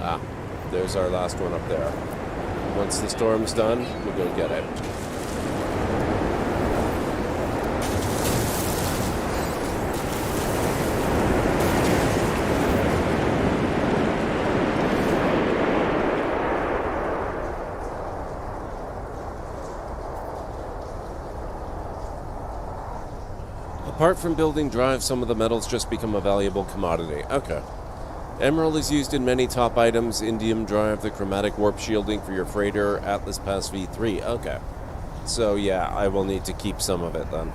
Ah, there's our last one up there. Once the storm's done, we'll go get it. Apart from building drives, some of the metals just become a valuable commodity. Okay. Emerald is used in many top items. Indium drive, the chromatic warp shielding for your freighter, Atlas Pass V3. Okay. So yeah, I will need to keep some of it then.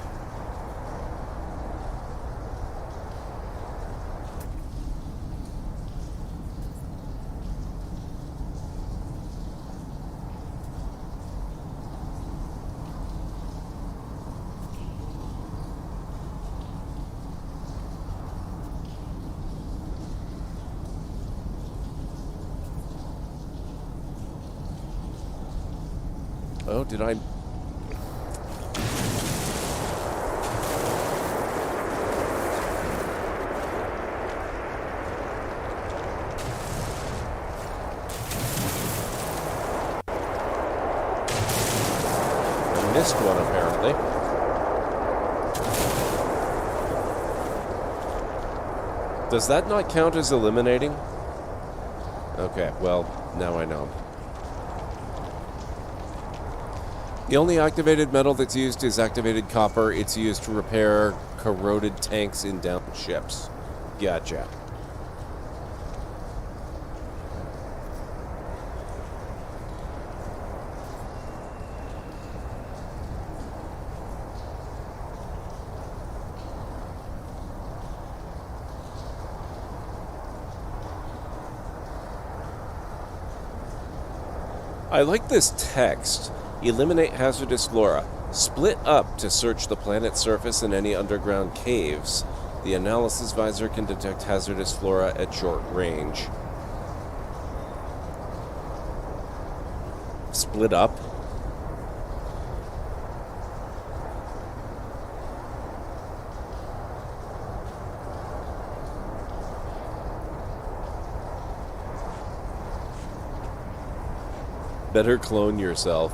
Oh, did I... I missed one, apparently. Does that not count as eliminating? Okay, well, now I know. The only activated metal that's used is activated copper. It's used to repair corroded tanks in downed ships. Gotcha. I like this text. Eliminate hazardous flora. Split up to search the planet's surface and any underground caves. The analysis visor can detect hazardous flora at short range. Split up? Better clone yourself.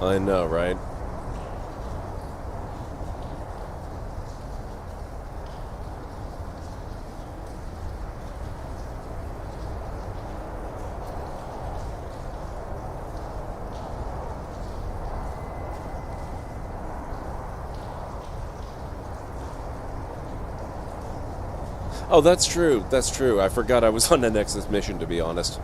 I know, right? Oh, that's true. That's true. I forgot I was on a Nexus mission, to be honest.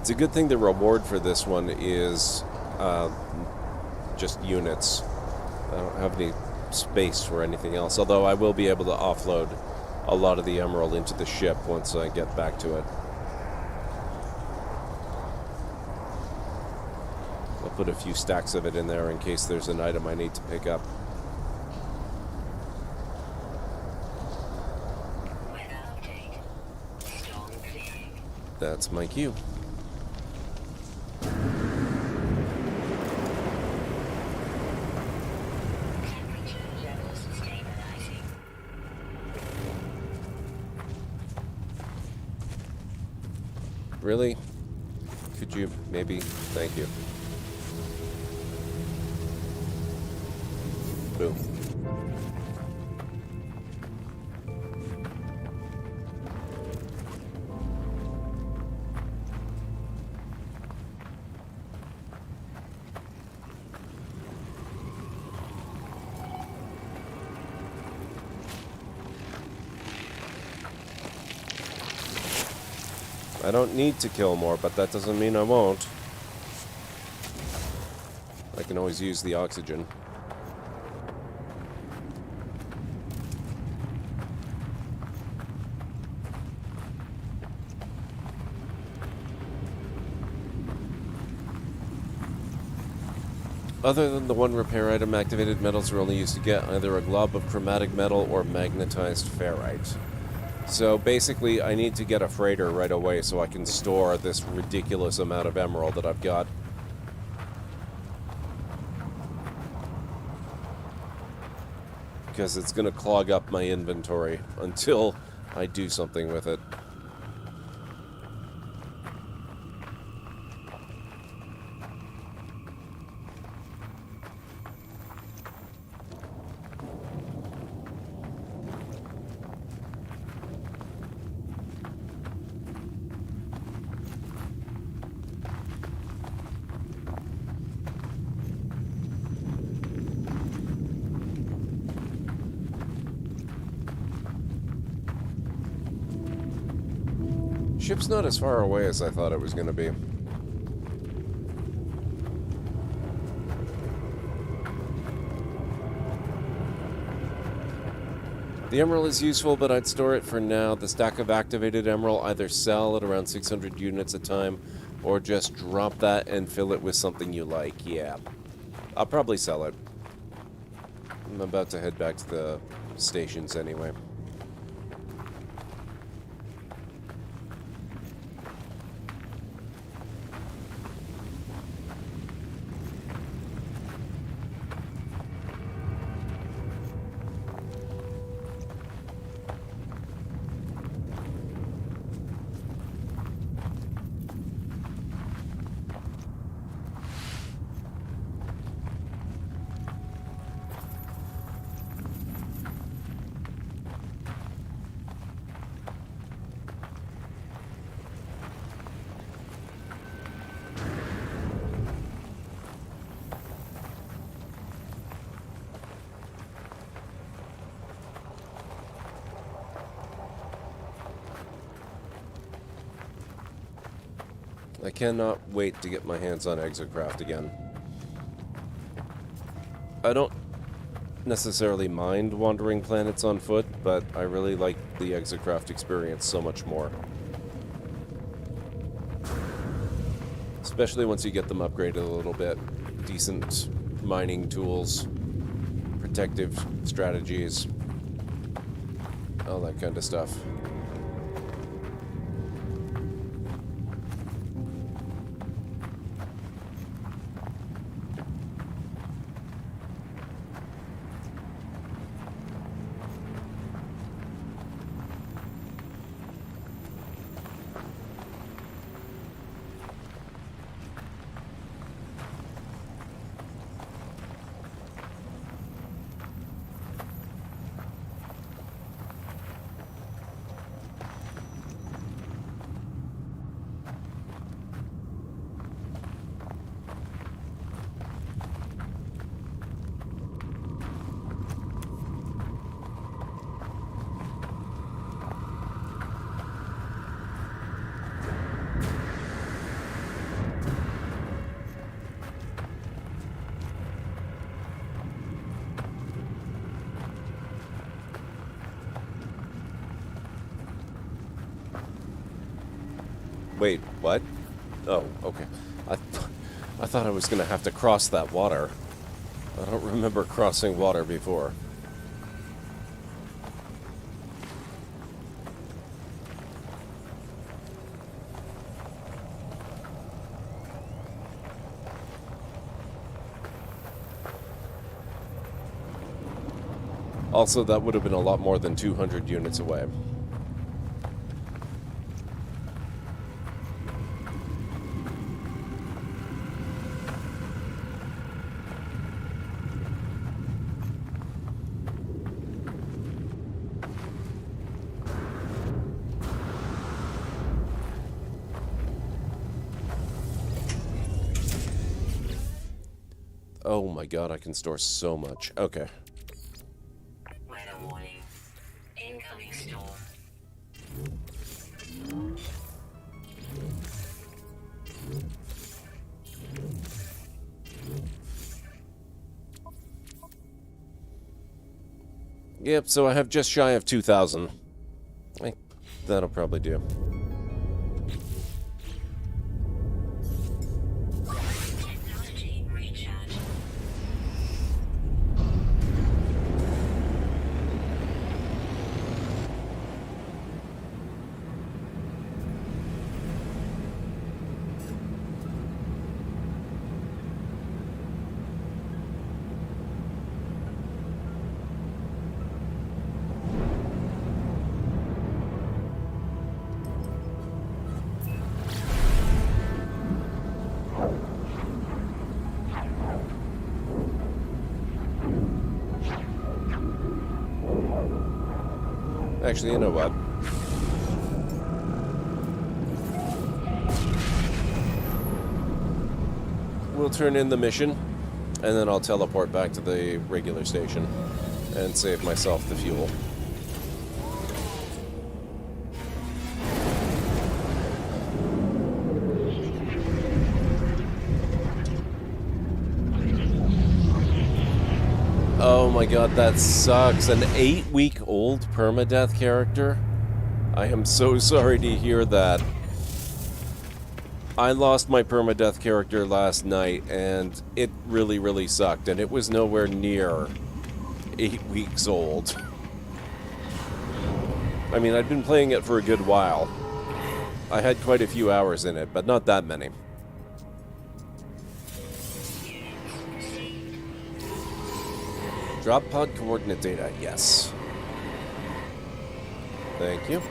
It's a good thing the reward for this one is just units. I don't have any space for anything else, although I will be able to offload a lot of the emerald into the ship once I get back to it. I'll put a few stacks of it in there in case there's an item I need to pick up. That's my cue. Really? Could you maybe? Thank you. Boom. I don't need to kill more, but that doesn't mean I won't. I can always use the oxygen. Other than the one repair item, activated metals are only used to get either a glob of chromatic metal or magnetized ferrite. So basically, I need to get a freighter right away so I can store this ridiculous amount of emerald that I've got. Because it's going to clog up my inventory until I do something with it. ship's not as far away as I thought it was going to be. The emerald is useful, but I'd store it for now. The stack of activated emerald either sell at around 600 units a time, or just drop that and fill it with something you like. Yeah. I'll probably sell it. I'm about to head back to the stations anyway. I cannot wait to get my hands on Exocraft again. I don't necessarily mind wandering planets on foot, but I really like the Exocraft experience so much more. Especially once you get them upgraded a little bit. Decent mining tools, protective strategies, all that kind of stuff. Wait, what? Oh, okay. I thought I was going to have to cross that water. I don't remember crossing water before. Also, that would have been a lot more than 200 units away. Oh my god, I can store so much. Okay. Weather warning. Incoming storm. Yep, so I have just shy of 2,000. That'll probably do. Technology recharge. Actually, you know what? We'll turn in the mission, and then I'll teleport back to the regular station and save myself the fuel. Oh my god, that sucks. An 8-week-old permadeath character? I am so sorry to hear that. I lost my permadeath character last night, and it really, really sucked, and it was nowhere near 8 weeks old. I mean, I'd been playing it for a good while. I had quite a few hours in it, but not that many. Drop pod coordinate data, yes. Thank you.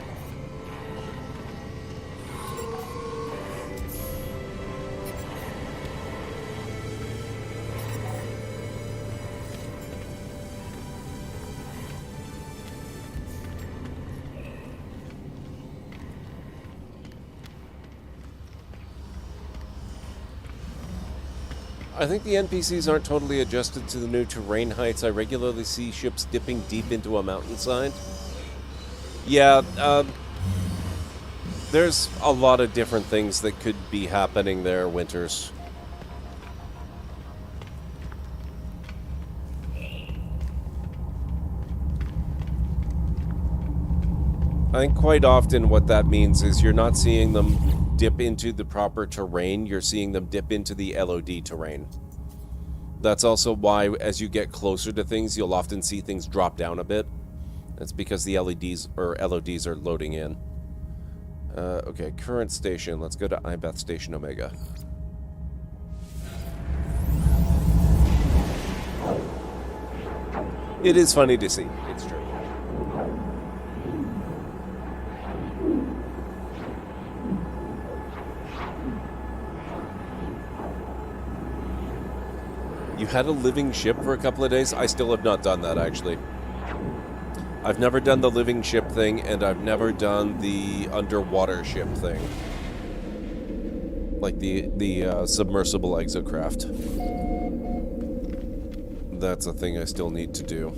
I think the NPCs aren't totally adjusted to the new terrain heights. I regularly see ships dipping deep into a mountainside. Yeah, there's a lot of different things that could be happening there, Winters. I think quite often what that means is you're not seeing them dip into the proper terrain, you're seeing them dip into the LOD terrain. That's also why, as you get closer to things, you'll often see things drop down a bit. That's because the LEDs or LODs are loading in. Okay, current station. Let's go to Ibeth Station Omega. It is funny to see. It's true. You had a living ship for a couple of days? I still have not done that, actually. I've never done the living ship thing, and I've never done the underwater ship thing. Like the submersible exocraft. That's a thing I still need to do.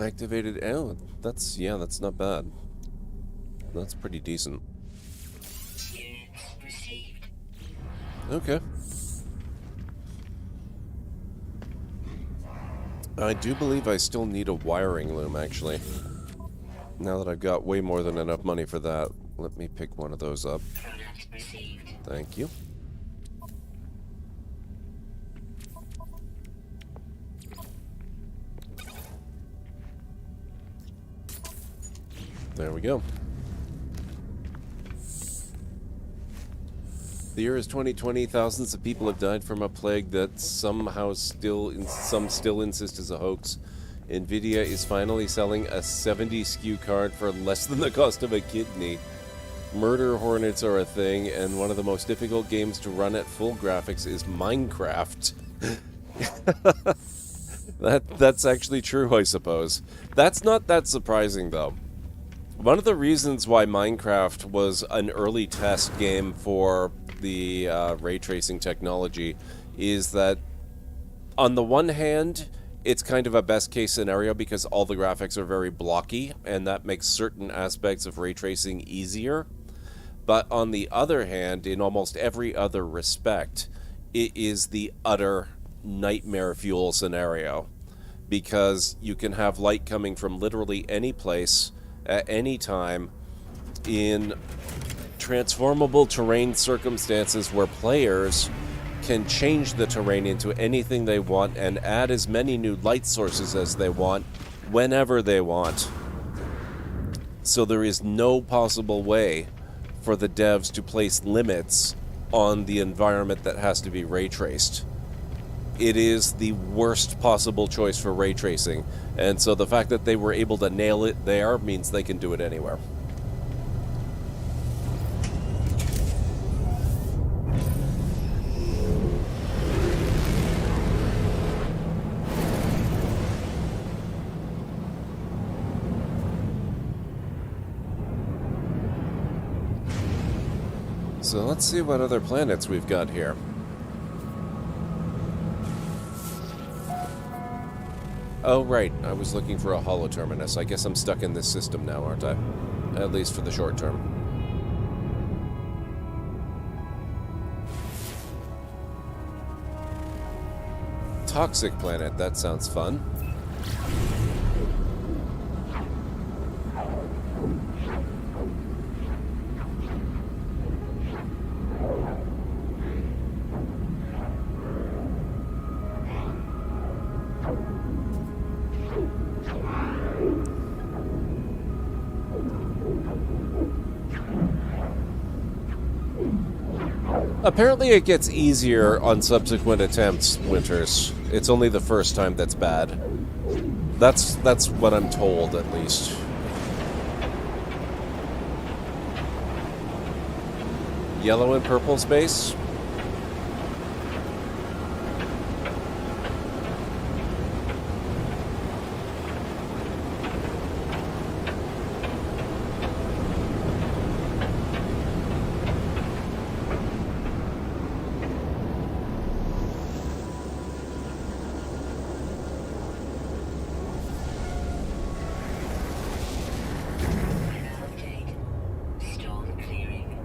Activated. Oh, that's not bad. That's pretty decent. Okay. I do believe I still need a wiring loom, actually. Now that I've got way more than enough money for that, let me pick one of those up. Thank you. There we go. The year is 2020. Thousands of people have died from a plague that some still insist is a hoax. Nvidia is finally selling a 70 SKU card for less than the cost of a kidney. Murder hornets are a thing, and one of the most difficult games to run at full graphics is Minecraft. That's actually true, I suppose. That's not that surprising, though. One of the reasons why Minecraft was an early test game for the ray tracing technology is that, on the one hand, it's kind of a best case scenario because all the graphics are very blocky, and that makes certain aspects of ray tracing easier. But on the other hand, in almost every other respect, it is the utter nightmare fuel scenario, because you can have light coming from literally any place at any time in transformable terrain circumstances where players can change the terrain into anything they want and add as many new light sources as they want whenever they want. So there is no possible way for the devs to place limits on the environment that has to be ray traced. It is the worst possible choice for ray tracing, and so the fact that they were able to nail it there means they can do it anywhere. So let's see what other planets we've got here. Oh, right. I was looking for a holo terminus. I guess I'm stuck in this system now, aren't I? At least for the short term. Toxic planet. That sounds fun. Apparently it gets easier on subsequent attempts, Winters. It's only the first time that's bad. That's what I'm told, at least. Yellow and purple space?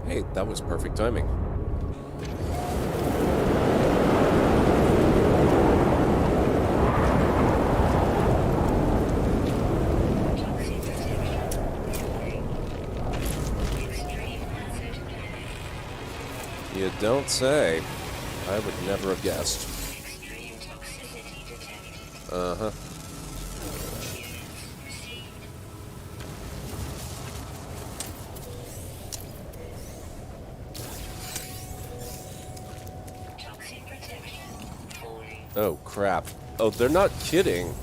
Hey, that was perfect timing. You don't say. I would never have guessed. Extreme toxicity detected. Uh-huh. Toxic protection falling. Oh, crap. Oh, they're not kidding.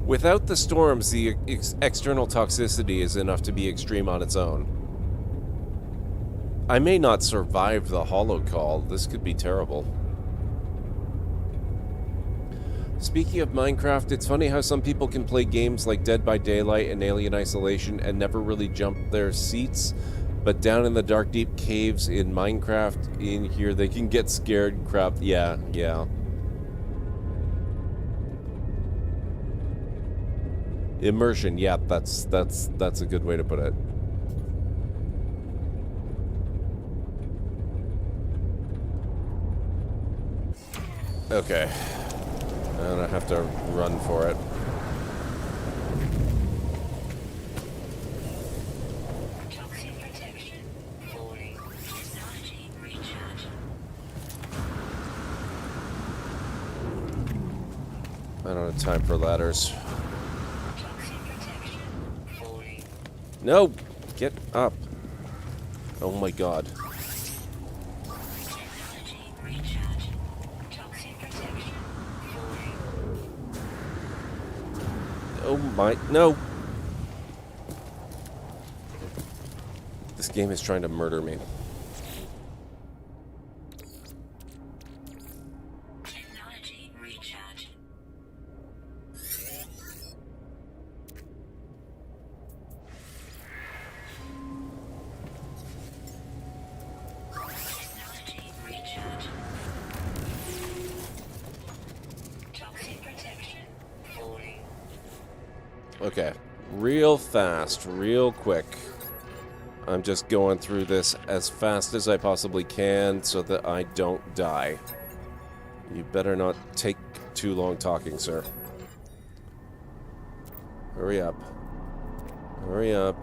Without the storms, the external toxicity is enough to be extreme on its own. I may not survive the holo call. This could be terrible. Speaking of Minecraft, it's funny how some people can play games like Dead by Daylight and Alien Isolation and never really jump their seats, but down in the dark, deep caves in Minecraft, in here, they can get scared and crap. Yeah. Immersion, yeah, that's a good way to put it. Okay. And I have to run for it. Toxic protection falling. Technology recharge. I don't have time for ladders. Toxic protection falling. No! Get up. Oh my god. Technology recharge. Toxic protection falling. Oh my... No! This game is trying to murder me. Technology recharge. Technology recharge. Toxic protection falling. Okay. Real fast, real quick. I'm just going through this as fast as I possibly can so that I don't die. You better not take too long talking, sir. Hurry up. Hurry up.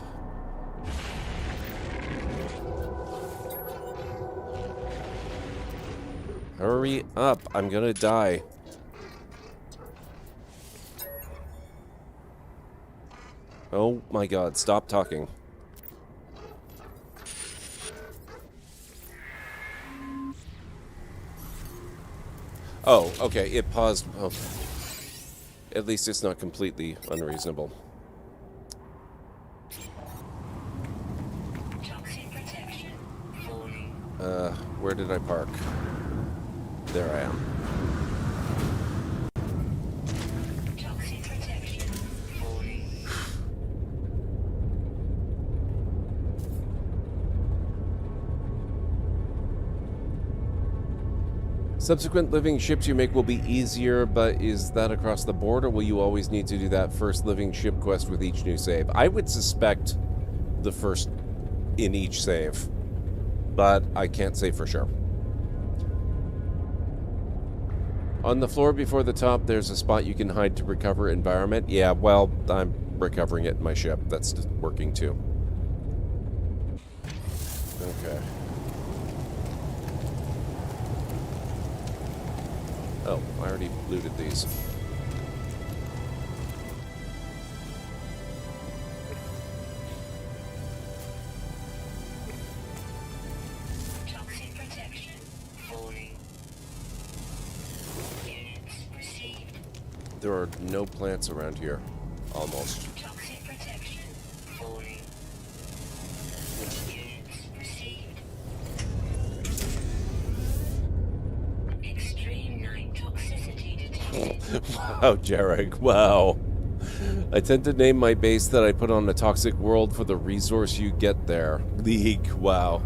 Hurry up. I'm gonna die. Oh my god, stop talking. Oh, okay, it paused. Oh. At least it's not completely unreasonable. Toxic protection falling. Where did I park? There I am. Toxic protection falling. Subsequent living ships you make will be easier, but is that across the board, or will you always need to do that first living ship quest with each new save? I would suspect the first in each save, but I can't say for sure. On the floor before the top, there's a spot you can hide to recover environment. Yeah, well, I'm recovering it in my ship. That's working too. Okay. Oh, I already looted these. Toxic protection. Falling. Units received. There are no plants around here. Almost. Toxic protection. Falling. Units received. Extreme night toxicity detected. Wow, Jarek, wow. I tend to name my base that I put on a toxic world for the resource you get there. League, wow.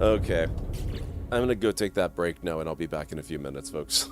Okay. I'm gonna go take that break now, and I'll be back in a few minutes, folks.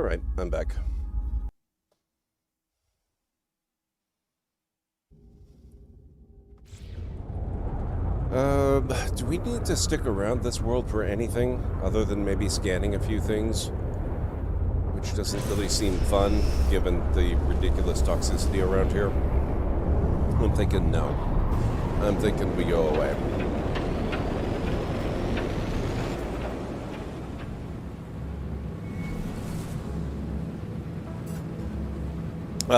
Alright, I'm back. Do we need to stick around this world for anything other than maybe scanning a few things? Which doesn't really seem fun, given the ridiculous toxicity around here. I'm thinking no. I'm thinking we go away.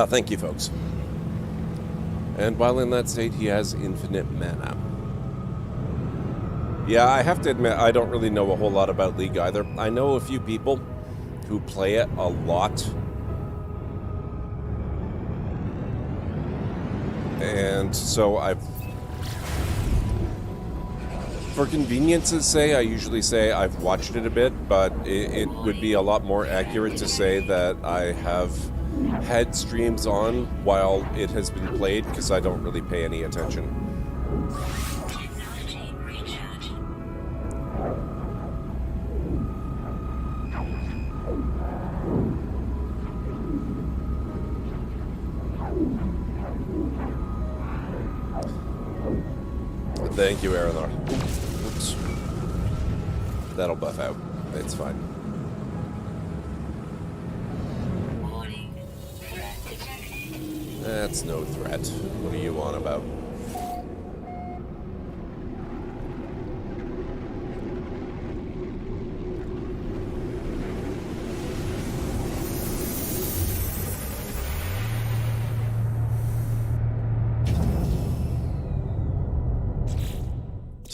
Thank you, folks. And while in that state, he has infinite mana. Yeah, I have to admit, I don't really know a whole lot about League either. I know a few people who play it a lot. And so for convenience's sake, I usually say I've watched it a bit, but it would be a lot more accurate to say that I have had streams on while it has been played, because I don't really pay any attention. Technology recharge. Thank you, Aranor. Oops. That'll buff out. It's fine. Warning. Threat detected. That's no threat. What are you on about?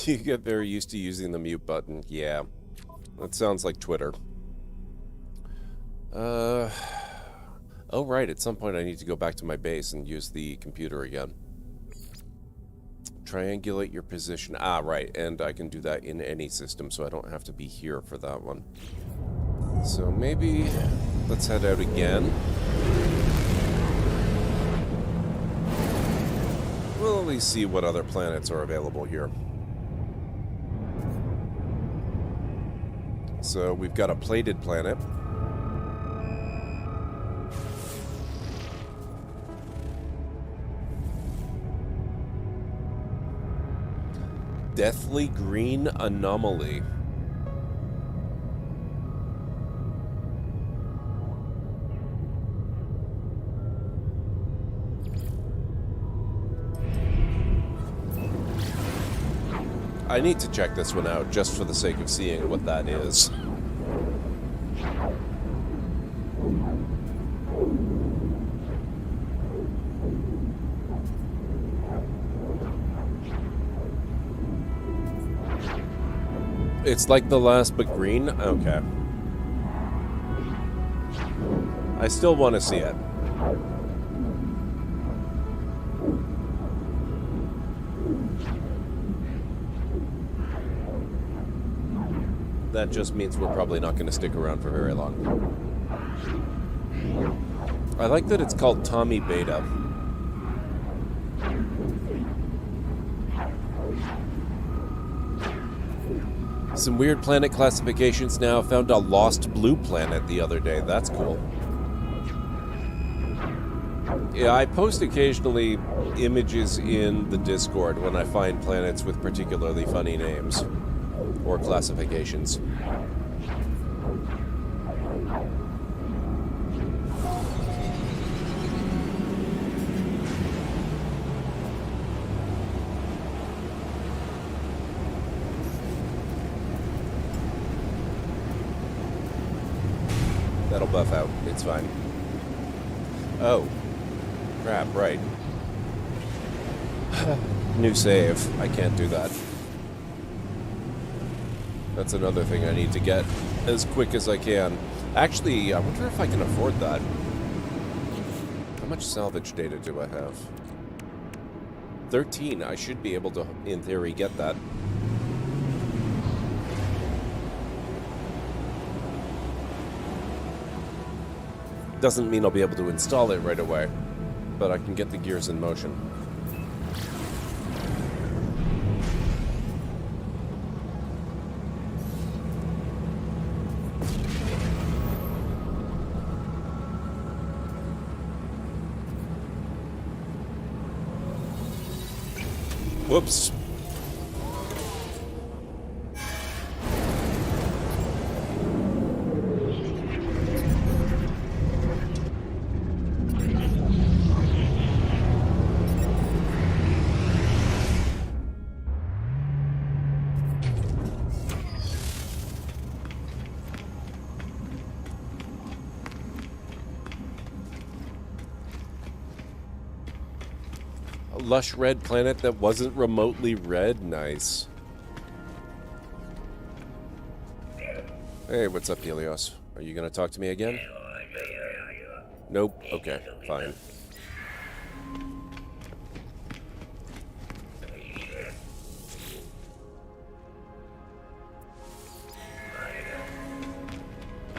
You get very used to using the mute button. Yeah. That sounds like Twitter. Oh, right. At some point I need to go back to my base and use the computer again. Triangulate your position. Ah, right. And I can do that in any system, so I don't have to be here for that one. So maybe let's head out again. We'll at least see what other planets are available here. So we've got a plated planet. Deathly green anomaly. I need to check this one out just for the sake of seeing what that is. It's like the last but green? Okay. I still want to see it. That just means we're probably not going to stick around for very long. I like that it's called Tommy Beta. Some weird planet classifications now. Found a lost blue planet the other day. That's cool. Yeah, I post occasionally images in the Discord when I find planets with particularly funny names or classifications. That'll buff out. It's fine. Oh. Crap, right. New save. I can't do that. That's another thing I need to get as quick as I can. Actually, I wonder if I can afford that. How much salvage data do I have? 13. I should be able to, in theory, get that. Doesn't mean I'll be able to install it right away, but I can get the gears in motion. Whoops. A lush red planet that wasn't remotely red? Nice. Hey, what's up, Helios? Are you gonna talk to me again? Nope. Okay, fine.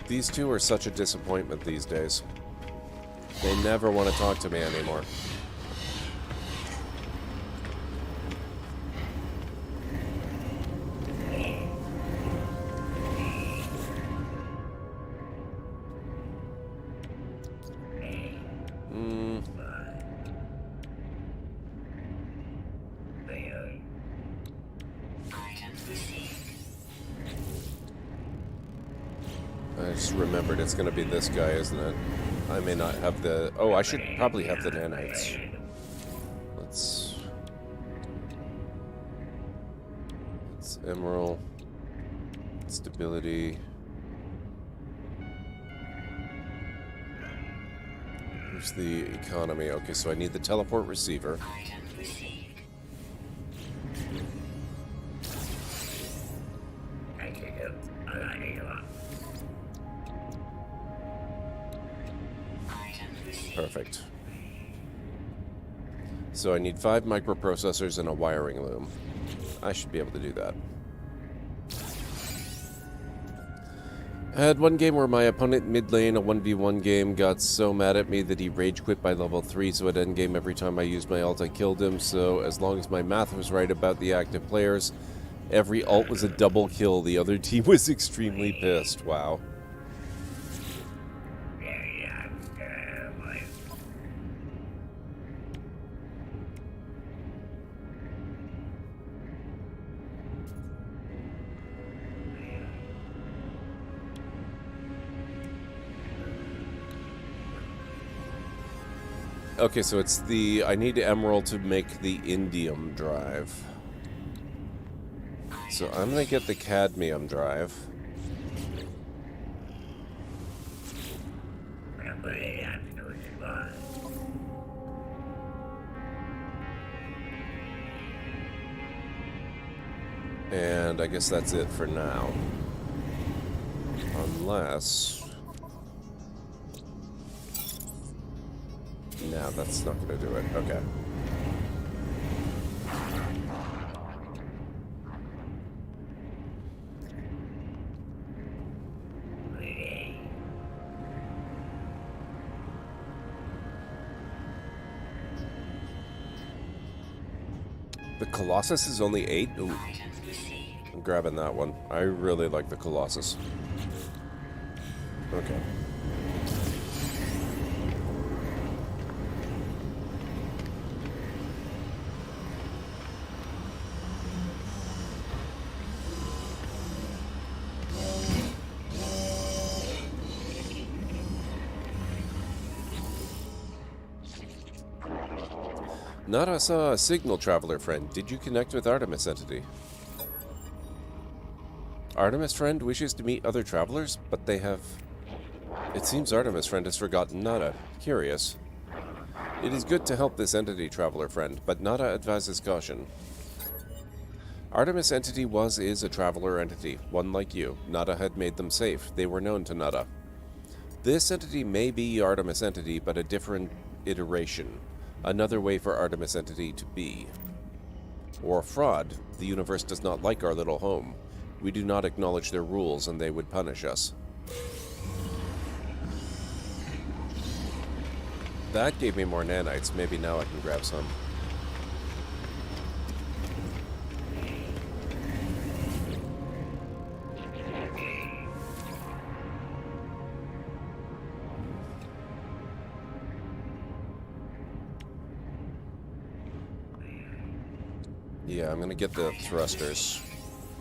These two are such a disappointment these days. They never want to talk to me anymore. I just remembered it's going to be this guy, isn't it? I may not have the... Oh, I should probably have the nanites. Let's emerald. Stability. Here's the economy. Okay, so I need the teleport receiver. Perfect. So I need 5 microprocessors and a wiring loom. I should be able to do that. I had one game where my opponent mid lane, a 1v1 game, got so mad at me that he rage quit by level 3, so at endgame every time I used my ult I killed him, so as long as my math was right about the active players, every ult was a double kill. The other team was extremely pissed. Wow. Okay, so it's the... I need emerald to make the indium drive. So I'm gonna get the cadmium drive. And I guess that's it for now. Unless... No, that's not going to do it. Okay. The Colossus is only 8? Ooh. I'm grabbing that one. I really like the Colossus. Okay. Nara saw a signal traveler friend. Did you connect with Artemis entity? Artemis friend wishes to meet other travelers, but they have... It seems Artemis friend has forgotten Nara. Curious. It is good to help this entity traveler friend, but Nara advises caution. Artemis entity is a traveler entity, one like you. Nara had made them safe. They were known to Nara. This entity may be Artemis entity, but a different iteration. Another way for Artemis entity to be. Or fraud. The universe does not like our little home. We do not acknowledge their rules and they would punish us. That gave me more nanites. Maybe now I can grab some. Yeah, I'm gonna get the thrusters.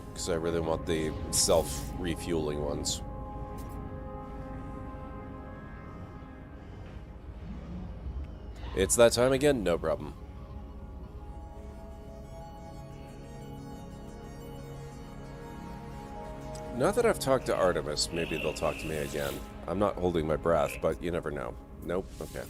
Because I really want the self-refueling ones. It's that time again? No problem. Now that I've talked to Artemis, maybe they'll talk to me again. I'm not holding my breath, but you never know. Nope? Okay.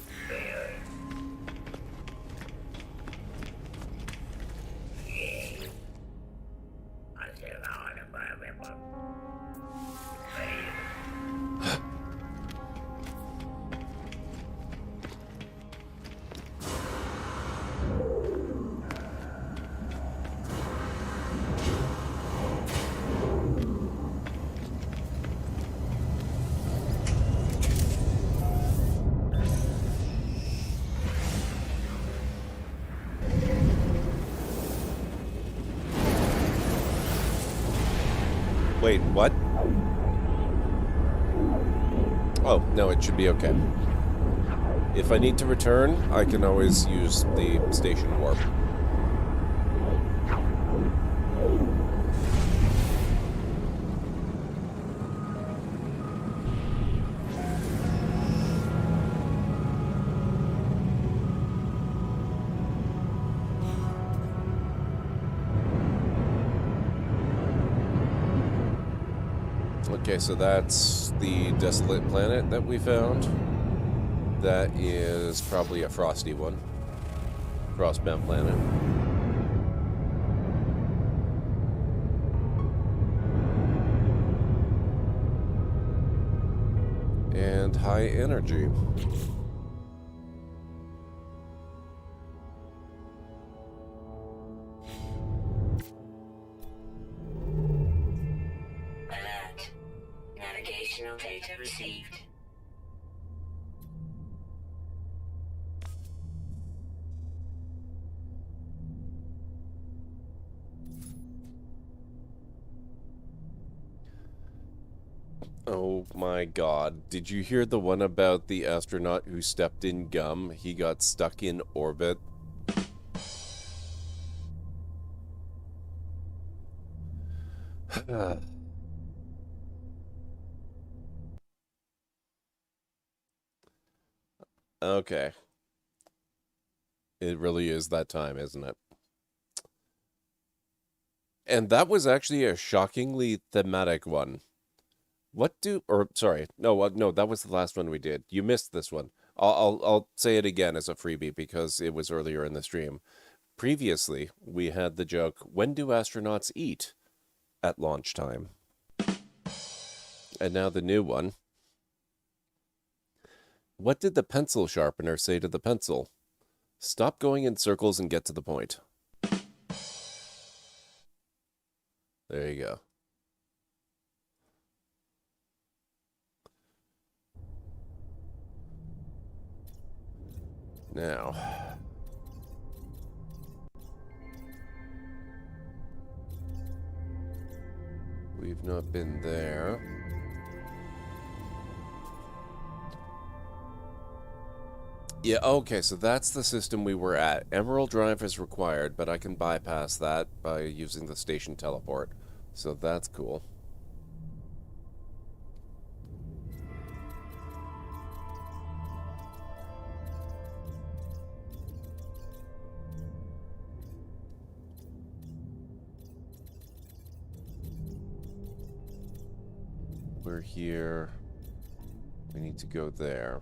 Wait, what? Oh, no, it should be okay. If I need to return, I can always use the station warp. Okay, so that's the desolate planet that we found. That is probably a frosty one. Frostbound planet. And high energy. Alert. Navigational data received. Oh my god. Did you hear the one about the astronaut who stepped in gum? He got stuck in orbit. Okay. It really is that time, isn't it? And that was actually a shockingly thematic one. Sorry, no, that was the last one we did. You missed this one. I'll say it again as a freebie because it was earlier in the stream. Previously, we had the joke, when do astronauts eat? At launch time. And now the new one. What did the pencil sharpener say to the pencil? Stop going in circles and get to the point. There you go. Now, we've not been there. Yeah, okay, so that's the system we were at. Emerald Drive is required, but I can bypass that by using the station teleport. So that's cool. We're here. We need to go there.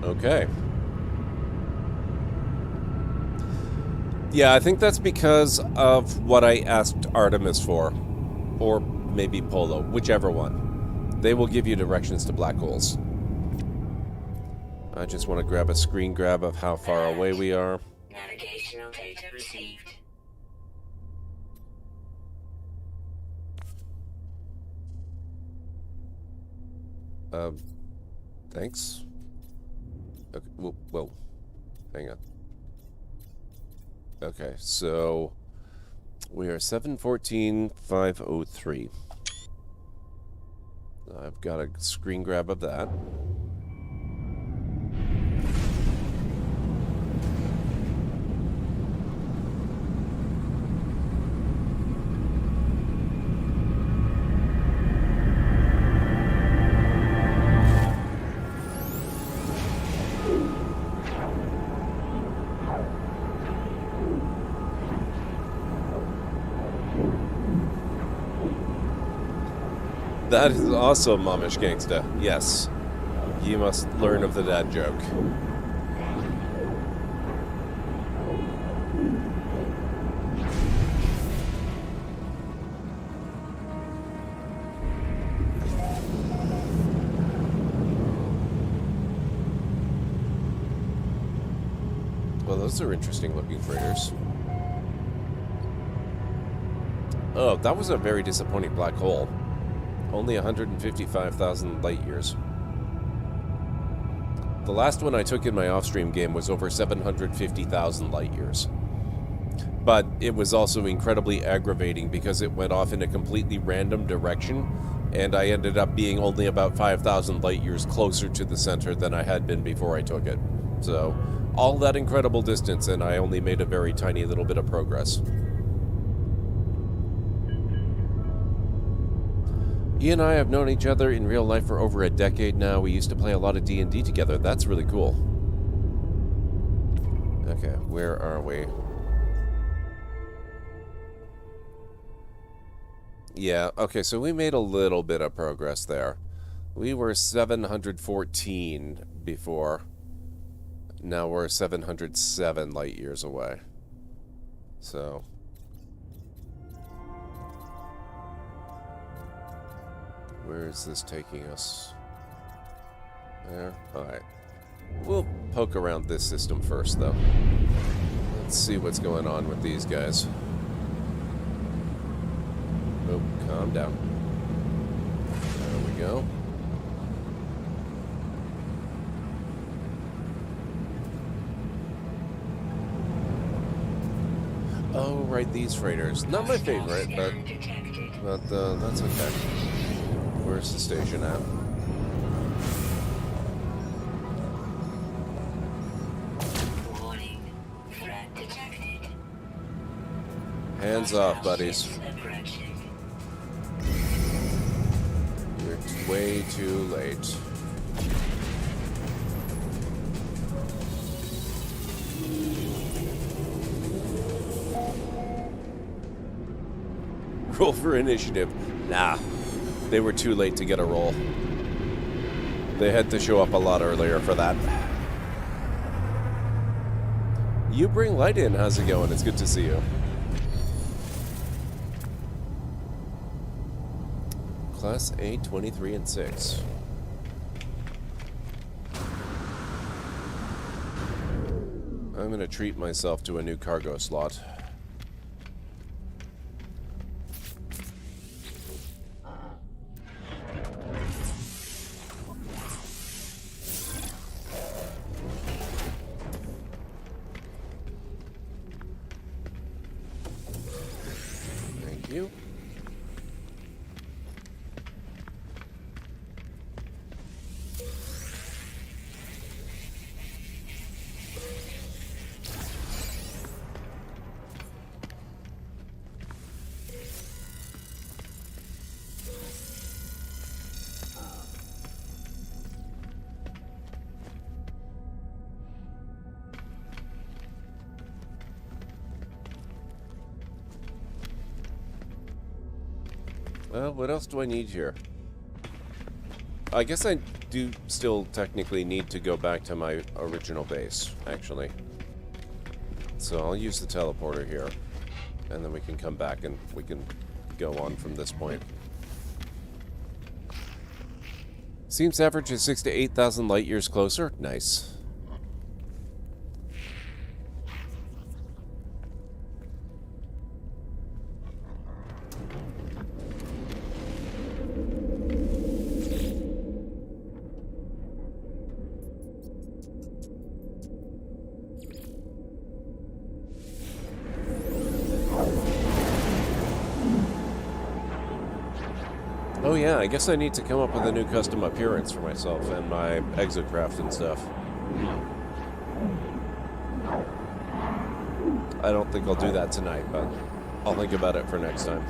Okay. Yeah, I think that's because of what I asked Artemis for. Or maybe Polo, whichever one. They will give you directions to black holes. I just want to grab a screen grab of how far away we are. Navigational data received. Thanks. Okay, whoa. Hang on. Okay, so we are 714,503. I've got a screen grab of that. That is also Momish Gangsta. Yes. You must learn of the dad joke. Well, those are interesting looking freighters. Oh, that was a very disappointing black hole. Only 155,000 light years. The last one I took in my off-stream game was over 750,000 light years. But it was also incredibly aggravating because it went off in a completely random direction, and I ended up being only about 5,000 light years closer to the center than I had been before I took it. So, all that incredible distance, and I only made a very tiny little bit of progress. He and I have known each other in real life for over a decade now. We used to play a lot of D&D together. That's really cool. Okay, where are we? Yeah, okay, so we made a little bit of progress there. We were 714 before. Now we're 707 light years away. So... where is this taking us? There? Alright. We'll poke around this system first, though. Let's see what's going on with these guys. Oh, calm down. There we go. Oh, right, these freighters. Not my favorite, but that's okay. Where's the station at? Warning. Threat detected. Hands off, buddies. You're way too late. Roll for initiative. Nah. They were too late to get a roll. They had to show up a lot earlier for that. You bring light in. How's it going? It's good to see you. Class A, 23 and 6. I'm going to treat myself to a new cargo slot. You. Well, what else do I need here? I guess I do still technically need to go back to my original base, actually. So I'll use the teleporter here, and then we can come back and we can go on from this point. Seems average is 6 to 8,000 light years closer. Nice. Oh yeah, I guess I need to come up with a new custom appearance for myself and my exocraft and stuff. I don't think I'll do that tonight, but I'll think about it for next time.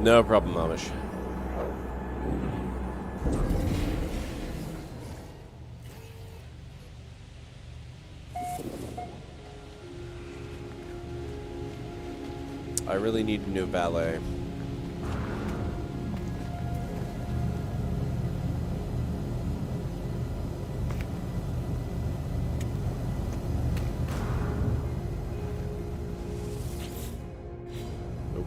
No problem, Amish. I really need a new valet. Nope.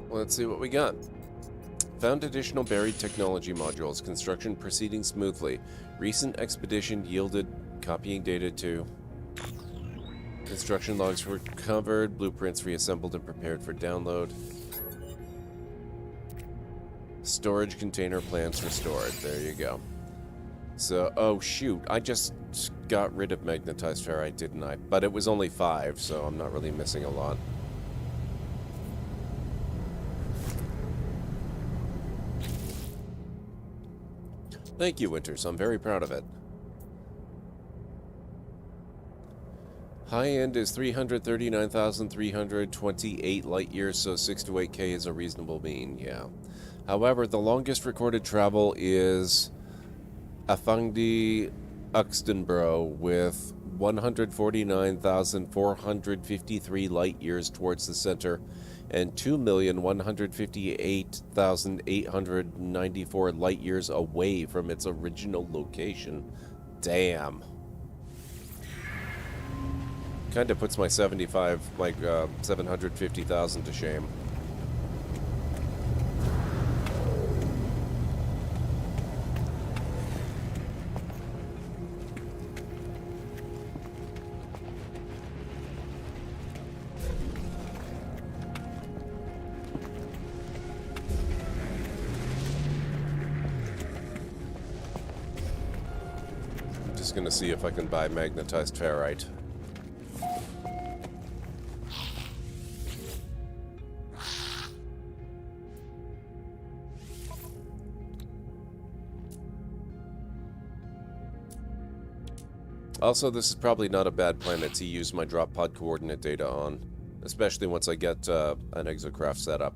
Let's see what we got. Found additional buried technology modules. Construction proceeding smoothly. Recent expedition yielded copying data to. Construction logs were recovered. Blueprints reassembled and prepared for download. Storage container plans restored. There you go. So, oh shoot, I just got rid of magnetized ferrite, didn't I? But it was only 5, so I'm not really missing a lot. Thank you, Winters. I'm very proud of it. High end is 339,328 light years, so 6 to 8K is a reasonable mean, yeah. However, the longest recorded travel is Afangdi Uxtonbro with 149,453 light years towards the center and 2,158,894 light years away from its original location. Damn. Kind of puts my 750,000 to shame. Gonna see if I can buy magnetized ferrite. Also, this is probably not a bad planet to use my drop pod coordinate data on, especially once I get an exocraft set up.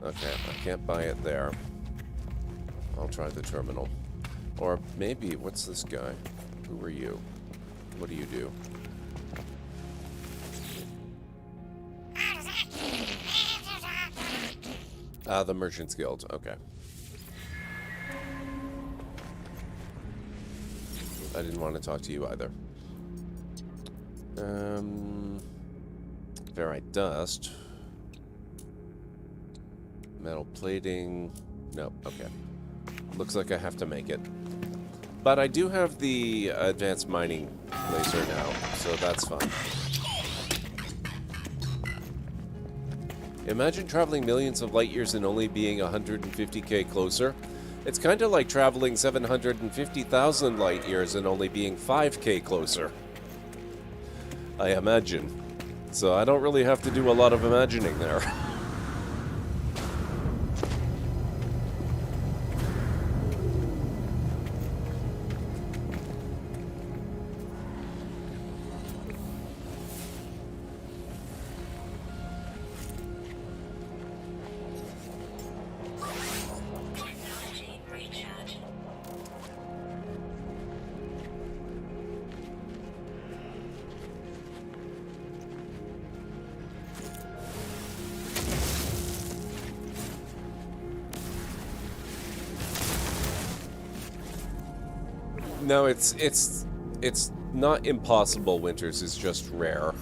Okay, I can't buy it there. I'll try the terminal. Or maybe, what's this guy? Who are you? What do you do? Ah, the Merchants Guild. Okay. I didn't want to talk to you either. Ferrite dust. Metal plating. Nope, okay. Looks like I have to make it. But I do have the advanced mining laser now, so that's fun. Imagine traveling millions of light years and only being 150k closer. It's kind of like traveling 750,000 light years and only being 5k closer. I imagine. So I don't really have to do a lot of imagining there. No, it's not impossible, Winters. It's just rare.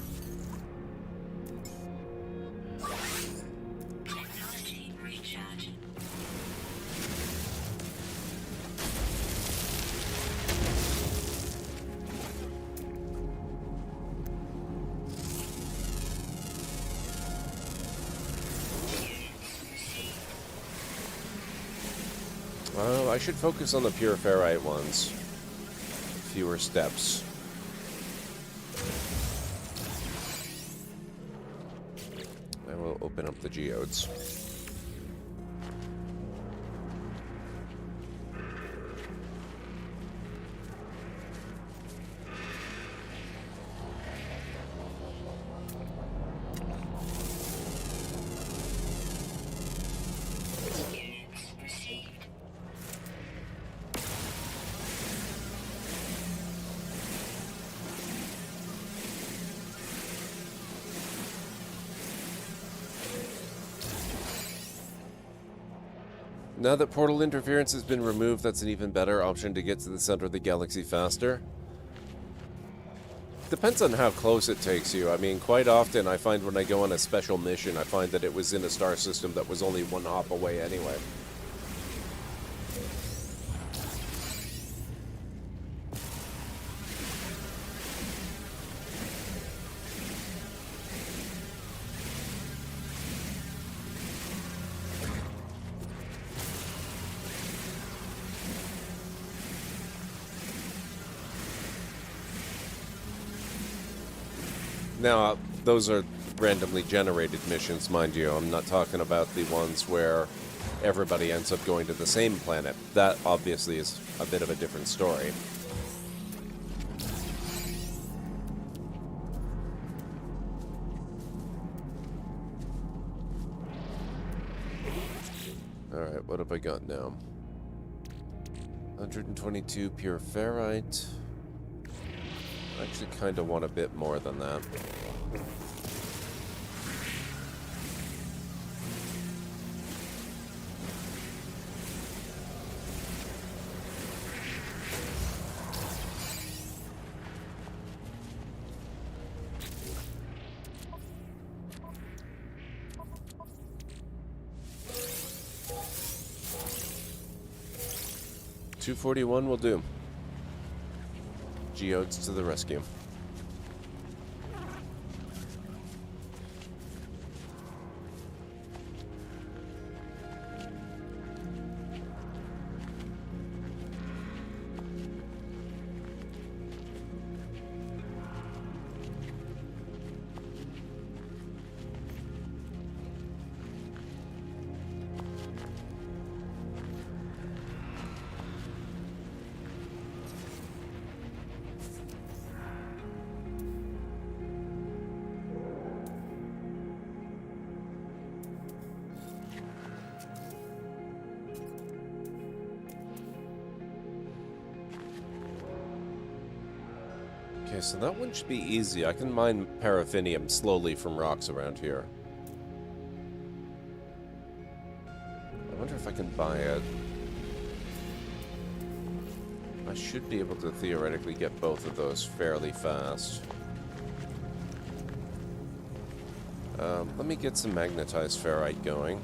Technology recharge. Well, I should focus on the pure ferrite ones. Fewer steps. I will open up the geodes. Units received. Now that portal interference has been removed, that's an even better option to get to the center of the galaxy faster. Depends on how close it takes you. I mean, quite often I find when I go on a special mission, I find that it was in a star system that was only one hop away anyway. Now, those are randomly generated missions, mind you. I'm not talking about the ones where everybody ends up going to the same planet. That obviously is a bit of a different story. Alright, what have I got now? 122 pure ferrite. I actually kind of want a bit more than that. $241 will do. Geodes to the rescue. Okay, so that one should be easy. I can mine paraffinium slowly from rocks around here. I wonder if I can buy it. I should be able to theoretically get both of those fairly fast. Let me get some magnetized ferrite going.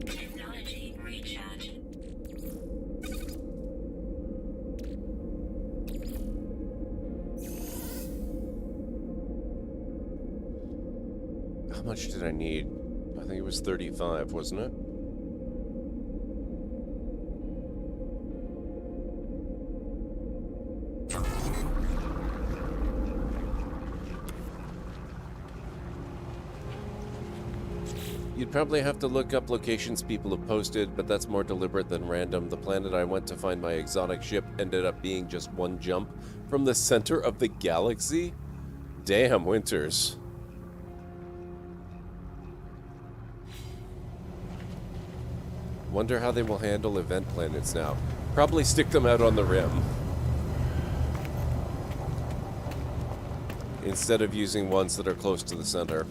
Technology recharge. How much did I need? I think it was 35, wasn't it? You'd probably have to look up locations people have posted, but that's more deliberate than random. The planet I went to find my exotic ship ended up being just one jump from the center of the galaxy? Damn, Winters. Wonder how they will handle event planets now. Probably stick them out on the rim. Instead of using ones that are close to the center.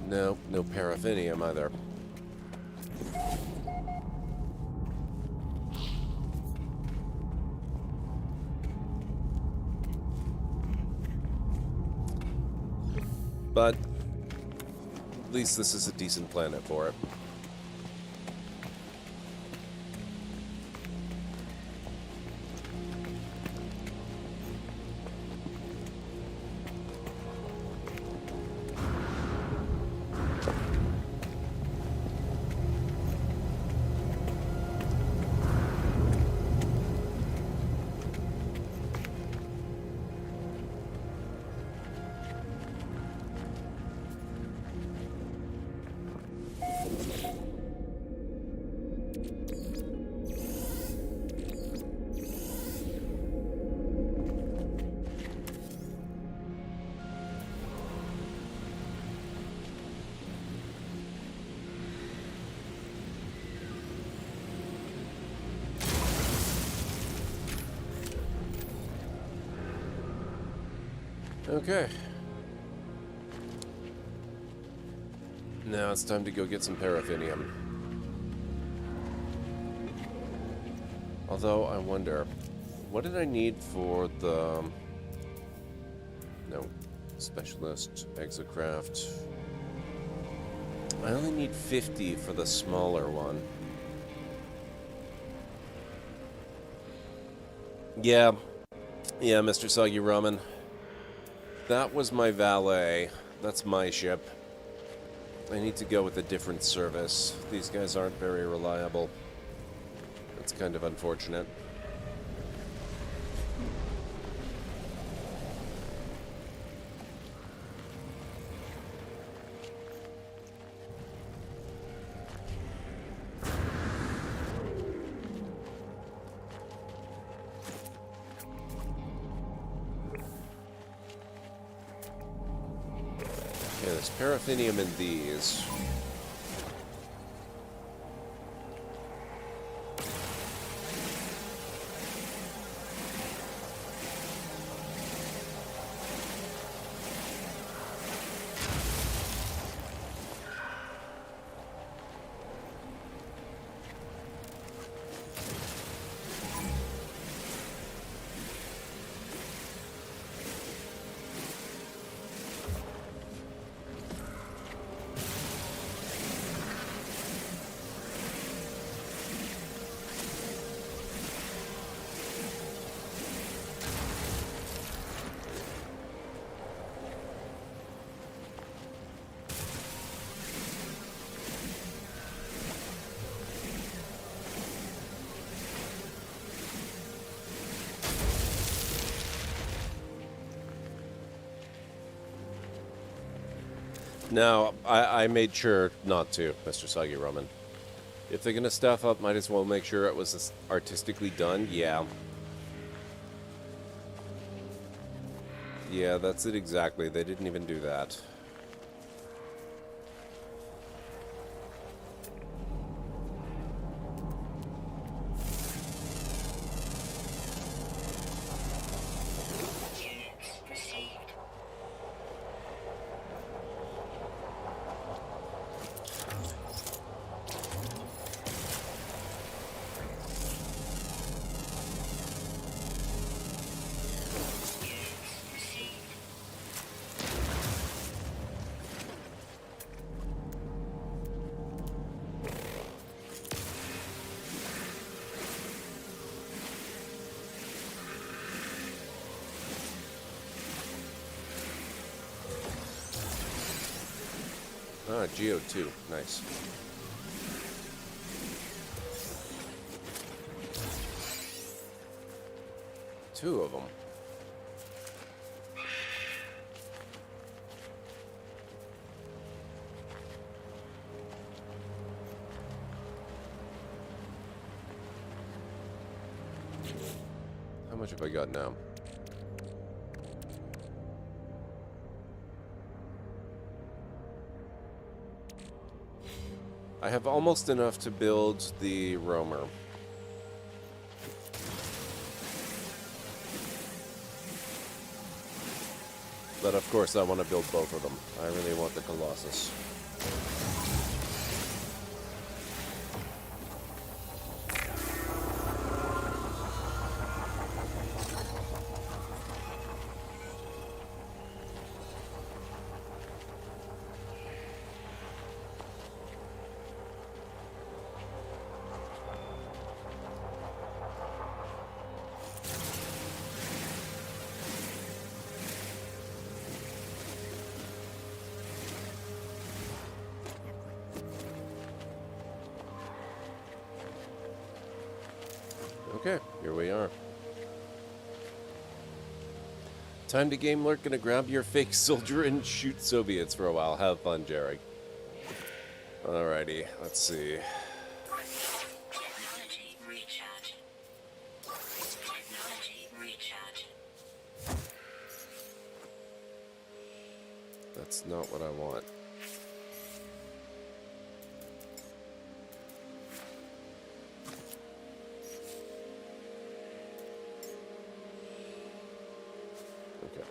No, no paraffinium either. But at least this is a decent planet for it. Okay. Now it's time to go get some paraffinium. Although, I wonder, what did I need for the... No. Specialist, Exocraft. I only need 50 for the smaller one. Yeah. Yeah, Mr. Soggy Ramen. That was my valet. That's my ship. I need to go with a different service. These guys aren't very reliable. That's kind of unfortunate. Okay, there's paraffinium in these. No, I made sure not to, Mr. Soggy Ramen. If they're gonna stuff up, might as well make sure it was artistically done. Yeah. Yeah, that's it exactly. They didn't even do that. Units received. Units received. Ah, Geo 2. Nice. Two of them. How much have I got now? I have almost enough to build the roamer. But of course I want to build both of them. I really want the Colossus. Okay, here we are. Time to game lurk. Gonna grab your fake soldier and shoot Soviets for a while. Have fun, Jarek. Alrighty, let's see. Technology recharge. Technology recharge. That's not what I want. Okay.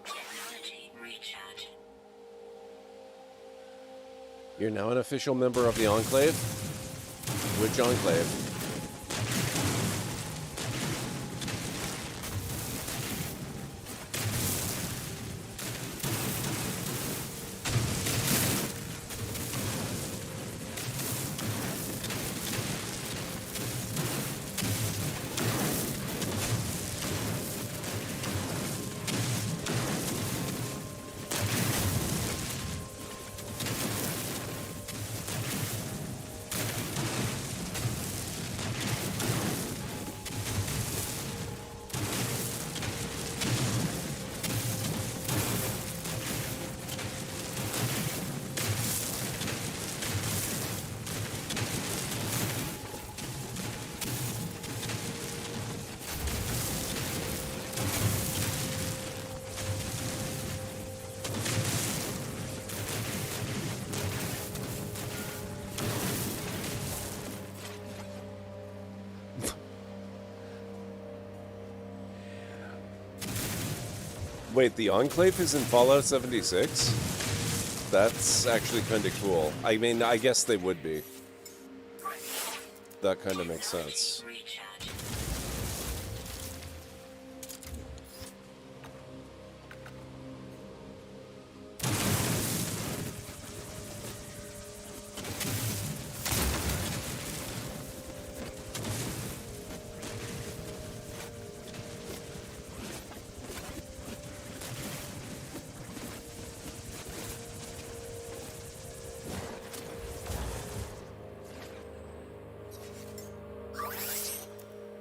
Technology recharge. You're now an official member of the Enclave? Which Enclave? Wait, the Enclave is in Fallout 76? That's actually kind of cool. I mean, I guess they would be. That kind of makes sense. Recharge.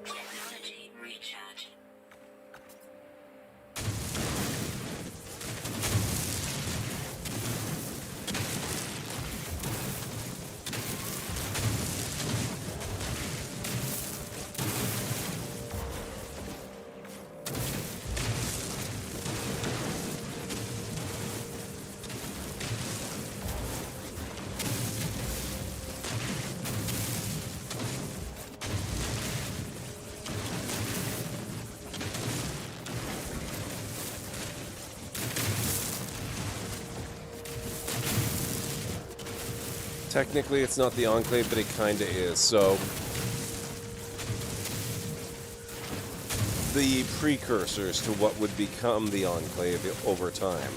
Technology recharge. Technically, it's not the Enclave, but it kinda is, so... The precursors to what would become the Enclave over time.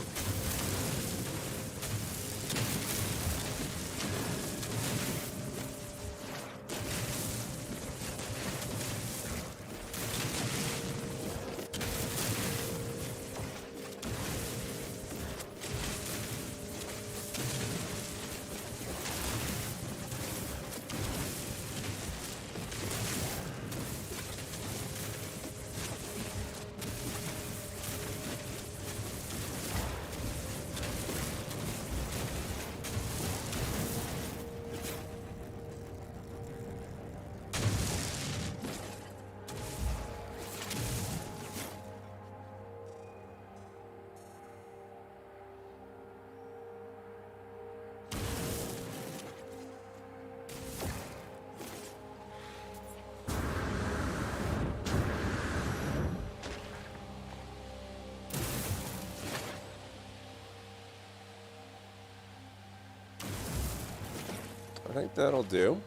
think that'll do.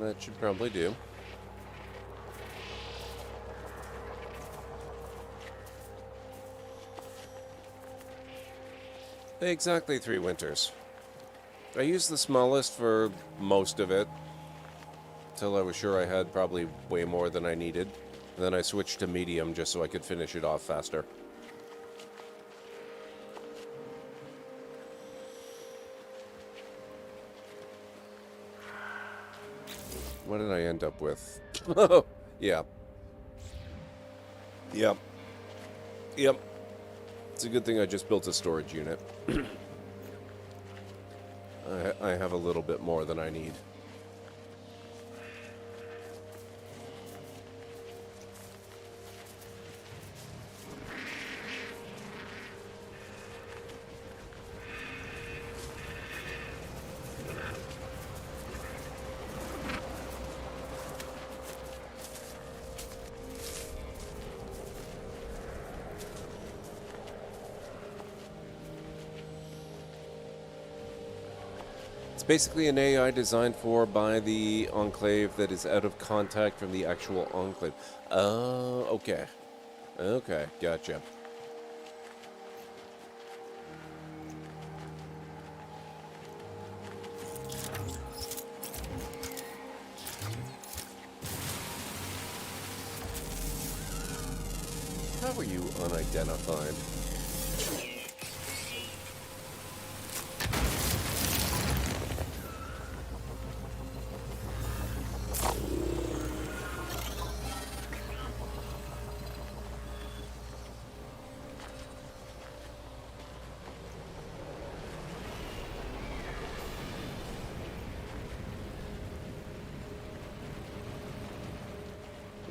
That should probably do. Exactly 3 winters. I used the smallest for most of it, till I was sure I had probably way more than I needed. And then I switched to medium just so I could finish it off faster. What did I end up with? Yeah. Yep. Yep. It's a good thing I just built a storage unit. I have a little bit more than I need. Basically an AI designed for by the Enclave that is out of contact from the actual Enclave. Oh, okay. Okay, gotcha. How are you unidentified?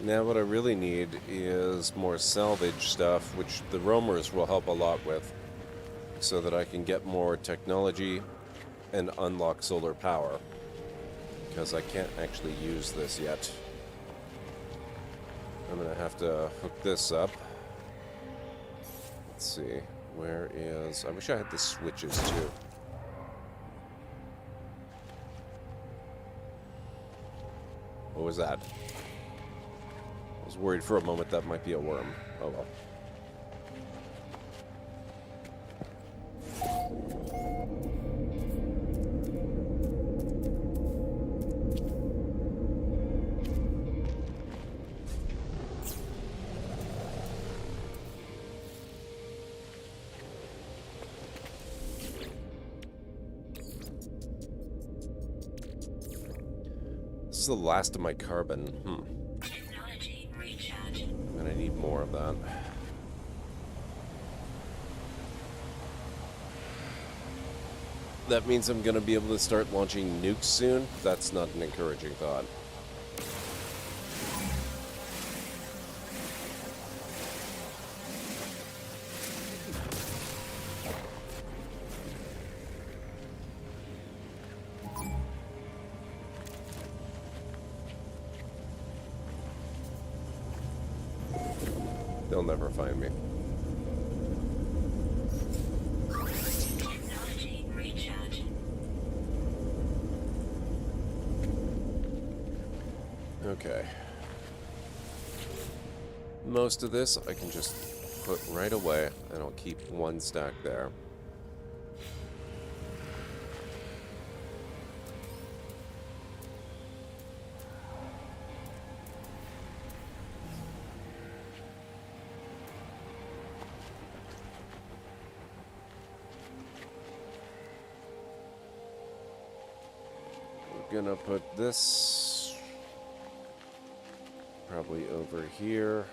Now what I really need is more salvage stuff, which the roamers will help a lot with, so that I can get more technology and unlock solar power, because I can't actually use this yet. I'm gonna have to hook this up. Let's see, where is... I wish I had the switches too. What was that? I was worried for a moment that might be a worm. Oh well. This is the last of my carbon. Technology recharge. And I need more of that. That means I'm going to be able to start launching nukes soon. That's not an encouraging thought. They'll never find me. Technology recharge. Okay. Most of this I can just put right away, and I'll keep one stack there. We're gonna put this probably over here.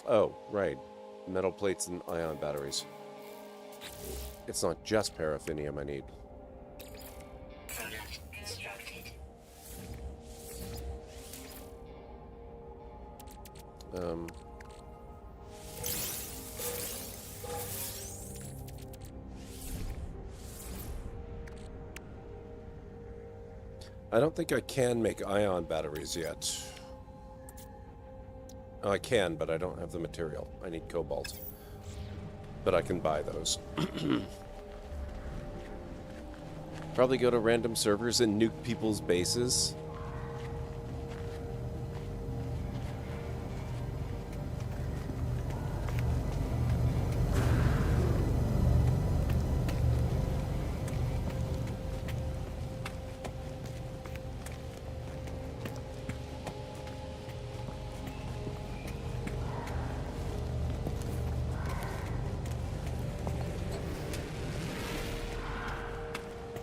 Oh, right. Metal plates and ion batteries. It's not just paraffinium I need. Product constructed. I don't think I can make ion batteries yet. Oh, I can, but I don't have the material. I need cobalt. But I can buy those. Probably go to random servers and nuke people's bases.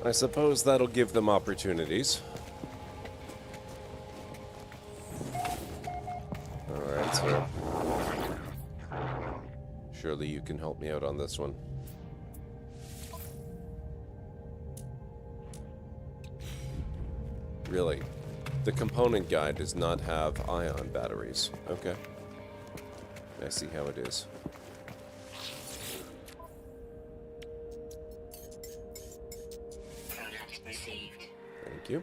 I suppose that'll give them opportunities. Alright, so... surely you can help me out on this one. Really? The component guide does not have ion batteries. Okay. I see how it is. Product received. Thank you.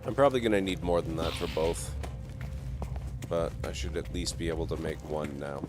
I'm probably going to need more than that for both. But I should at least be able to make one now.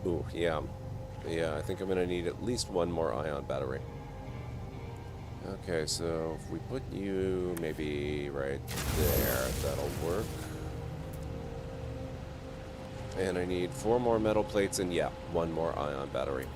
Ooh, yeah. Yeah, I think I'm gonna need at least one more ion battery. Okay, so if we put you maybe right there, that'll work. And I need 4 more metal plates and, yeah, 1 more ion battery.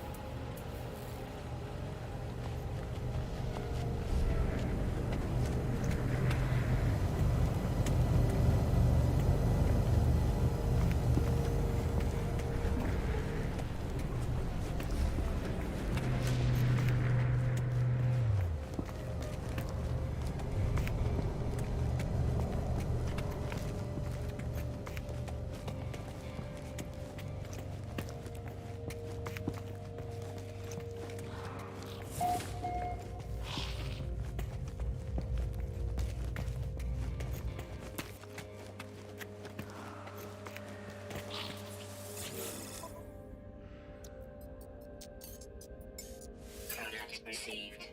Product received.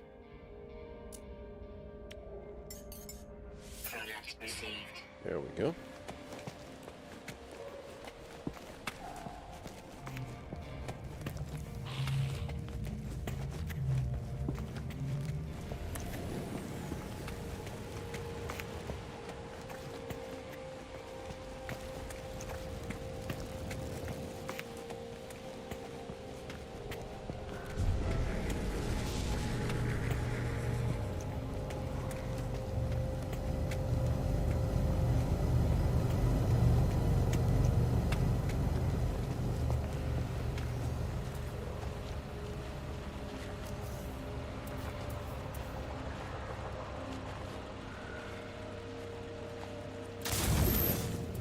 Product received. There we go.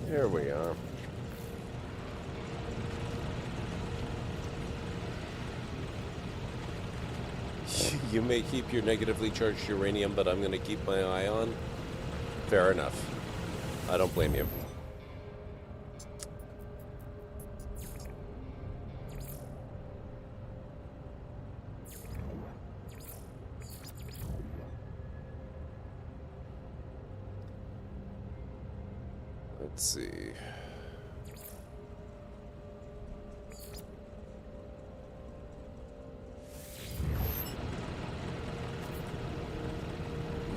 Here we are. You may keep your negatively charged uranium, but I'm going to keep my ion. Fair enough. I don't blame you. Let's see.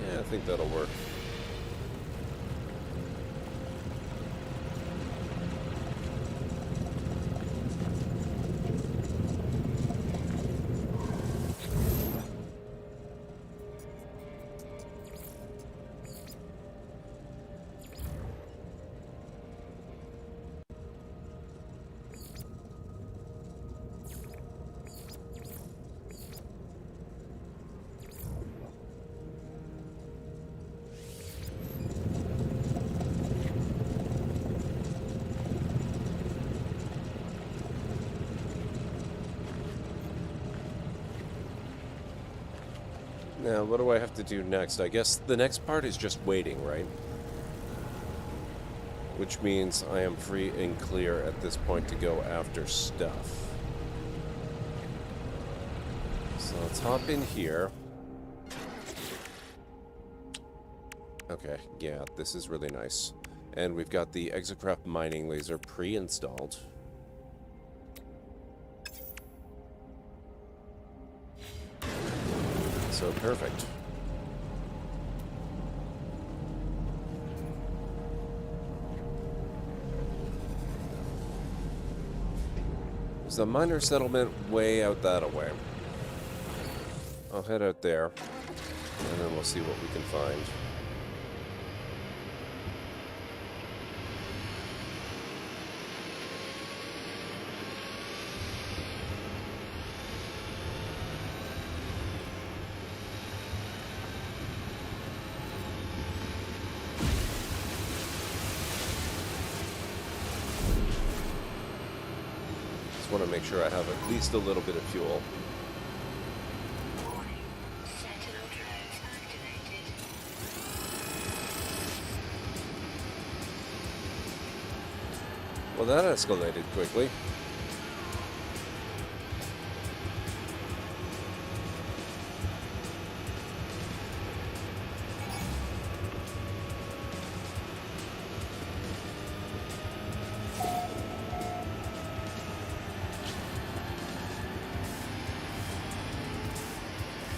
Yeah, I think that'll work. Now, what do I have to do next? I guess the next part is just waiting, right? Which means I am free and clear at this point to go after stuff. So let's hop in here. Okay, yeah, this is really nice. And we've got the Exocraft mining laser pre-installed. So perfect. There's a miner settlement way out that way. I'll head out there, and then we'll see what we can find. Just want to make sure I have at least a little bit of fuel. Warning. Sentinel drones activated. Well, that escalated quickly.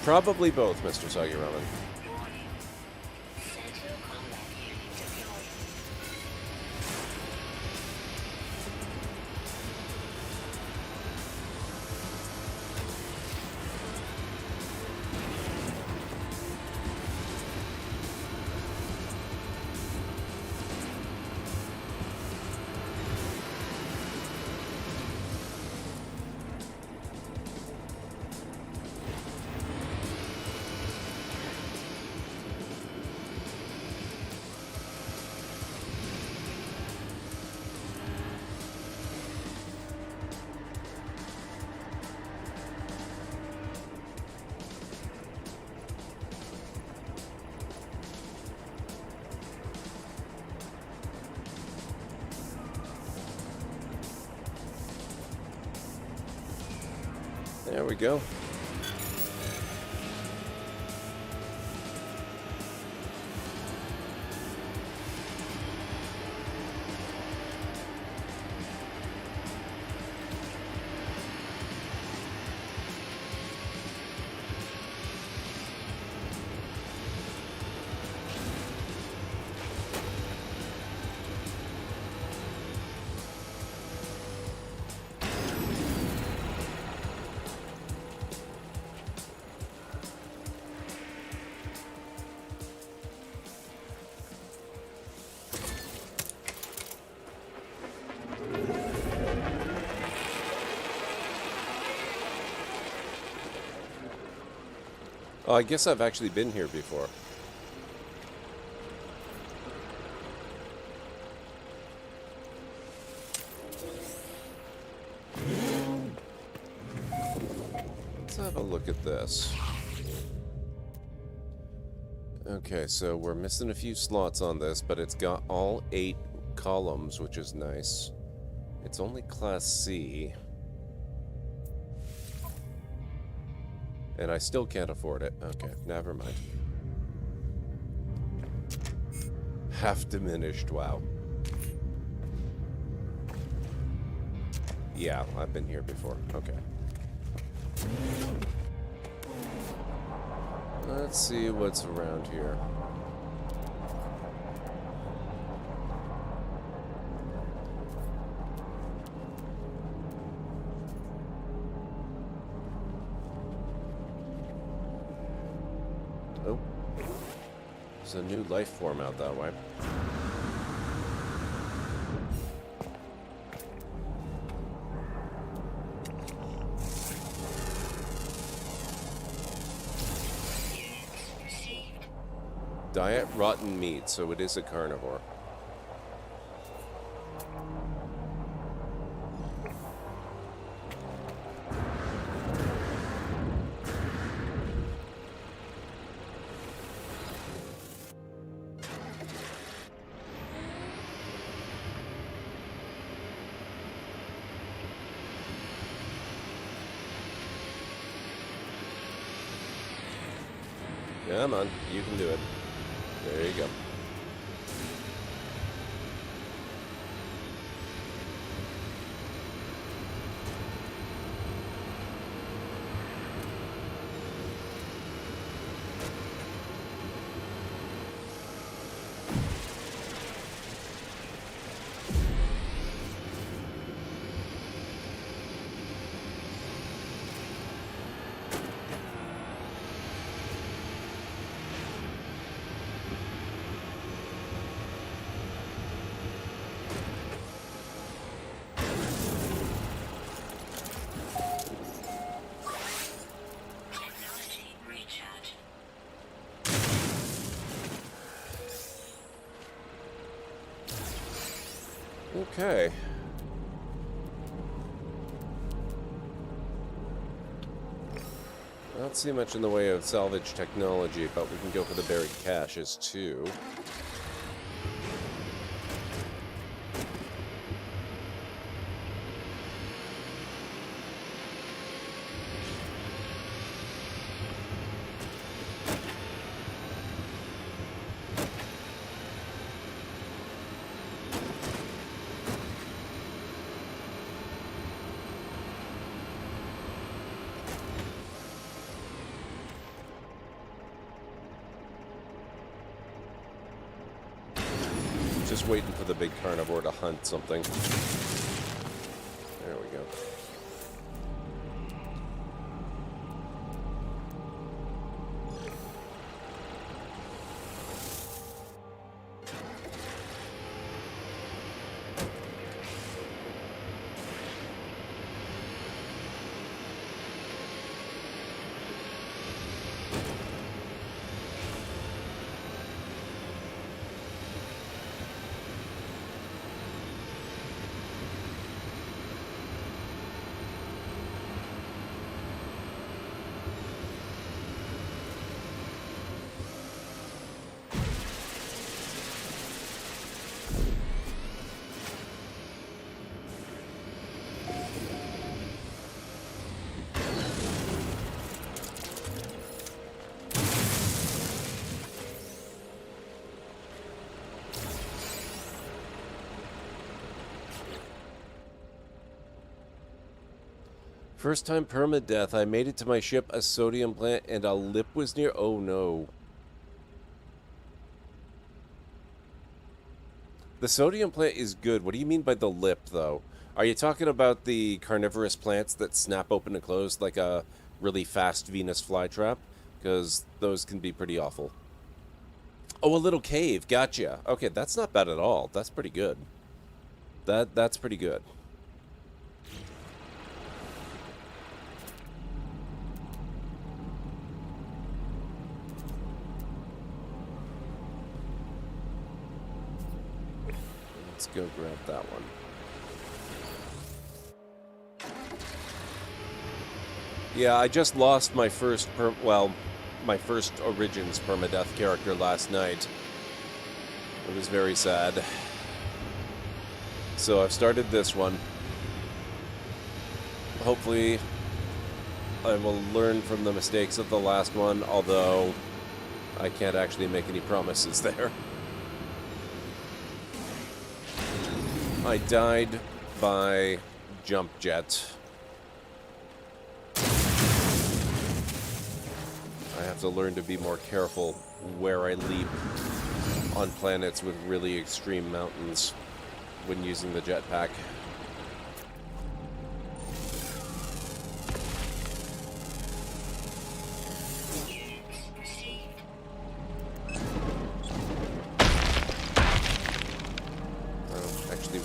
Probably both, Mr. Soggy Ramen. Warning. Sentinel combat unit deployed. There we go. Oh, I guess I've actually been here before. Let's have a look at this. Okay, so we're missing a few slots on this, but it's got all 8 columns, which is nice. It's only Class C. And I still can't afford it. Okay, never mind. Half diminished, wow. Yeah, I've been here before. Okay. Let's see what's around here. Oh. There's a new life form out that way. Units received. Diet rotten meat, so it is a carnivore. Come on, you can do it. There you go. Okay. I don't see much in the way of salvage technology, but we can go for the buried caches too. Just waiting for the big carnivore to hunt something. There we go. First time permadeath. I made it to my ship, a sodium plant, and a lip was near. Oh no. The sodium plant is good. What do you mean by the lip, though? Are you talking about the carnivorous plants that snap open and close like a really fast Venus flytrap? Because those can be pretty awful. Oh, a little cave. Gotcha. Okay, that's not bad at all. That's pretty good. That's pretty good. Let's go grab that one. Yeah, I just lost my first my first Origins permadeath character last night. It was very sad. So I've started this one. Hopefully I will learn from the mistakes of the last one, although I can't actually make any promises there. I died by jump jet. I have to learn to be more careful where I leap on planets with really extreme mountains when using the jetpack.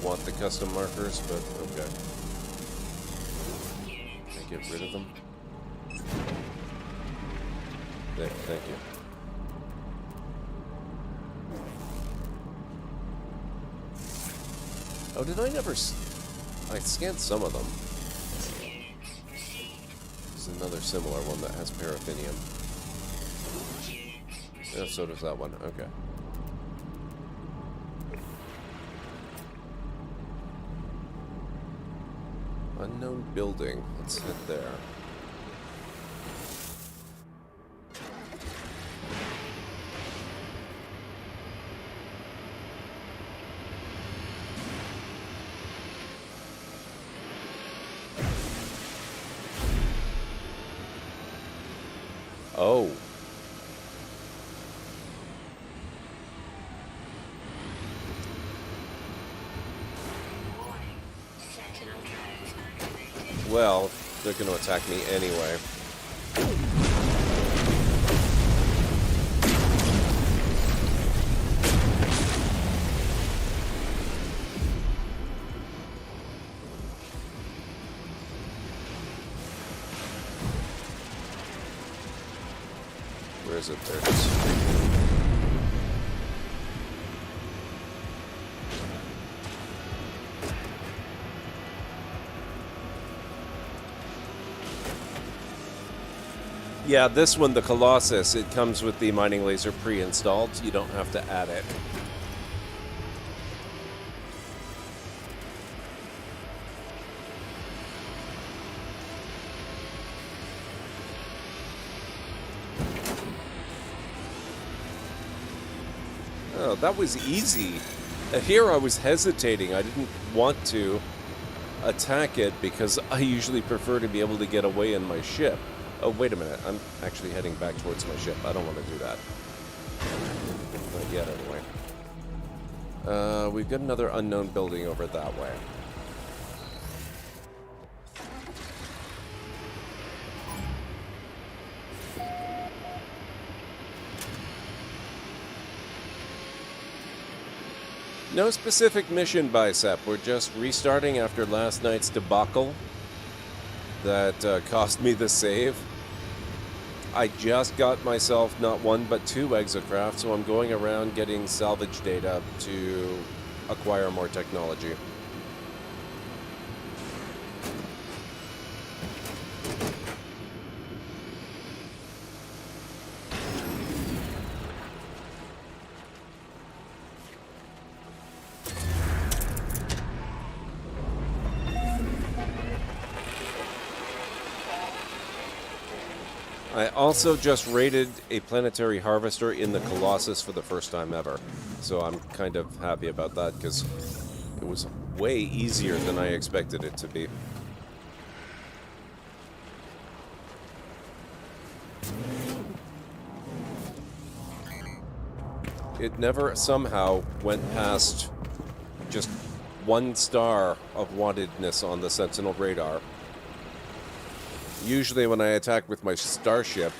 Want the custom markers, but okay. Can I get rid of them? There, thank you. Oh, did I never... I scanned some of them. There's another similar one that has paraffinium. Oh, so does that one. Okay. Unknown building. Let's head there. Oh. Well, they're going to attack me anyway. Where is it? There it is. Yeah, this one, the Colossus, it comes with the mining laser pre-installed. You don't have to add it. Oh, that was easy. Here I was hesitating. I didn't want to attack it because I usually prefer to be able to get away in my ship. Oh, wait a minute. I'm actually heading back towards my ship. I don't want to do that. Not yet, anyway. We've got another unknown building over that way. No specific mission, Bicep. We're just restarting after last night's debacle that cost me the save. I just got myself not one but two exocraft, so I'm going around getting salvage data to acquire more technology. I also just raided a planetary harvester in the Colossus for the first time ever, so I'm kind of happy about that because it was way easier than I expected it to be. It never somehow went past just 1 star of wantedness on the Sentinel radar. Usually when I attack with my starship,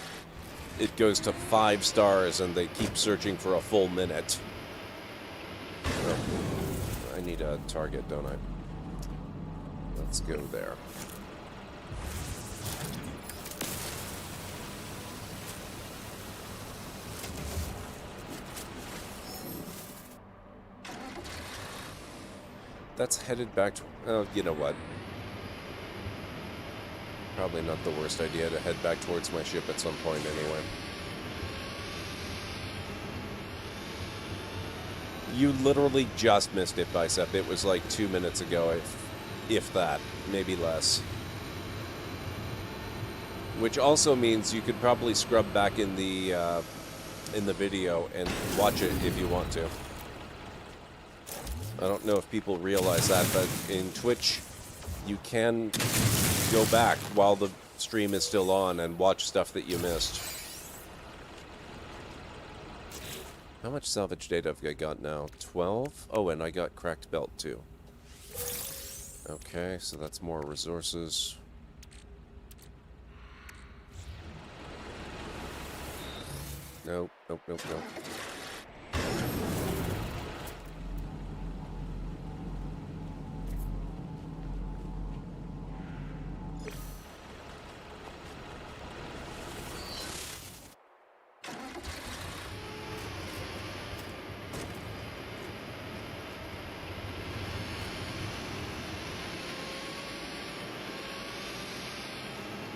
it goes to 5 stars and they keep searching for a full minute. Oh, I need a target, don't I? Let's go there. That's headed back to... Oh, you know what? Probably not the worst idea to head back towards my ship at some point anyway. You literally just missed it, Bicep. It was like 2 minutes ago, if that. Maybe less. Which also means you could probably scrub back in the video and watch it if you want to. I don't know if people realize that, but in Twitch, you can go back while the stream is still on and watch stuff that you missed. How much salvage data have I got now? 12? Oh, and I got cracked belt too. Okay, so that's more resources. Nope, nope, nope, nope.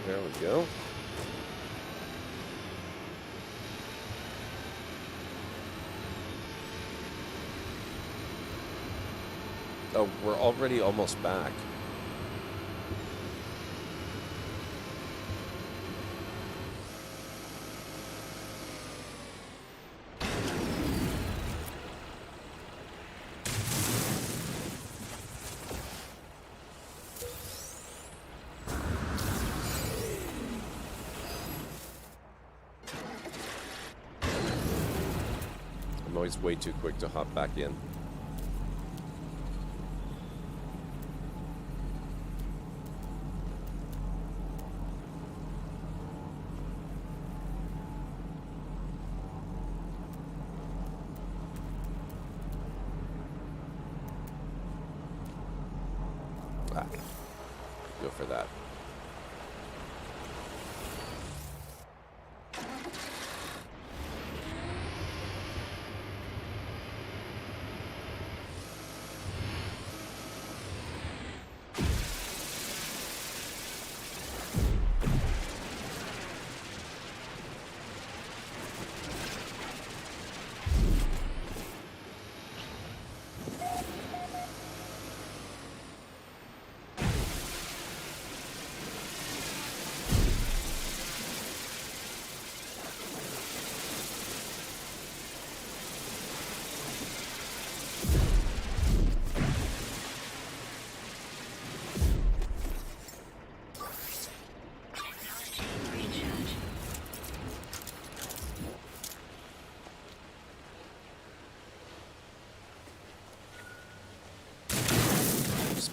There we go. Oh, we're already almost back. I'm always way too quick to hop back in. Go for that.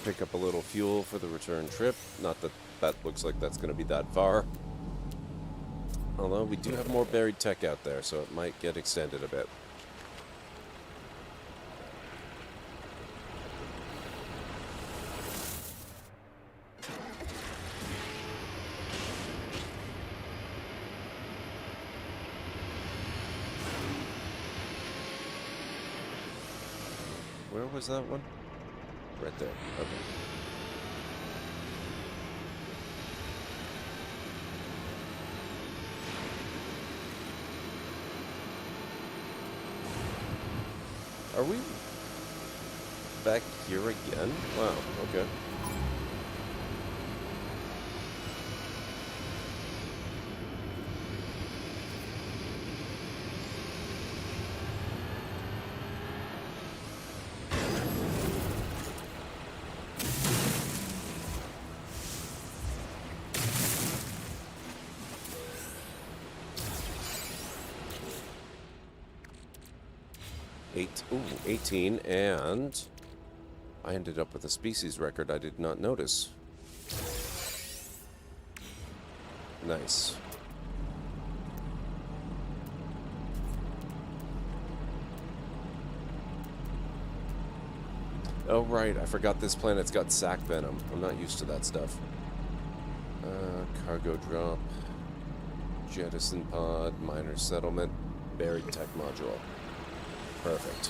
Pick up a little fuel for the return trip. Not that that looks like that's going to be that far. Although we do have more buried tech out there, so it might get extended a bit. Where was that one? Right there. Okay. Are we back here again? Wow, okay. Ooh, 18, and I ended up with a species record I did not notice. Nice. Oh, right, I forgot this planet's got sac venom. I'm not used to that stuff. Cargo drop, jettison pod, minor settlement, buried tech module. Perfect.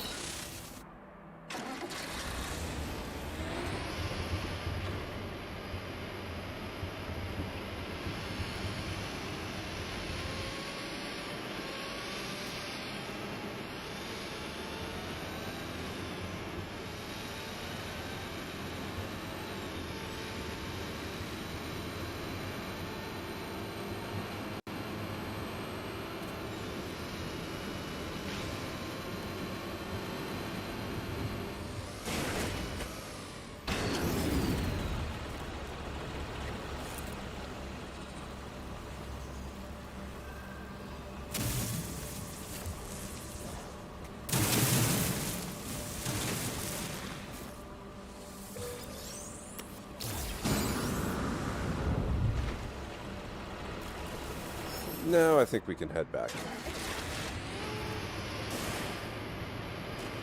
No, I think we can head back.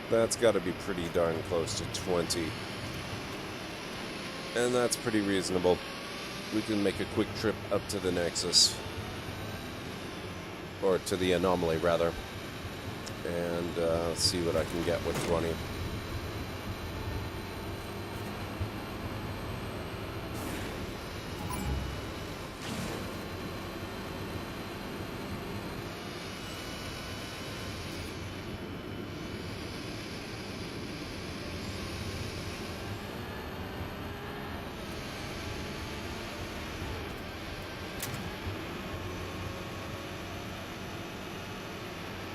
That's got to be pretty darn close to 20. And that's pretty reasonable. We can make a quick trip up to the Nexus. Or to the anomaly, rather. And see what I can get with 20.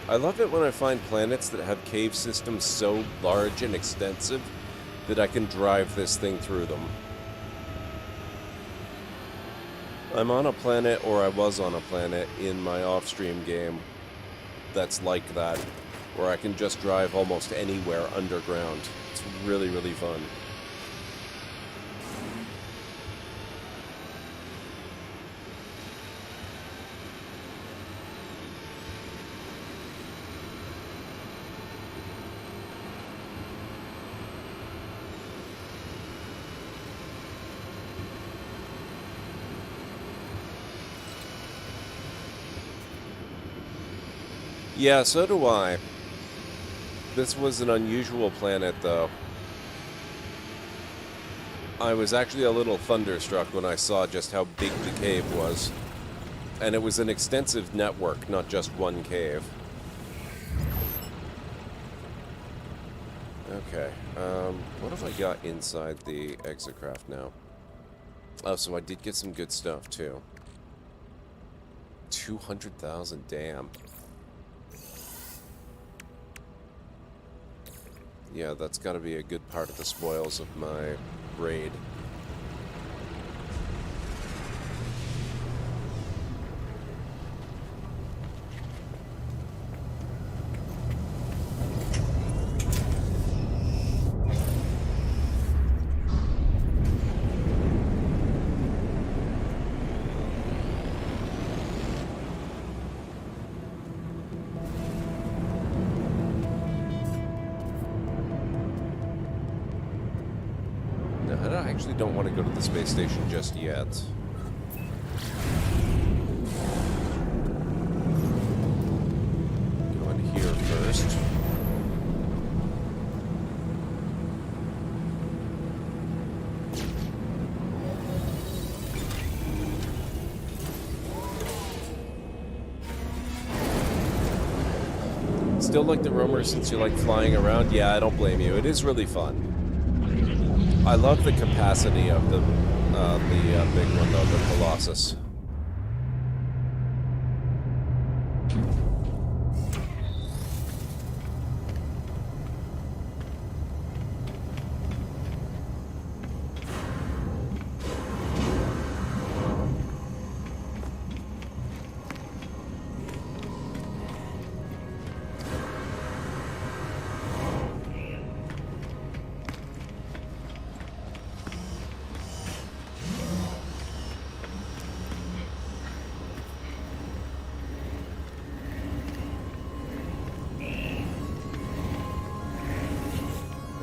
I love it when I find planets that have cave systems so large and extensive that I can drive this thing through them. I'm on a planet, or I was on a planet, in my off-stream game that's like that. where I can just drive almost anywhere underground. It's really, really fun. Yeah, so do I. This was an unusual planet, though. I was actually a little thunderstruck when I saw just how big the cave was. And it was an extensive network, not just one cave. Okay, what have I got inside the exocraft now? Oh, so I did get some good stuff, too. 200,000, damn. Yeah, that's got to be a good part of the spoils of my raid. I actually don't want to go to the space station just yet. Go in here first. Still like the roamer since you like flying around? Yeah, I don't blame you. It is really fun. I love the capacity of the big one, though, the Colossus.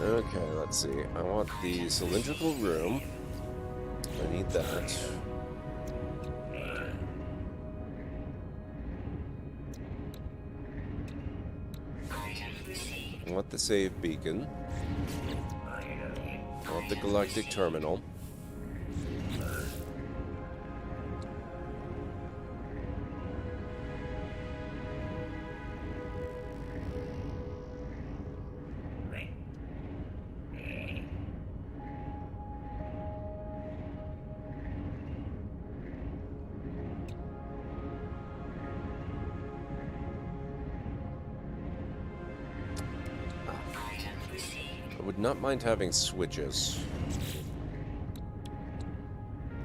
Okay, let's see. I want the cylindrical room. I need that. I want the save beacon. I want the galactic terminal. I would not mind having switches.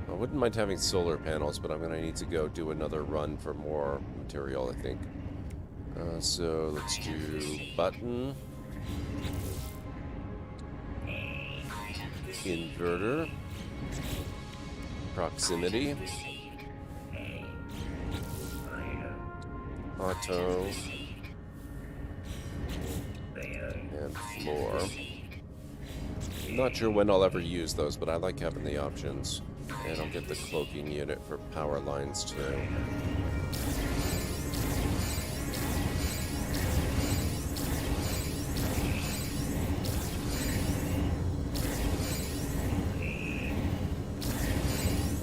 I wouldn't mind having solar panels, but I'm going to need to go do another run for more material, I think. So let's do button. Inverter. Proximity. Auto. And floor. I'm not sure when I'll ever use those, but I like having the options. And I'll get the cloaking unit for power lines too.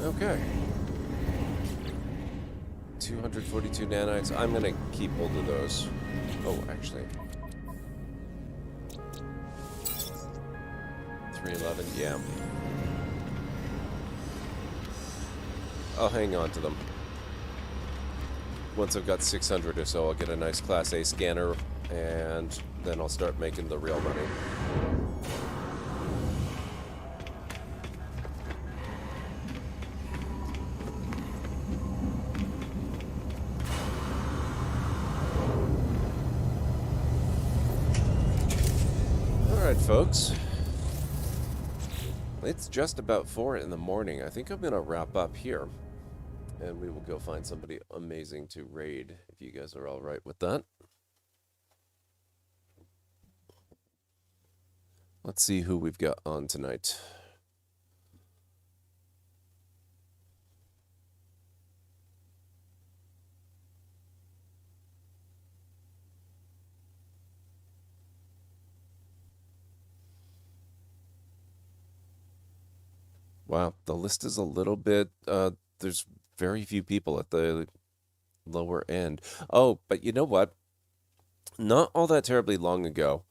Okay. 242 nanites. I'm gonna keep hold of those. Oh, actually. 311, yeah. I'll hang on to them. Once I've got 600 or so, I'll get a nice Class A scanner, and then I'll start making the real money. Alright, folks. It's just about 4 in the morning. I think I'm going to wrap up here. And we will go find somebody amazing to raid, if you guys are alright with that. Let's see who we've got on tonight. Wow, the list is a little bit, there's very few people at the lower end. Oh, but you know what? Not all that terribly long ago,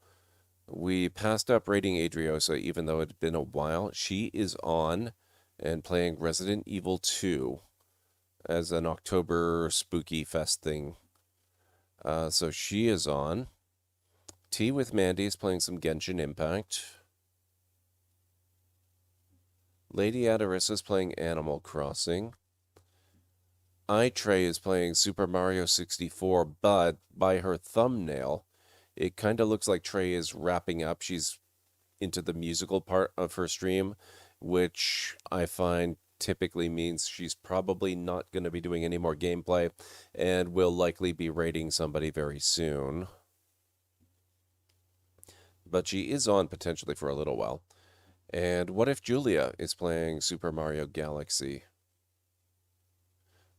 we passed up rating Adriosa, even though it had been a while. She is on and playing Resident Evil 2 as an October spooky fest thing. So she is on. Tea with Mandy is playing some Genshin Impact. Lady Adarissa is playing Animal Crossing. iTrey is playing Super Mario 64, but by her thumbnail, it kind of looks like Trey is wrapping up. She's into the musical part of her stream, which I find typically means she's probably not going to be doing any more gameplay and will likely be raiding somebody very soon. But she is on potentially for a little while. And what if Julia is playing Super Mario Galaxy?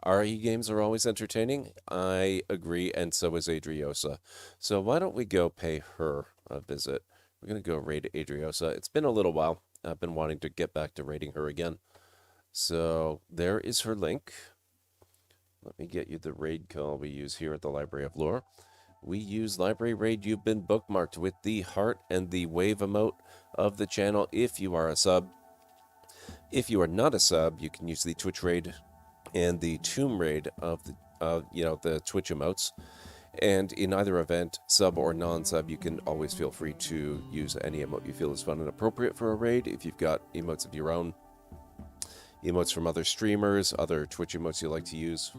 RE games are always entertaining. I agree, and so is Adriosa. So why don't we go pay her a visit? We're going to go raid Adriosa. It's been a little while. I've been wanting to get back to raiding her again. So there is her link. Let me get you the raid call we use here at the Library of Lore. We use Library Raid. You've been bookmarked with the heart and the wave emote of the channel if you are a sub. If you are not a sub, you can use the Twitch Raid and the Tomb Raid of the Twitch emotes. And in either event, sub or non-sub, you can always feel free to use any emote you feel is fun and appropriate for a raid. If you've got emotes of your own, emotes from other streamers, other Twitch emotes you like to use,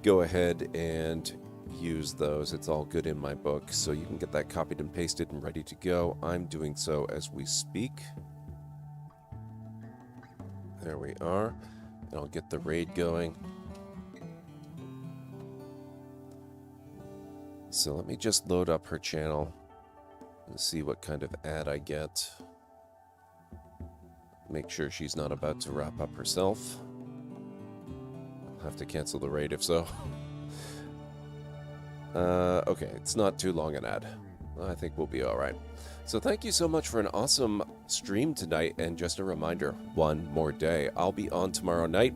go ahead and use those. It's all good in my book, so you can get that copied and pasted and ready to go. I'm doing so as we speak. There we are. And I'll get the raid going. So let me just load up her channel and see what kind of ad I get. Make sure she's not about to wrap up herself. I'll have to cancel the raid if so. Okay, it's not too long an ad. I think we'll be alright. So thank you so much for an awesome stream tonight, and just a reminder, one more day. I'll be on tomorrow night.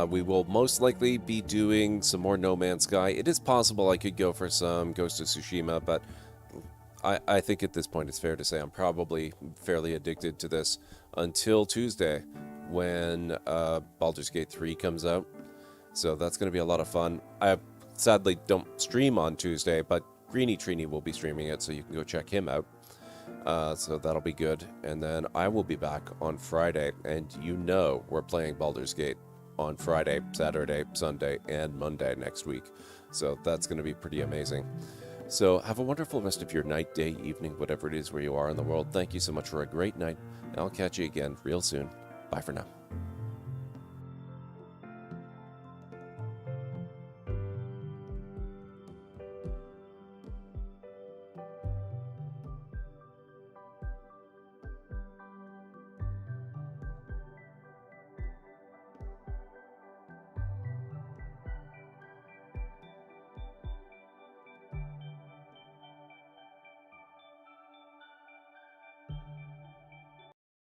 We will most likely be doing some more No Man's Sky. It is possible I could go for some Ghost of Tsushima, but I think at this point it's fair to say I'm probably fairly addicted to this until Tuesday when Baldur's Gate 3 comes out. So that's going to be a lot of fun. I sadly don't stream on Tuesday, but Greeny Trini will be streaming it, so you can go check him out. So that'll be good. And then I will be back on Friday, and you know we're playing Baldur's Gate on Friday, Saturday, Sunday, and Monday next week. So that's going to be pretty amazing. So have a wonderful rest of your night, day, evening, whatever it is where you are in the world. Thank you so much for a great night. I'll catch you again real soon. Bye for now.